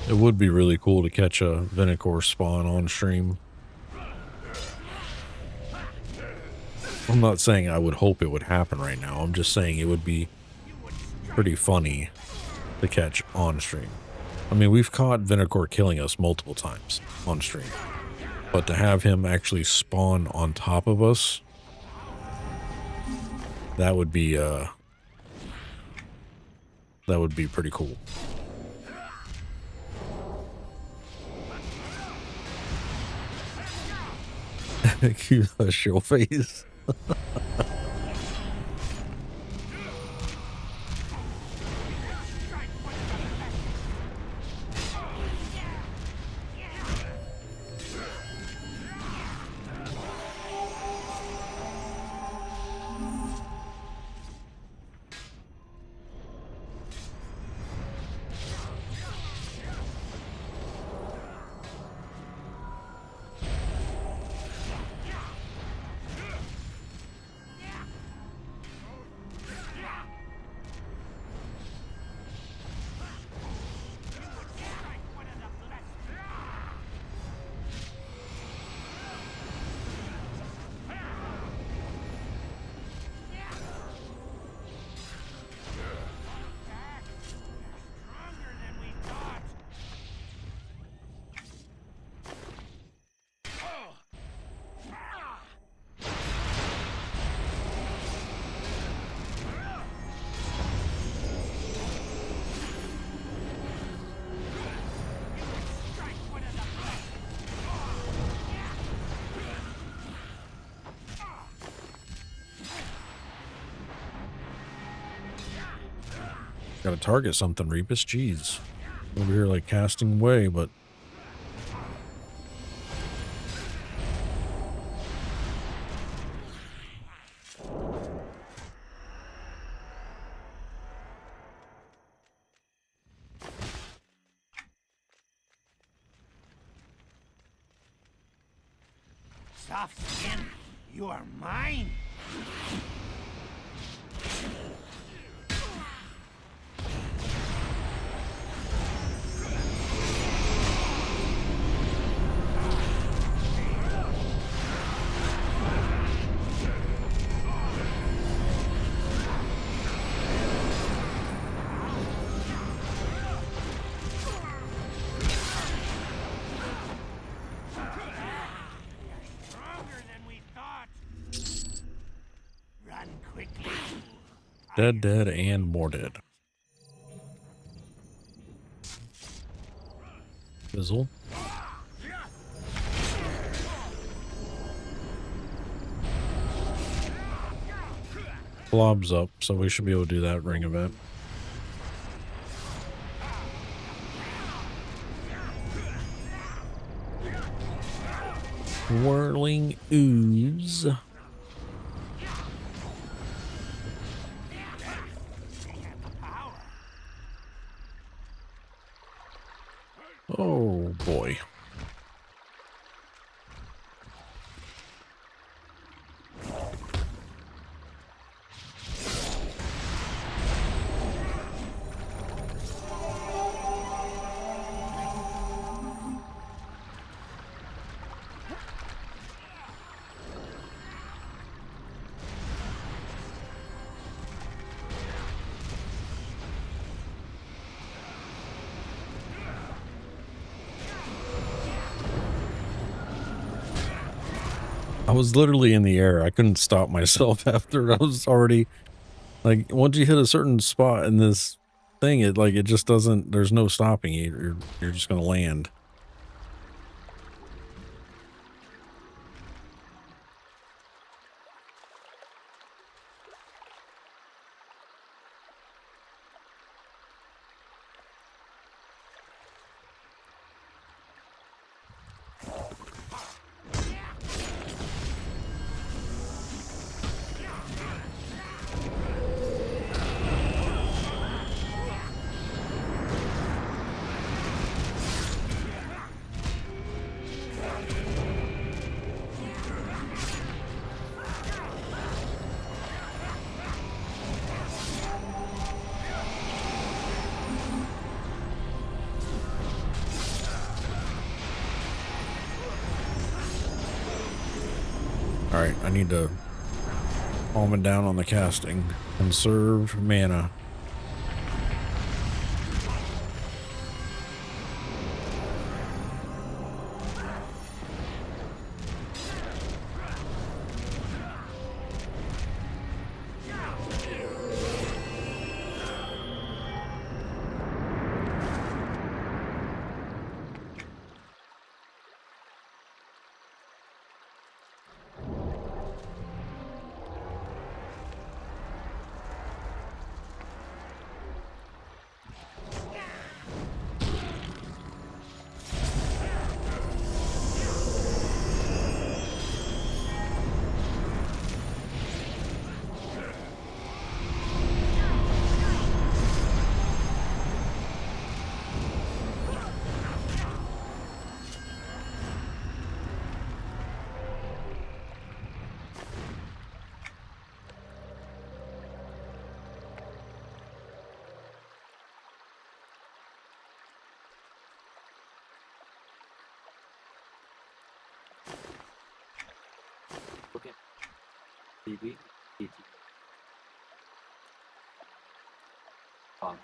It would be really cool to catch a Venicor spawn on stream. I'm not saying I would hope it would happen right now. I'm just saying it would be pretty funny to catch on stream. I mean, we've caught Venicor killing us multiple times on stream. But to have him actually spawn on top of us, that would be pretty cool. Cue the show face. Gotta target something, Rebus. Jeez. Over here like casting away, but Soft skin, you are mine. Stronger than we thought. Run quickly. dead, and more dead. Fizzle. Blob's up, so we should be able to do that ring event. Whirling ooze. Oh boy. I was literally in the air. I couldn't stop myself after I was already like, once you hit a certain spot in this thing, it just doesn't, there's no stopping you. You're just going to land. Alright, I need to calm it down on the casting. Conserve mana. Okay. TV, TT. On.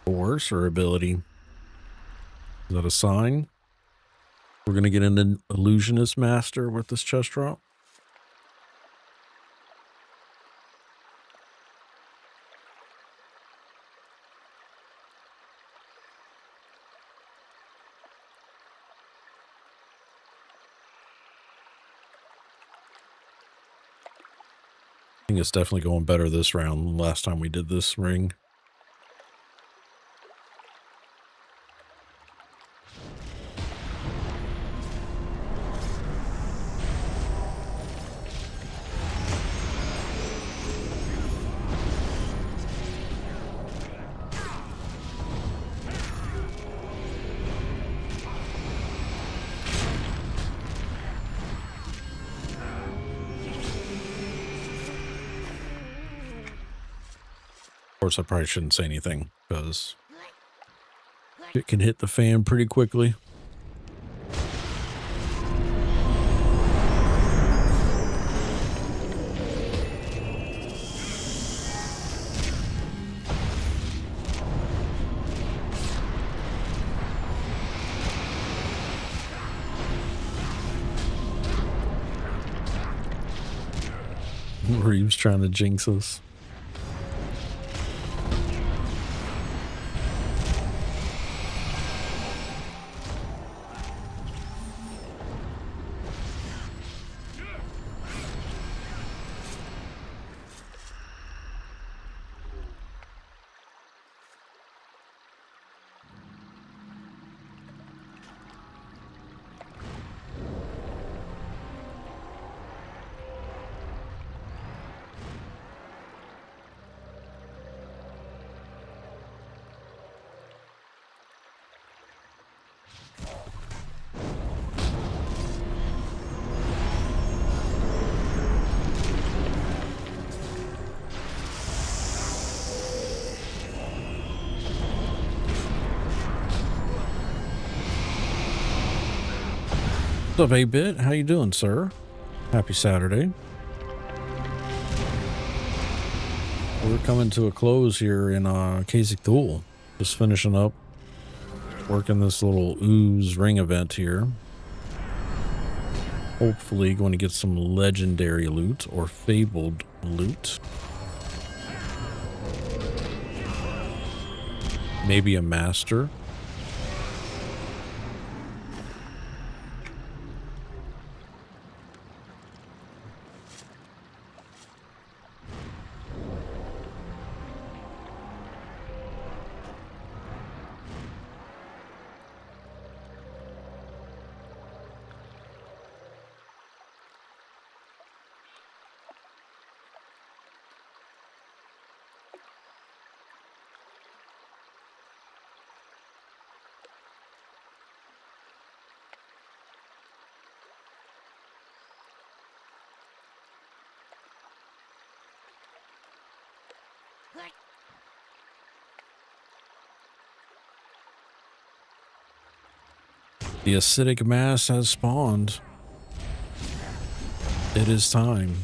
Force or ability? Is that a sign? We're going to get an illusionist master with this chest drop. I think it's definitely going better this round than last time we did this ring. Of course, I probably shouldn't say anything because it can hit the fan pretty quickly. Reeves trying to jinx us. What's up, 8-Bit? How you doing, sir? Happy Saturday. We're coming to a close here in Kasich Thule. Just finishing up working this little ooze ring event here. Hopefully going to get some legendary loot or fabled loot. Maybe a master. The acidic mass has spawned. It is time.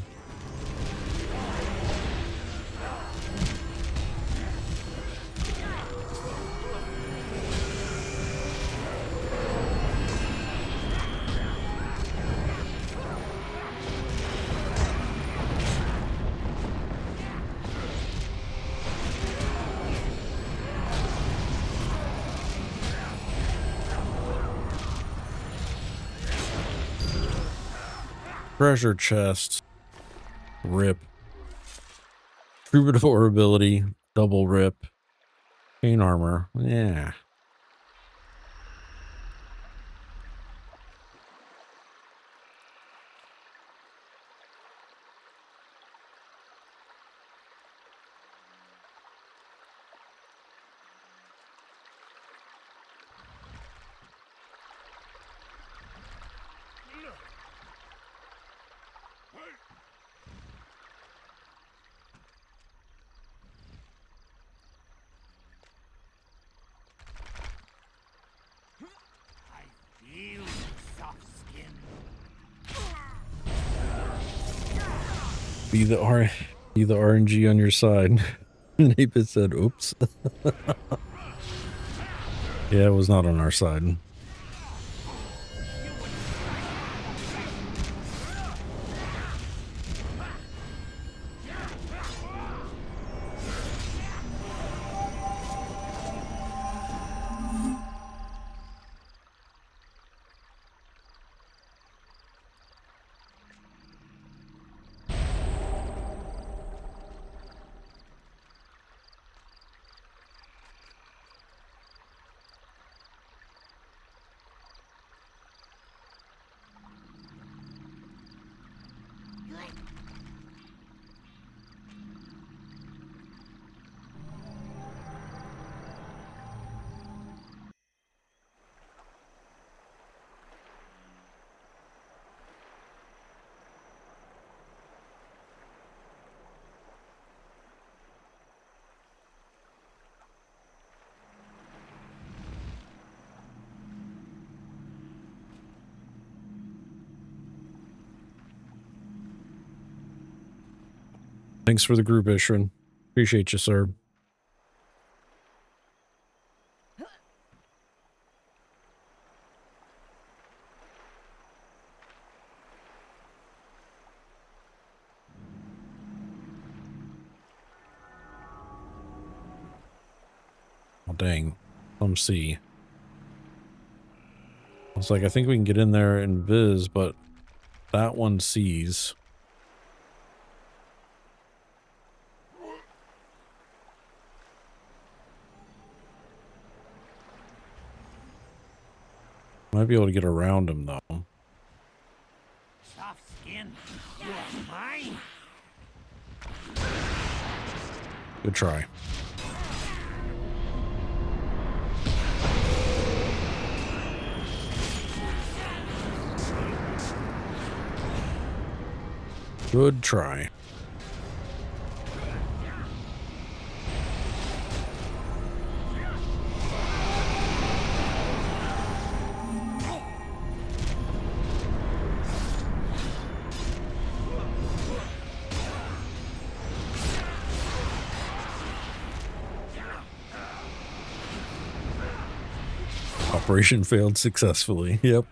Treasure chest. Rip. Troubadour ability. Double rip. Chain armor. Yeah. Be the RNG on your side. Napis said, oops. Yeah, it was not on our side. Thanks for the group, Ishran. Appreciate you, sir. Oh, dang. Some C. I was like, I think we can get in there and viz, but that one sees. Might be able to get around him, though. Soft skin. You are mine. Good try. Good try. Operation failed successfully. Yep.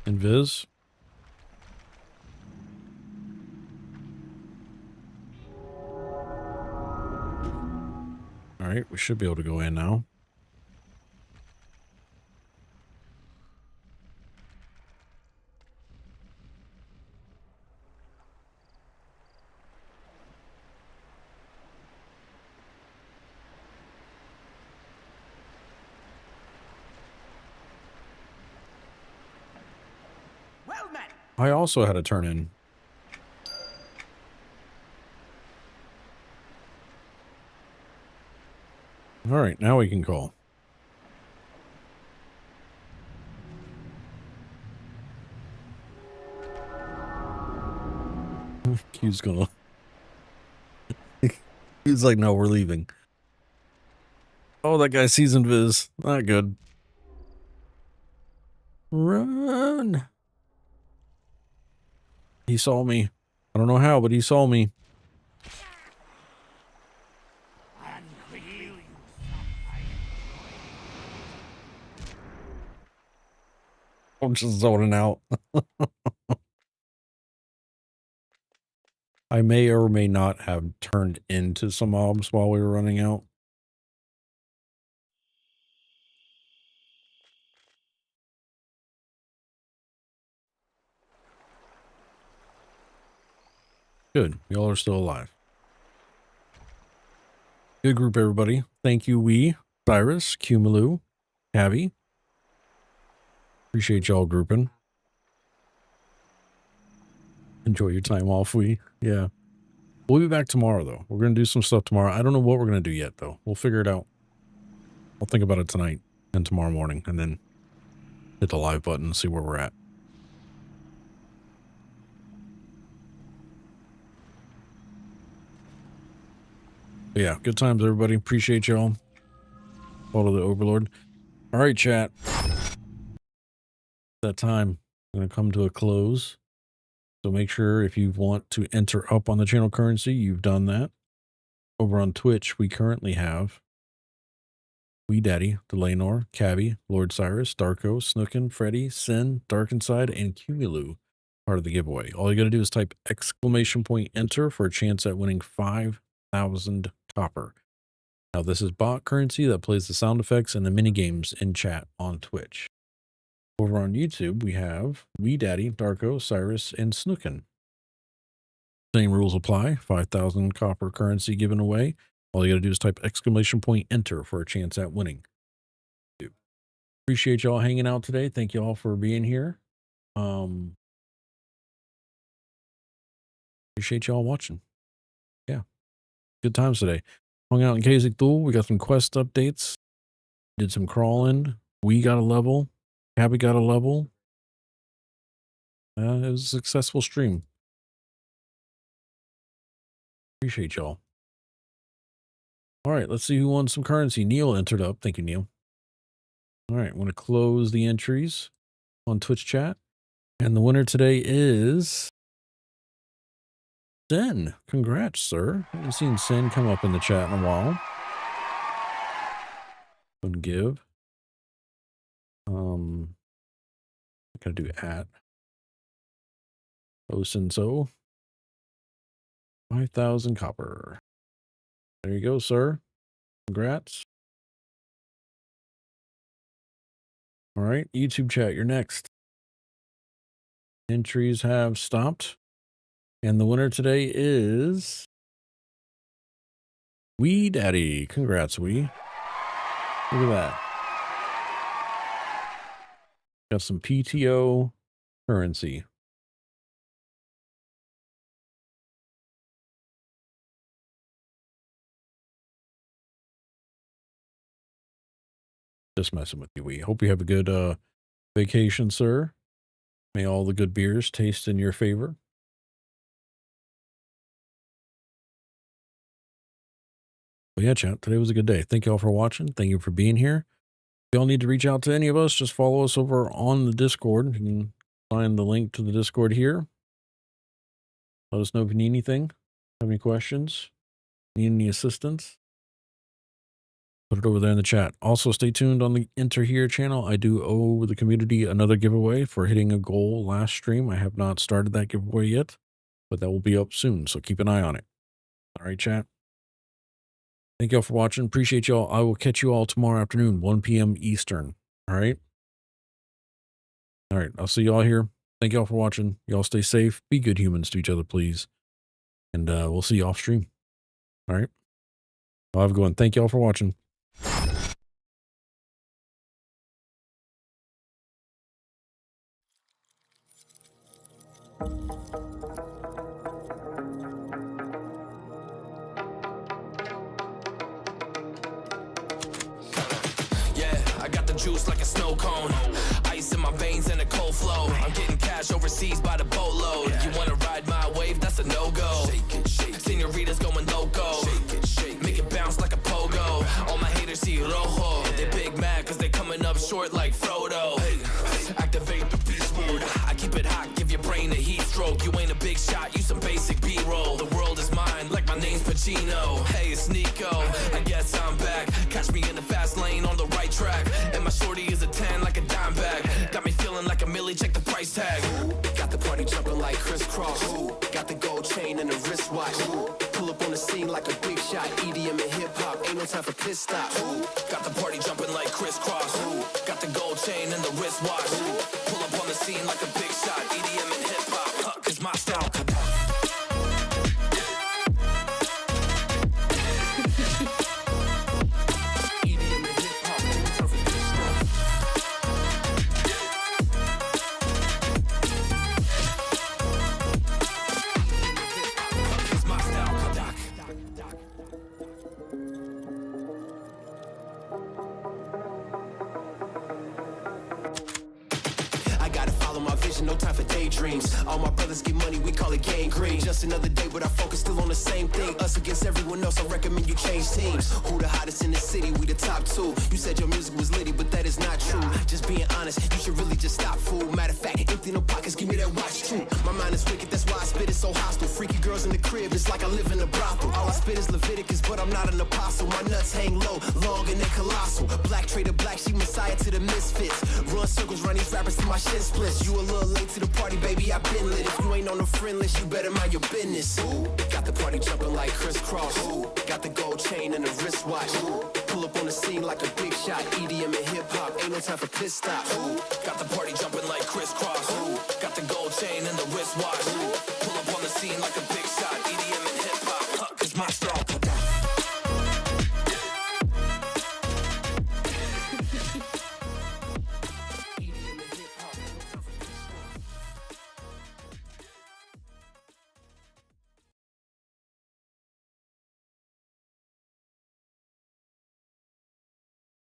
Invis. All right, we should be able to go in now. Well met. I also had a turn in. All right, now we can call. Q's gonna. He's like, no, we're leaving. Oh, that guy sees invis. Not good. Run. He saw me. I don't know how, but he saw me. I'm just zoning out. I may or may not have turned into some mobs while we were running out. Good. Y'all are still alive. Good group, everybody. Thank you, we, Cyrus, Cumulo, Cavi. Appreciate y'all grouping. Enjoy your time off, we. Yeah. We'll be back tomorrow, though. We're going to do some stuff tomorrow. I don't know what we're going to do yet, though. We'll figure it out. I'll think about it tonight and tomorrow morning, and then hit the live button and see where we're at. But yeah, good times, everybody. Appreciate y'all. Follow the Overlord. All right, chat. That time going to come to a close. So make sure if you want to enter up on the channel currency, you've done that. Over on Twitch, we currently have Wee Daddy, Delanor, Cavi, Lord Cyrus, Darko, Snookin, Freddy, Sin, Darkenside, and Cumulo part of the giveaway. All you got to do is type !enter for a chance at winning 5,000 copper. Now, this is bot currency that plays the sound effects and the mini games in chat on Twitch. Over on YouTube, we have Wee Daddy, Darko, Cyrus, and Snookin. Same rules apply. 5,000 copper currency given away. All you got to do is type !enter for a chance at winning. Appreciate y'all hanging out today. Thank you all for being here. Appreciate y'all watching. Yeah. Good times today. Hung out in Kasich Thul. We got some quest updates. Did some crawling. We got a level. Cabby got a level. It was a successful stream. Appreciate y'all. All right, let's see who won some currency. Neil entered up. Thank you, Neil. All right, I'm going to close the entries on Twitch chat. And the winner today is Sen. Congrats, sir. I haven't seen Sen come up in the chat in a while. And give. I'm going to do at. So 5,000 copper. There you go, sir. Congrats. All right, YouTube chat, you're next. Entries have stopped. And the winner today is Wee Daddy. Congrats, Wee. Look at that. Got some PTO currency. Just messing with you, Wee. Hope you have a good vacation, sir. May all the good beers taste in your favor. But yeah, chat, today was a good day. Thank you all for watching. Thank you for being here. If y'all need to reach out to any of us, just follow us over on the Discord. You can find the link to the Discord here. Let us know if you need anything, have any questions, need any assistance. Put it over there in the chat. Also, stay tuned on the Enter Here channel. I do owe the community another giveaway for hitting a goal last stream. I have not started that giveaway yet, but that will be up soon, so keep an eye on it. All right, chat. Thank y'all for watching. Appreciate y'all. I will catch you all tomorrow afternoon, 1 p.m. Eastern. All right? All right, I'll see y'all here. Thank y'all for watching. Y'all stay safe. Be good humans to each other, please. And we'll see you off stream. All right? I'll have a good one. Thank y'all for watching. Juice like a snow cone, ice in my veins and a cold flow. I'm getting cash overseas by the boatload. You wanna ride my wave? That's a no-go. Senoritas going loco, make it bounce like a pogo. All my haters see rojo, they big mad cause they coming up short like Frodo. Activate the beast mode, I keep it hot, give your brain a heat stroke. You ain't a big shot, you some basic B-roll. The world is mine like my name's Pacino. Hey, it's Nico, I guess I'm back. Catch me in the fast lane on the right track. And my shorty is a 10 like a dime bag. Got me feeling like a millie, check the price tag. Got the party jumping like crisscross. Got the gold chain and the wristwatch. Pull up on the scene like a big shot. EDM and hip hop, ain't no time for piss stop. Got the party jumping like crisscross. Got the gold chain and the wristwatch. Pull up on the scene like a big shot. EDM and hip hop, cause my style. vision, no time for daydreams. All my brothers get money, we call it gang green. Just another day, but our focus still on the same thing. Us against everyone else, I recommend you change teams. Who the hottest in the city? We the top two. You said your music was litty, but that is not true. Just being honest, you should really just stop, fool. Matter of fact, empty no pockets, give me that watch too. My mind is wicked, that's why I spit it so hostile. Freaky girls in the crib, it's like I live in a brothel. All I spit is Leviticus, but I'm not an apostle. My nuts hang low, long and they colossal. Black trader, black sheep, messiah to the misfits. Run circles, run these rappers till my shit splits. You a little late to the party, baby, I been lit. If you ain't on the friend list, you better mind your business. Ooh, got the party jumping like crisscross. Ooh, got the gold chain and the wristwatch. Ooh, pull up on the scene like a big shot. EDM and hip hop, ain't no time for pit stops. Ooh, got the party jumping like crisscross. Ooh, got the gold chain and the wristwatch. Ooh, pull up on the scene like a